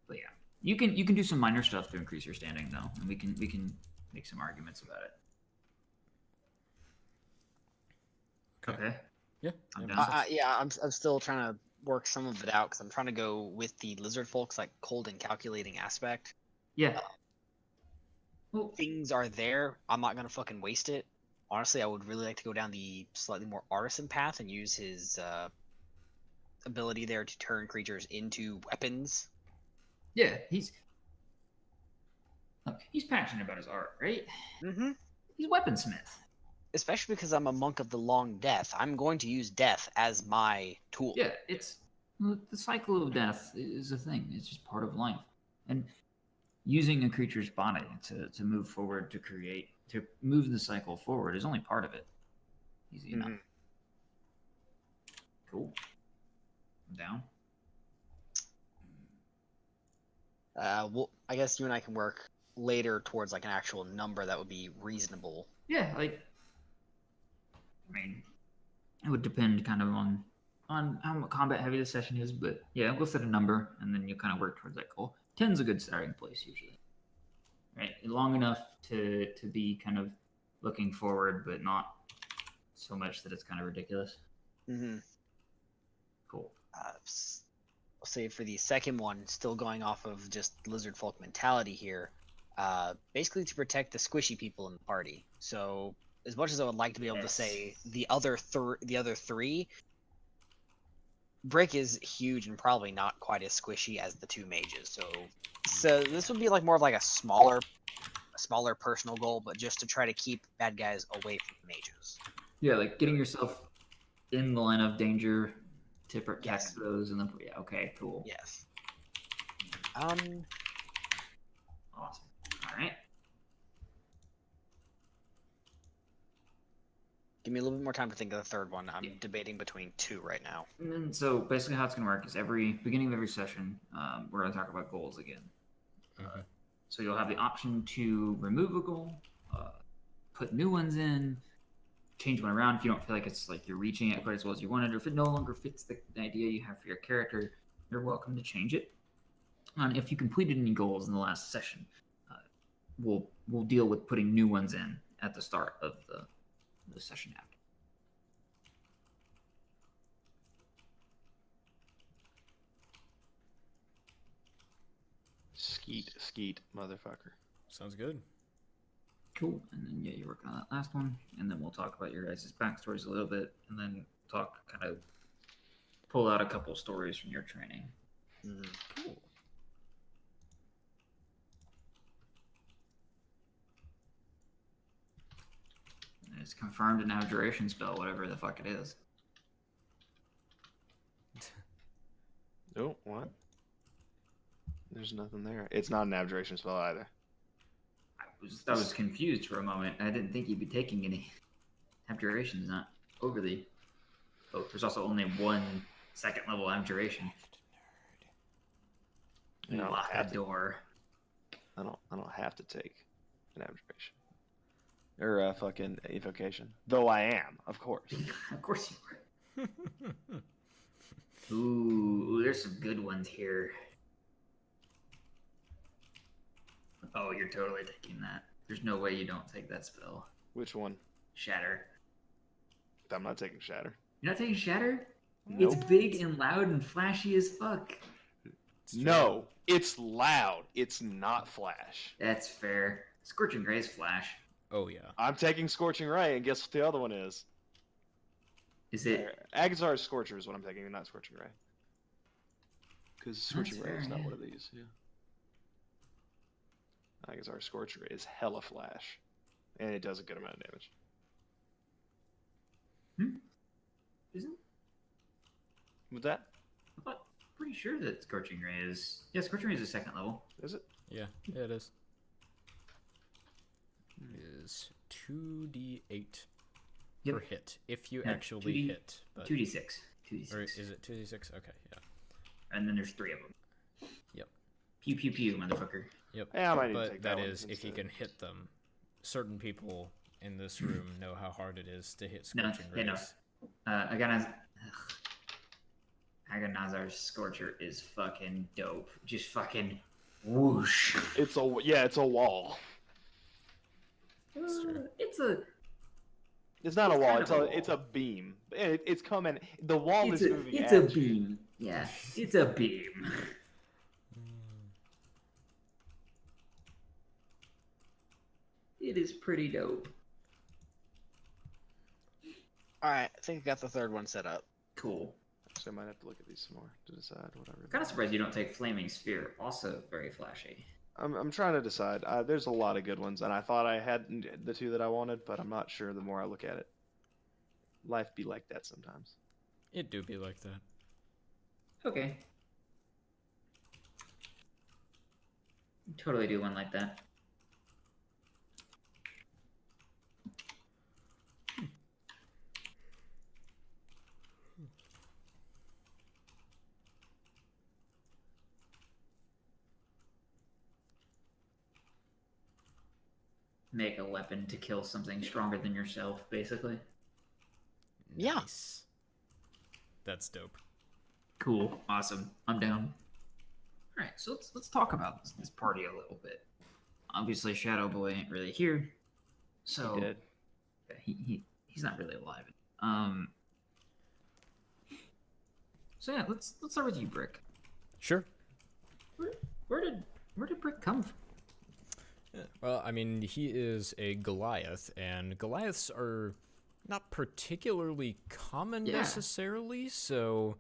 But yeah, you can do some minor stuff to increase your standing though, and we can make some arguments about it. Okay. Yeah. I'm done. I'm still trying to work some of it out, because I'm trying to go with the lizard folks cold and calculating aspect. Yeah. Well, Things are there. I'm not gonna fucking waste it. Honestly, I would really like to go down the slightly more artisan path and use his ability there to turn creatures into weapons. yeah, he's passionate about his art, right? Mm-hmm. He's a weaponsmith. Especially because I'm a monk of the long death. I'm going to use death as my tool. Yeah, it's the cycle of death is a thing. It's just part of life, and using a creature's body to move forward, to move the cycle forward is only part of it. Easy enough. Cool. I'm down. Well, I guess you and I can work later towards an actual number that would be reasonable. Yeah, I mean, it would depend kind of on how combat heavy the session is, but yeah, we'll set a number and then you kind of work towards that goal. 10's a good starting place usually, right? Long enough to be kind of looking forward, but not so much that it's kind of ridiculous. Mm-hmm. Cool. I'll say for the second one, still going off of just lizard folk mentality here, basically to protect the squishy people in the party. So as much as I would like to be able to say the other three, Brick is huge and probably not quite as squishy as the two mages. So this would be more of a smaller smaller personal goal, but just to try to keep bad guys away from mages. Yeah, like getting yourself in the line of danger to protect Yes. those, and then yeah, okay, cool, Yes. awesome. All right. Give me a little bit more time to think of the third one. I'm debating between two right now. And then, so basically, how it's gonna work is every beginning of every session, we're gonna talk about goals again. So you'll have the option to remove a goal, put new ones in, change one around if you don't feel like it's like you're reaching it quite as well as you wanted, or if it no longer fits the idea you have for your character, you're welcome to change it. And if you completed any goals in the last session, we'll deal with putting new ones in at the start of the session after. Skeet, motherfucker. Sounds good. Cool. And then, yeah, you're working on that last one. And then we'll talk about your guys' backstories a little bit. And then talk, kind of pull out a couple stories from your training. Cool. And it's confirmed an abjuration spell, whatever the fuck it is. Oh, what? There's nothing there. It's not an abjuration spell either. I was confused for a moment. I didn't think you'd be taking any abjurations, not overly. Oh, there's also only one second level abjuration. You don't Lock have the to. door. I don't have to take an abjuration. Or a fucking evocation. Though I am, of course. Of course you were. Ooh, there's some good ones here. Oh, you're totally taking that. There's no way you don't take that spell. Which one? Shatter. I'm not taking Shatter. You're not taking Shatter? Nope. It's big and loud and flashy as fuck. No, it's loud. It's not Flash. That's fair. Scorching Ray's flash. Oh yeah. I'm taking Scorching Ray, and guess what the other one is? Is it? Agazar's Scorcher is what I'm taking, not Scorching Ray. Because Scorching That's Ray is fair, not yeah. one of these. Yeah. Agazar's Scorching Ray is hella flash, and it does a good amount of damage. Isn't? With that, I'm pretty sure that Scorching Ray is. Yeah, Scorching Ray is a second level. is it? Yeah, it is. Is 2d8 Yep. per hit if you No, actually 2D hit. But, 2d6. 2d6. or is it 2d6? Okay, yeah. And then there's 3 of them. Yep. Pew pew pew, motherfucker. Yep. Yeah, I might need to But take that that one is, if you instead. can hit them, certain people in this room know how hard it is to hit No, scorching they know. rays. Agonazar's Scorcher is fucking dope. Just fucking whoosh. It's a wall. It's a. It's not a It's wall. kind It's of a it's wall. a beam. It's coming. The wall It's is a, moving. it's at a you. beam. Yeah, it's a beam. It is pretty dope. Alright, I think I got the third one set up. Cool. So I might have to look at these some more to decide whatever. Kind of surprised you don't take Flaming Sphere. Also very flashy. I'm trying to decide. There's a lot of good ones, and I thought I had the two that I wanted, but I'm not sure. The more I look at it, life be like that sometimes. It do be like that. Okay. Totally do one like that. Make a weapon to kill something stronger than yourself, basically. Yeah. Nice. That's dope. Cool. Awesome. I'm down. All right, so let's talk about this party a little bit. Obviously, Shadow Boy ain't really here, so Dead. he's not really alive. So yeah, let's start with you, Brick. Sure. Where did Brick come from? Well, I mean, he is a Goliath, and Goliaths are not particularly common Yeah. necessarily, so,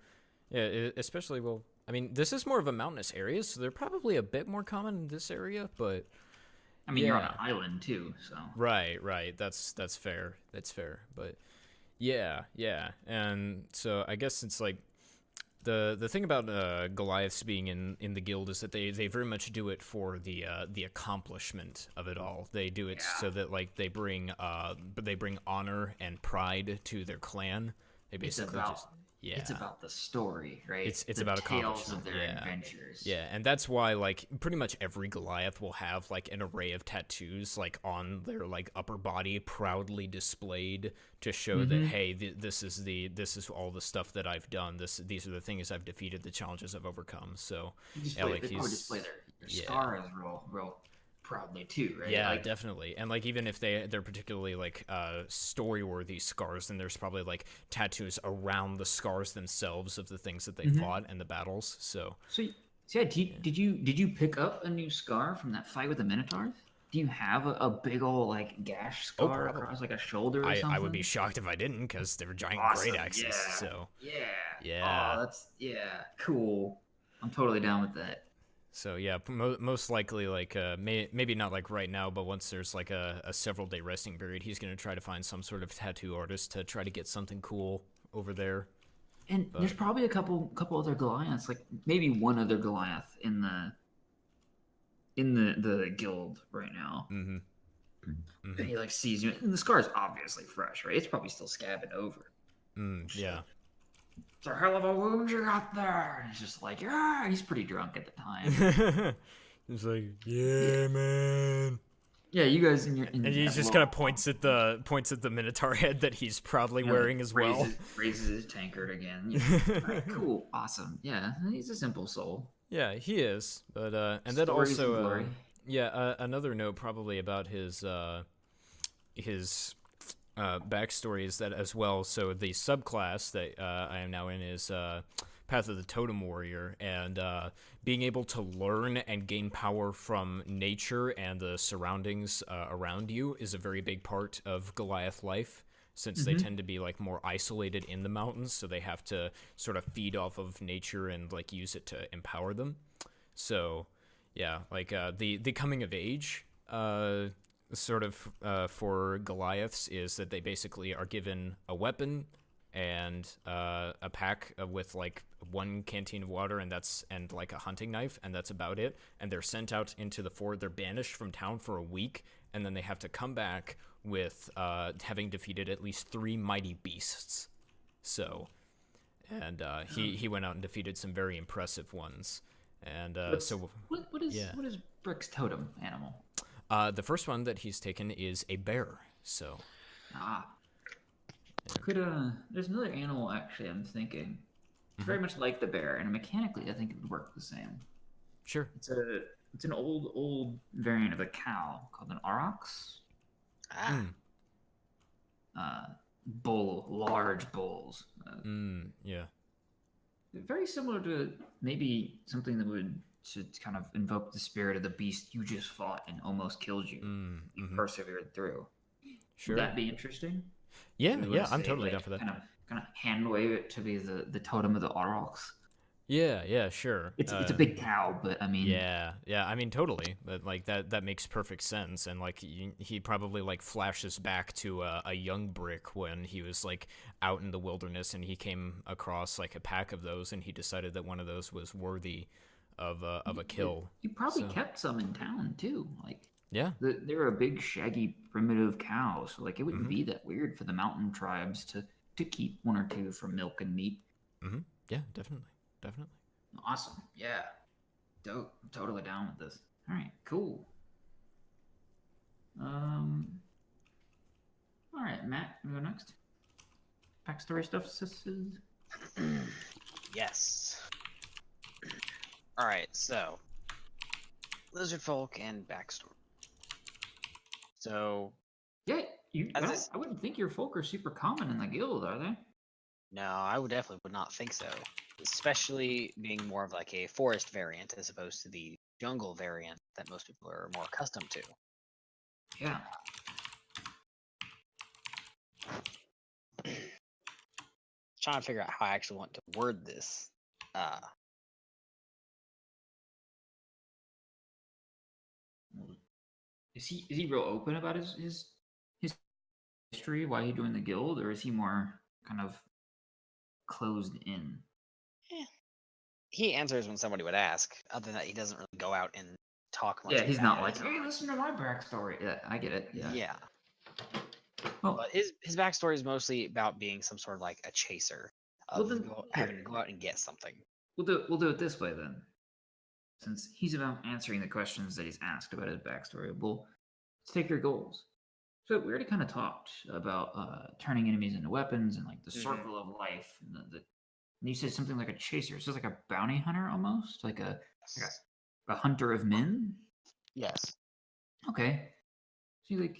yeah, especially, well, I mean, this is more of a mountainous area, so they're probably a bit more common in this area, but I mean, you're on Yeah. an island too, so. Right. That's fair. That's fair. But yeah. And so I guess it's like the thing about Goliaths being in the guild is that they very much do it for the accomplishment of it all. They do it so that like they bring honor and pride to their clan. They basically It's about the story, right? It's the about tales accomplishment. of their adventures. Yeah, and that's why like pretty much every Goliath will have like an array of tattoos like on their like upper body, proudly displayed to show that hey, this is all the stuff that I've done. These are the things I've defeated, the challenges I've overcome. So They probably display their scars real proudly too, right? Yeah, like, definitely. And like even if they're particularly like story worthy scars, then there's probably like tattoos around the scars themselves of the things that they fought and the battles. So yeah, did you pick up a new scar from that fight with the Minotaurs? Do you have a big old like gash scar across like a shoulder or something? I would be shocked if I didn't, because they were giant great axes. Yeah. So Oh, that's cool. I'm totally down with that. So yeah, most likely like maybe not like right now, but once there's like a several day resting period, he's gonna try to find some sort of tattoo artist to try to get something cool over there. And there's probably a couple other Goliaths, like maybe one other Goliath in the guild right now. And he like sees you, and the scar is obviously fresh, right? It's probably still scabbing over. Yeah. It's a hell of a wound you got there. And he's just like, yeah, he's pretty drunk at the time. He's like, yeah, man. Yeah, you guys and he just kind of points at the Minotaur head that he's proudly wearing as well. Raises his tankard again. Right, cool, awesome. Yeah, he's a simple soul. Yeah, he is. But and then also another note probably about his backstory is that as well. So the subclass that I am now in is Path of the Totem Warrior, and being able to learn and gain power from nature and the surroundings around you is a very big part of Goliath life, since they tend to be like more isolated in the mountains, so they have to sort of feed off of nature and like use it to empower them. So yeah, like the coming of age sort of for Goliaths is that they basically are given a weapon and a pack with like one canteen of water and like a hunting knife, and that's about it. And they're sent out into the forest. They're banished from town for a week, and then they have to come back with having defeated at least 3 mighty beasts. So, and he went out and defeated some very impressive ones. And what is Brick's totem animal? The first one that he's taken is a bear. So there's another animal actually I'm thinking. It's very much like the bear, and mechanically I think it would work the same. Sure. It's an old variant of a cow called an aurochs. Large bulls. Yeah. Very similar to maybe something that would to kind of invoke the spirit of the beast you just fought and almost killed you. You persevered through. Sure. Would that be interesting? Yeah, I'm totally down for that. Kind of hand wave it to be the totem of the aurochs. Yeah, sure. It's a big cow, but I mean. Yeah, I mean totally. But like that makes perfect sense, and like he probably like flashes back to a young Brick when he was like out in the wilderness and he came across like a pack of those, and he decided that one of those was worthy of a kill. You probably kept some in town too, like. Yeah. They're a big, shaggy, primitive cow, so like it wouldn't be that weird for the mountain tribes to keep 1 or 2 for milk and meat. Yeah, definitely. Awesome. Yeah. Dope. I'm totally down with this. All right. Cool. All right, Matt, you go next. Backstory stuff, sisters. Yes. All right. So, lizard folk and backstory. So, yeah, I wouldn't think your folk are super common in the guild, are they? No, I definitely would not think so. Especially being more of like a forest variant as opposed to the jungle variant that most people are more accustomed to. Yeah. Trying to figure out how I actually want to word this. Is he real open about his history? Why he joined the guild, or is he more kind of closed in? He answers when somebody would ask. Other than that, he doesn't really go out and talk much Yeah, he's about not it. like, hey, listen to my backstory. Yeah, I get it. Yeah. Yeah. Well, But his backstory is mostly about being some sort of like a chaser well of then, having to here, go out and get something. we'll do it this way then. Since he's about answering the questions that he's asked about his backstory, let's take your goals. So we already kind of talked about turning enemies into weapons and like the circle of life. And you said something like a chaser. So it's like a bounty hunter almost, like a hunter of men. Yes. Okay. So like,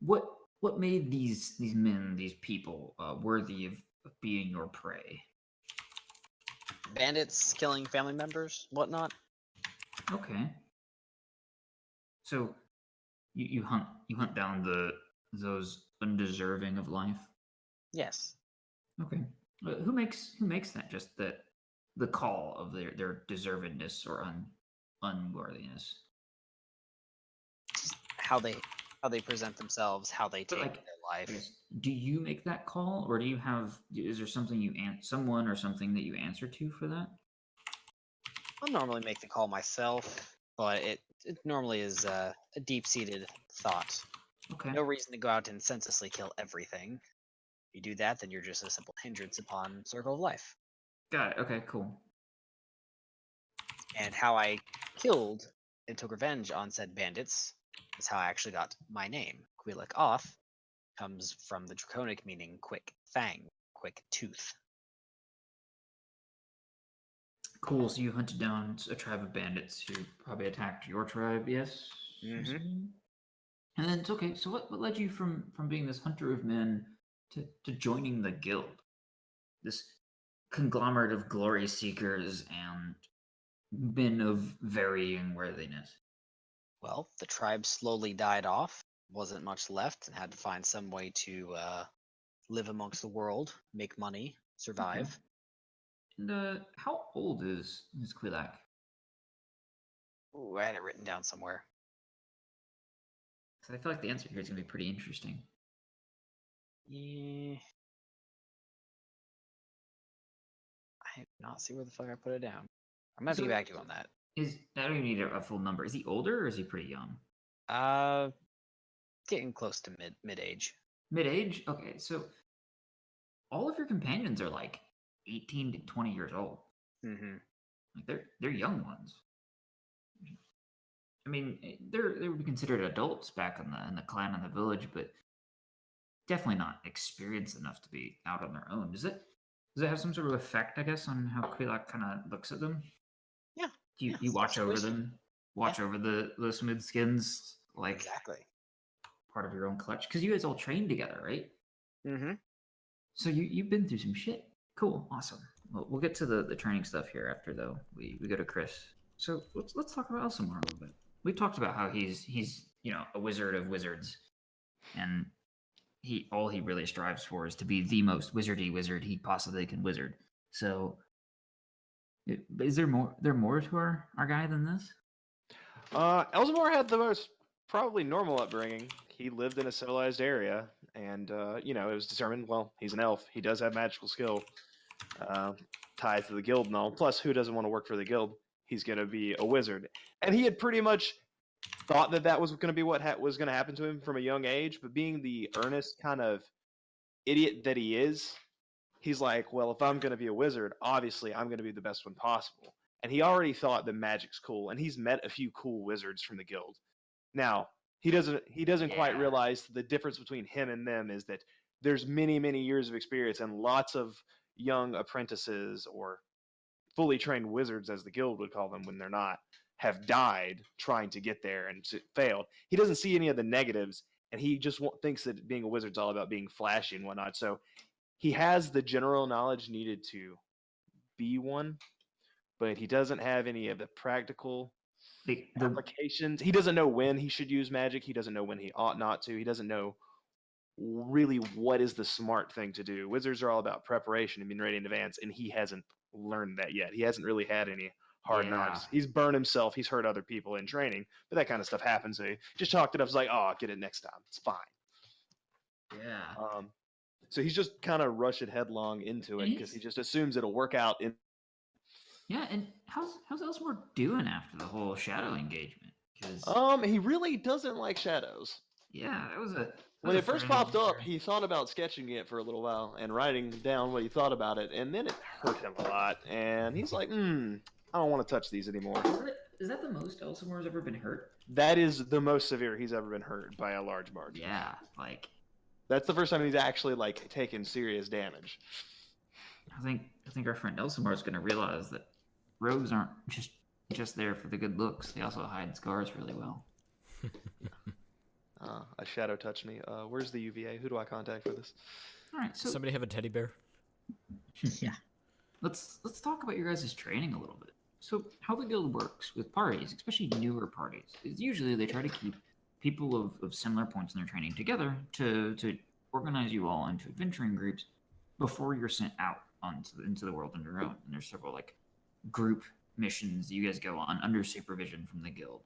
what made these men, these people, worthy of being your prey? Bandits killing family members, whatnot. Okay. So you hunt down those undeserving of life. Yes. Okay. Who makes that? Just the call of their deservedness or unworthiness. How they present themselves, how they But take like, their life. I guess, do you make that call, or is there something someone or something that you answer to for that? I'll normally make the call myself, but it normally is a deep-seated thought. Okay. No reason to go out and senselessly kill everything. If you do that, then you're just a simple hindrance upon circle of life. Got it. Okay. Cool. And how I killed and took revenge on said bandits is how I actually got my name. Quilek Oth comes from the Draconic meaning quick fang, quick tooth. Cool. So you hunted down a tribe of bandits who probably attacked your tribe. Yes. Mm-hmm. And then it's okay. So what led you from being this hunter of men to joining the guild, this conglomerate of glory seekers and men of varying worthiness? Well, the tribe slowly died off. Wasn't much left, and had to find some way to live amongst the world, make money, survive. Okay. And how old is Quilak? Ooh, I had it written down somewhere. Because I feel like the answer here is gonna be pretty interesting. Yeah. I do not see where the fuck I put it down. I'm gonna have to So get back to you on that. I don't even need a full number. Is he older or is he pretty young? Getting close to mid age. Mid age? Okay, so all of your companions are like 18 to 20 years old. Mm-hmm. Like they're young ones. I mean, they would be considered adults back in the clan and the village, but definitely not experienced enough to be out on their own. Does it have some sort of effect, I guess, on how Quilak kind of looks at them? Yeah. You watch over them, over the smooth skins, like Exactly. part of your own clutch, because you guys all trained together, right? Mm-hmm. So you've been through some shit. Cool, awesome. Well, we'll get to the training stuff here after though. We go to Chris. So let's talk about Elsamar a little bit. We talked about how he's a wizard of wizards, and all he really strives for is to be the most wizardy wizard he possibly can wizard. So, is there more to our guy than this? Elzamor had the most probably normal upbringing. He lived in a civilized area, and it was determined. Well, he's an elf. He does have magical skill, ties to the guild and all. Plus, who doesn't want to work for the guild? He's going to be a wizard, and he had pretty much thought that was going to be what was going to happen to him from a young age. But being the earnest kind of idiot that he is, he's like, well, if I'm going to be a wizard, obviously I'm going to be the best one possible. And he already thought that magic's cool, and he's met a few cool wizards from the guild. Now, he doesn't quite realize the difference between him and them is that there's many years of experience and lots of young apprentices or fully trained wizards, as the guild would call them when they're not, have died trying to get there and failed. He doesn't see any of the negatives, and he just thinks that being a wizard's all about being flashy and whatnot. So he has the general knowledge needed to be one, but he doesn't have any of the practical applications. He doesn't know when he should use magic. He doesn't know when he ought not to. He doesn't know really what is the smart thing to do. Wizards are all about preparation and being ready in advance, and he hasn't learned that yet. He hasn't really had any hard Yeah. knocks. He's burned himself. He's hurt other people in training, but that kind of stuff happens. So he just chalked it up. It's like, oh, I'll get it next time. It's fine. Yeah. So he's just kind of rushing headlong into it And because he he's- just assumes it'll work out. Yeah, and how's Elsamore doing after the whole shadow engagement? Because He really doesn't like shadows. yeah, that was a When it first popped up, he he thought about sketching it for a little while and writing down what he thought about it, and then it hurt him a lot. And he's like, I don't want to touch these anymore. is that the most Elsamore's ever been hurt? That is the most severe he's ever been hurt by a large margin. Yeah, like That's the first time he's actually like taken serious damage. I think our friend Elsamore is going to realize that rogues aren't just there for the good looks. They also hide scars really well. A shadow touched me. Where's the UVA? Who do I contact for this? All right, so Somebody have a teddy bear? yeah, let's talk about your guys' training a little bit. So how the guild works with parties, especially newer parties, is usually they try to keep people of similar points in their training together to organize you all into adventuring groups before you're sent out into the world on your own. And there's several like group missions you guys go on under supervision from the guild.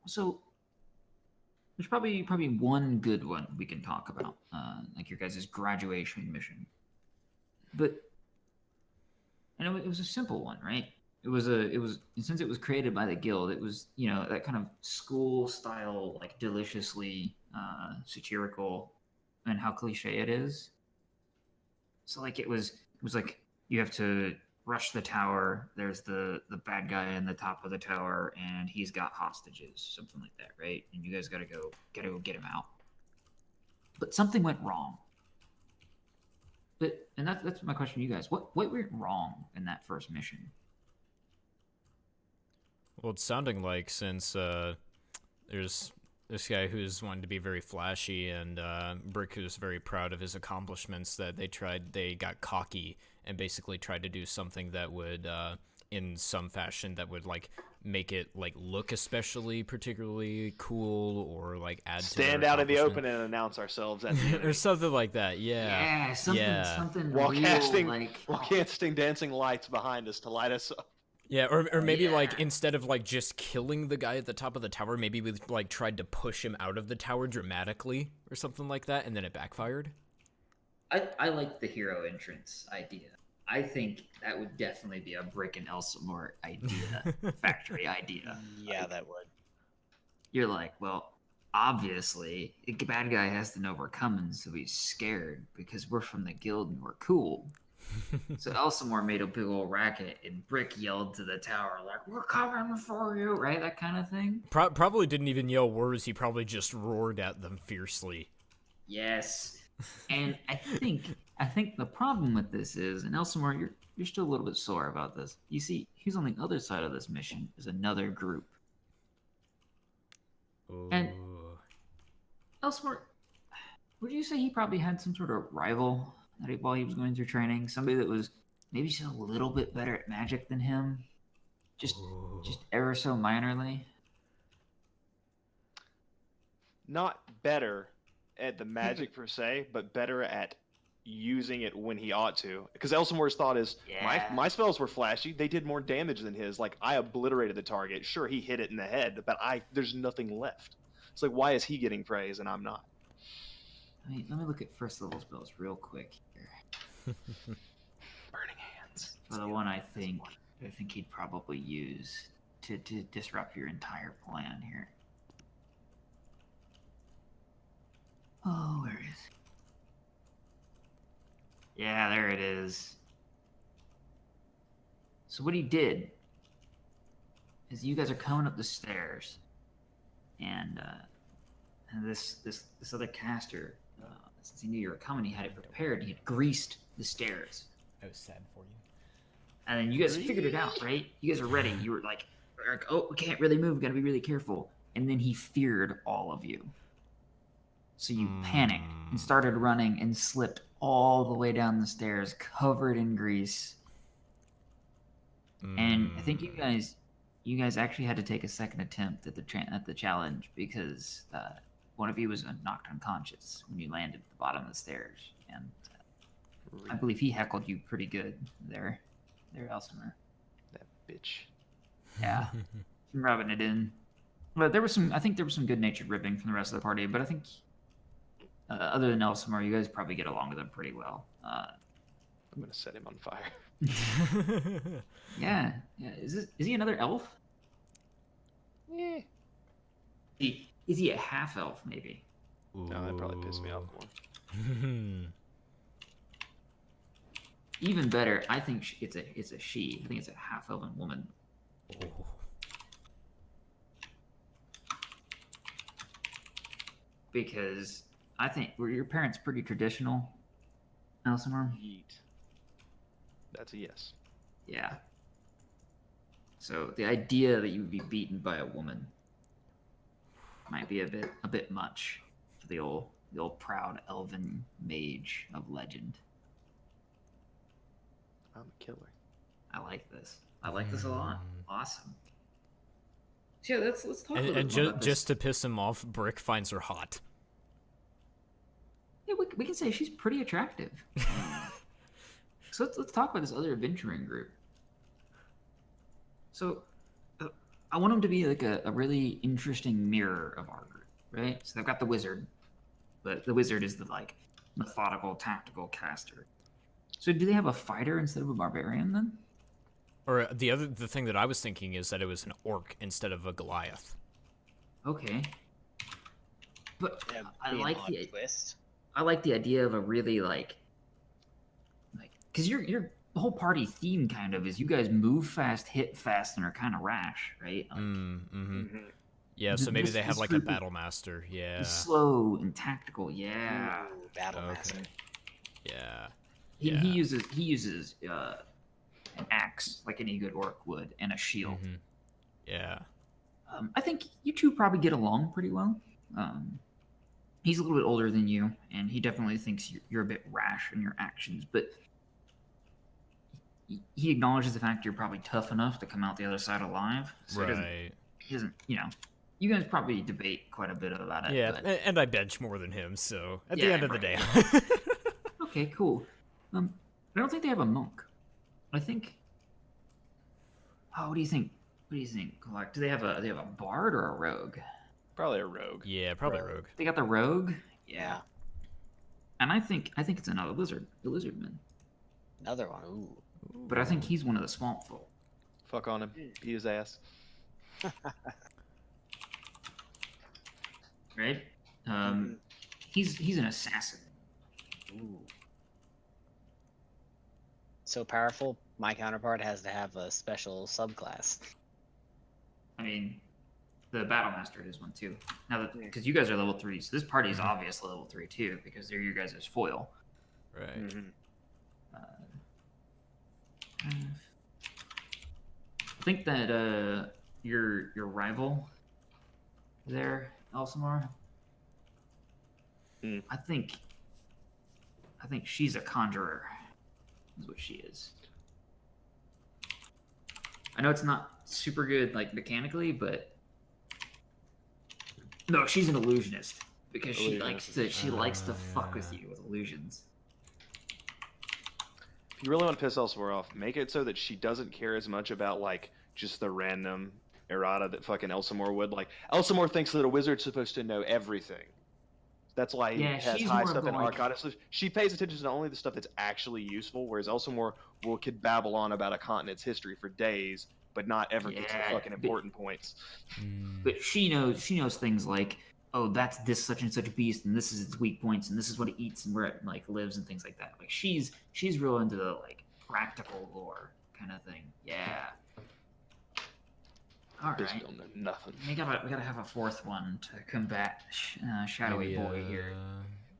So there's probably one good one we can talk about, like your guys' graduation mission. But I know it was a simple one, right? It was since it was created by the guild, it was that kind of school style, like deliciously satirical, and how cliche it is. So like it was like you have to rush the tower. There's the bad guy in the top of the tower, and he's got hostages, something like that, right? And you guys gotta go get him out. But something went wrong. And that's my question to you guys. What went wrong in that first mission? Well, it's sounding like since there's this guy who's wanted to be very flashy, and Brick who's very proud of his accomplishments, that they got cocky and basically tried to do something that would, in some fashion, that would like make it like look especially particularly cool, or like add Stand to out in the open accomplishment. and announce ourselves at the enemy. Or something like that. Yeah. Something while real, casting like while casting dancing lights behind us to light us up. Yeah, or maybe like Yeah. instead of like just killing the guy at the top of the tower, maybe we like tried to push him out of the tower dramatically or something like that, and then it backfired. I like the hero entrance idea. I think that would definitely be a Brick and Elsamore idea, factory idea. Yeah, Like, that would. you're like, well, obviously, the bad guy has to know we're coming, so he's scared because we're from the guild and we're cool. So Elsamore made a big old racket, and Brick yelled to the tower, like, we're coming for you, right? That kind of thing. Probably didn't even yell words. He probably just roared at them fiercely. Yes. And I think the problem with this is, and Elsamore, you're still a little bit sore about this. You see, who's on the other side of this mission is another group. And Ooh. Elsamore, would you say he probably had some sort of rival while he was going through training? Somebody that was maybe just a little bit better at magic than him? Just ever so minorly? Not better at the magic per se, but better at using it when he ought to. Because Elsamore's thought is, Yeah. my spells were flashy. They did more damage than his. Like, I obliterated the target. Sure, he hit it in the head, but there's nothing left. It's like, why is he getting praise and I'm not? Let me look at first level spells real quick here. Burning hands. For the one I think he'd probably use to disrupt your entire plan here. Oh, where is it? Yeah, there it is. So what he did is you guys are coming up the stairs, and this other caster, since he knew you were coming, he had it prepared. He had greased the stairs. I was sad for you. And then you guys figured it out, right? You guys are ready. You were like, oh, we can't really move. We gotta be really careful. And then he feared all of you. So you panicked and started running and slipped all the way down the stairs, covered in grease. And I think you guys actually had to take a second attempt at the challenge because one of you was knocked unconscious when you landed at the bottom of the stairs, and I believe he heckled you pretty good there, Elsamer. Bitch. Yeah, I'm rubbing it in. But there was some. I think there was some good-natured ribbing from the rest of the party. But I think, other than Elsamar, you guys probably get along with him pretty well. I'm gonna set him on fire. Yeah. Is he another elf? Eh. Is he a half elf maybe? No, that probably pissed me off more. Even better, I think it's a she. I think it's a half elven woman. Because I think were your parents pretty traditional, Elsamar? Yeet. That's a yes. Yeah. So the idea that you would be beaten by a woman might be a bit much for the old proud elven mage of legend. I'm a killer. I like this. I like this a lot. Awesome. So yeah, let's talk a little And bit more about this. just to piss him off, Brick finds her hot. Yeah, we can say she's pretty attractive. So let's talk about this other adventuring group. So I want them to be like a really interesting mirror of our group, right? So they've got the wizard, but the wizard is the like methodical, tactical caster. So do they have a fighter instead of a barbarian then? Or the thing that I was thinking is that it was an orc instead of a Goliath. Okay. But That'd I be an like odd the twist. I like the idea of a really like because your whole party theme kind of is you guys move fast, hit fast, and are kind of rash, right? Like, Yeah, so maybe This- they have this like a group is- battle master. Yeah. slow and tactical. Yeah. Ooh, Battle Master. Yeah. He Yeah. uses an axe like any good orc would and a shield. Yeah. I think you two probably get along pretty well. He's a little bit older than you, and he definitely thinks you're a bit rash in your actions, but he acknowledges the fact you're probably tough enough to come out the other side alive. So Right. he doesn't, you guys probably debate quite a bit about it. Yeah, but- and I bench more than him, so at the Yeah, end of the day. Okay, cool. I don't think they have a monk. I think. Oh, what do you think? What do you think? Like, do they have a bard or a rogue? Probably a rogue. Yeah, probably rogue. They got the rogue. Yeah. And I think it's another lizard, the lizardman. Another one. Ooh. But I think he's one of the swamp folk. Fuck on him. Beat his ass. Right? He's an assassin. Ooh. So powerful, my counterpart has to have a special subclass. I mean, the battle master is one too. Now that because you guys are level 3, so this party is obviously level 3 too because they're your guys' foil. Right. I think that your rival there, Elsamar. I think she's a conjurer. Is what she is. I know it's not super good like mechanically, but no, she's an illusionist because she likes to fuck with you with illusions. If you really want to piss Elsamore off, make it so that she doesn't care as much about like just the random errata that fucking Elsamore would. Like Elsamore thinks that a wizard's supposed to know everything. That's why he has she's high more stuff of in the, like- Arcana. So she pays attention to only the stuff that's actually useful, whereas Elsamore could babble on about a continent's history for days, but not ever get to the Yeah, fucking but- important points. But she knows things like, oh, that's this such and such beast, and this is its weak points, and this is what it eats and where it like lives and things like that. Like she's real into the like practical lore kind of thing. Yeah. All Bitch right. don't know nothing. We gotta have a fourth one to combat Shadowy Maybe Boy here.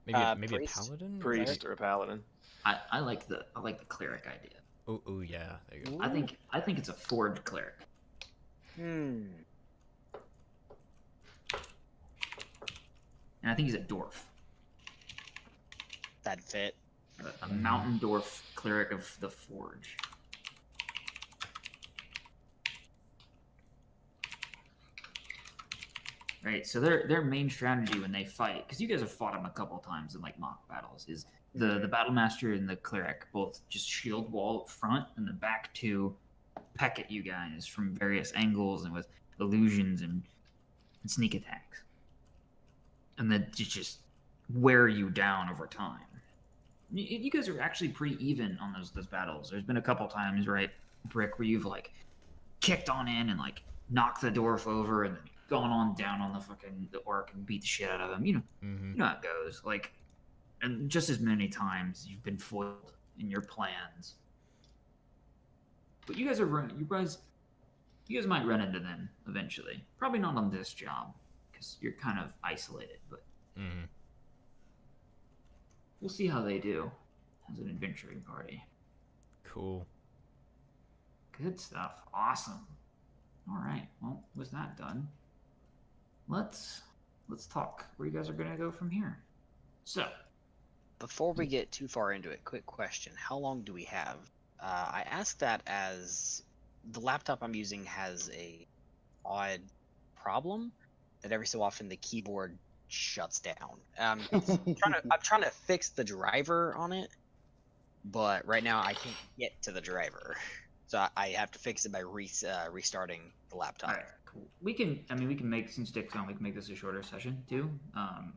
maybe a priest? paladin? Priest or a paladin. I like the cleric idea. Oh yeah. There you go. I think it's a forged cleric. Hmm. And I think he's a dwarf. That'd fit. A mountain dwarf cleric of the forge. Right, so their main strategy when they fight, because you guys have fought them a couple times in like mock battles, is the battle master and the cleric both just shield wall up front, and the back two peck at you guys from various angles and with illusions and sneak attacks. And then just wear you down over time. You guys are actually pretty even on those battles. There's been a couple times, right, Brick, where you've like kicked on in and like knocked the dwarf over and then gone on down on the orc and beat the shit out of him. You know how it goes. Like, and just as many times you've been foiled in your plans. But you guys might run into them eventually. Probably not on this job because you're kind of isolated, but we'll see how they do as an adventuring party. Cool. Good stuff. Awesome. All right. Well, with that done, let's talk where you guys are gonna go from here. So, Before we get too far into it, quick question: how long do we have? I ask that as the laptop I'm using has a odd problem that every so often the keyboard shuts down. I'm trying to fix the driver on it, but right now I can't get to the driver, so I have to fix it by restarting the laptop. all right, cool. We can make, since Dick's on, we can make this a shorter session too.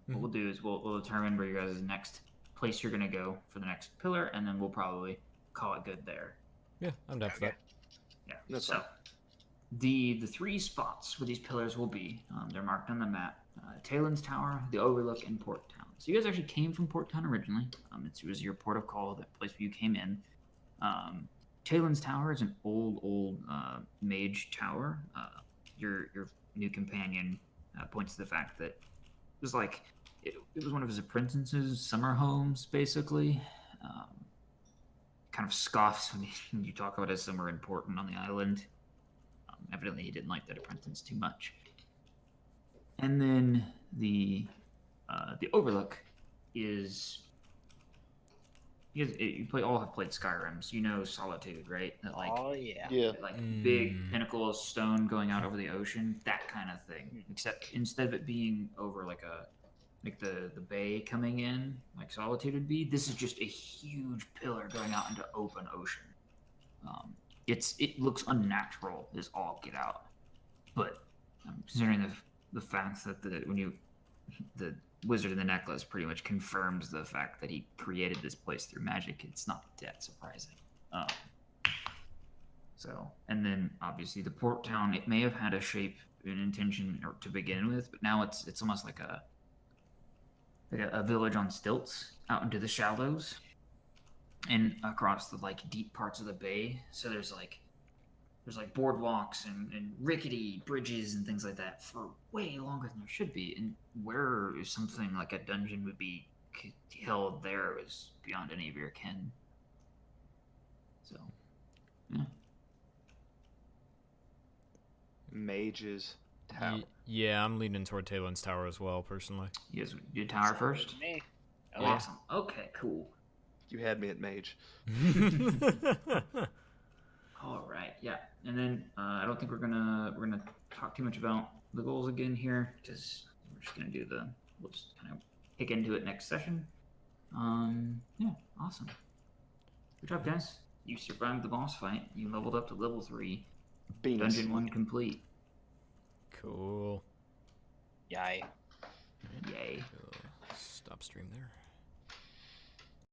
What we'll do is we'll determine where you guys' next place you're gonna go for the next pillar, and then we'll probably call it good there. Yeah, I'm down for that. Yeah. That's so fine. the 3 spots where these pillars will be, they're marked on the map. Talon's Tower, the Overlook, and Port Town. So you guys actually came from Port Town originally. It was your port of call, that place where you came in. Talon's Tower is an old mage tower. Your new companion points to the fact that it was like it was one of his apprentices' summer homes, basically. Kind of scoffs when you talk about it as somewhere important on the island. Evidently, he didn't like that apprentice too much. And then the Overlook is you all have played Skyrim, so you know Solitude, right? That Oh yeah. Yeah. like big pinnacle of stone going out over the ocean, that kind of thing. Except instead of it being over like the bay coming in, like Solitude would be, this is just a huge pillar going out into open ocean. It looks unnatural as all get out, but considering the fact that the Wizard of the Necklace pretty much confirms the fact that he created this place through magic, it's not that surprising. So, and then obviously the port town, it may have had a shape and intention to begin with, but now it's almost like a village on stilts out into the shallows and across the like deep parts of the bay. So there's like boardwalks and rickety bridges and things like that for way longer than there should be. And where something like a dungeon would be held there is beyond any of your ken. So, yeah. Mage's Tower. Yeah, I'm leaning toward Talon's Tower as well, personally. You guys do tower first? Me. Awesome. Okay, cool. You had me at mage. All right, yeah, and then I don't think we're gonna talk too much about the goals again here, because we're just gonna we'll just kind of kick into it next session. Yeah, awesome. Good job, guys. You survived the boss fight. You leveled up to level 3. Beans. Dungeon 1 complete. Cool. Yay. Yay. Stop stream there.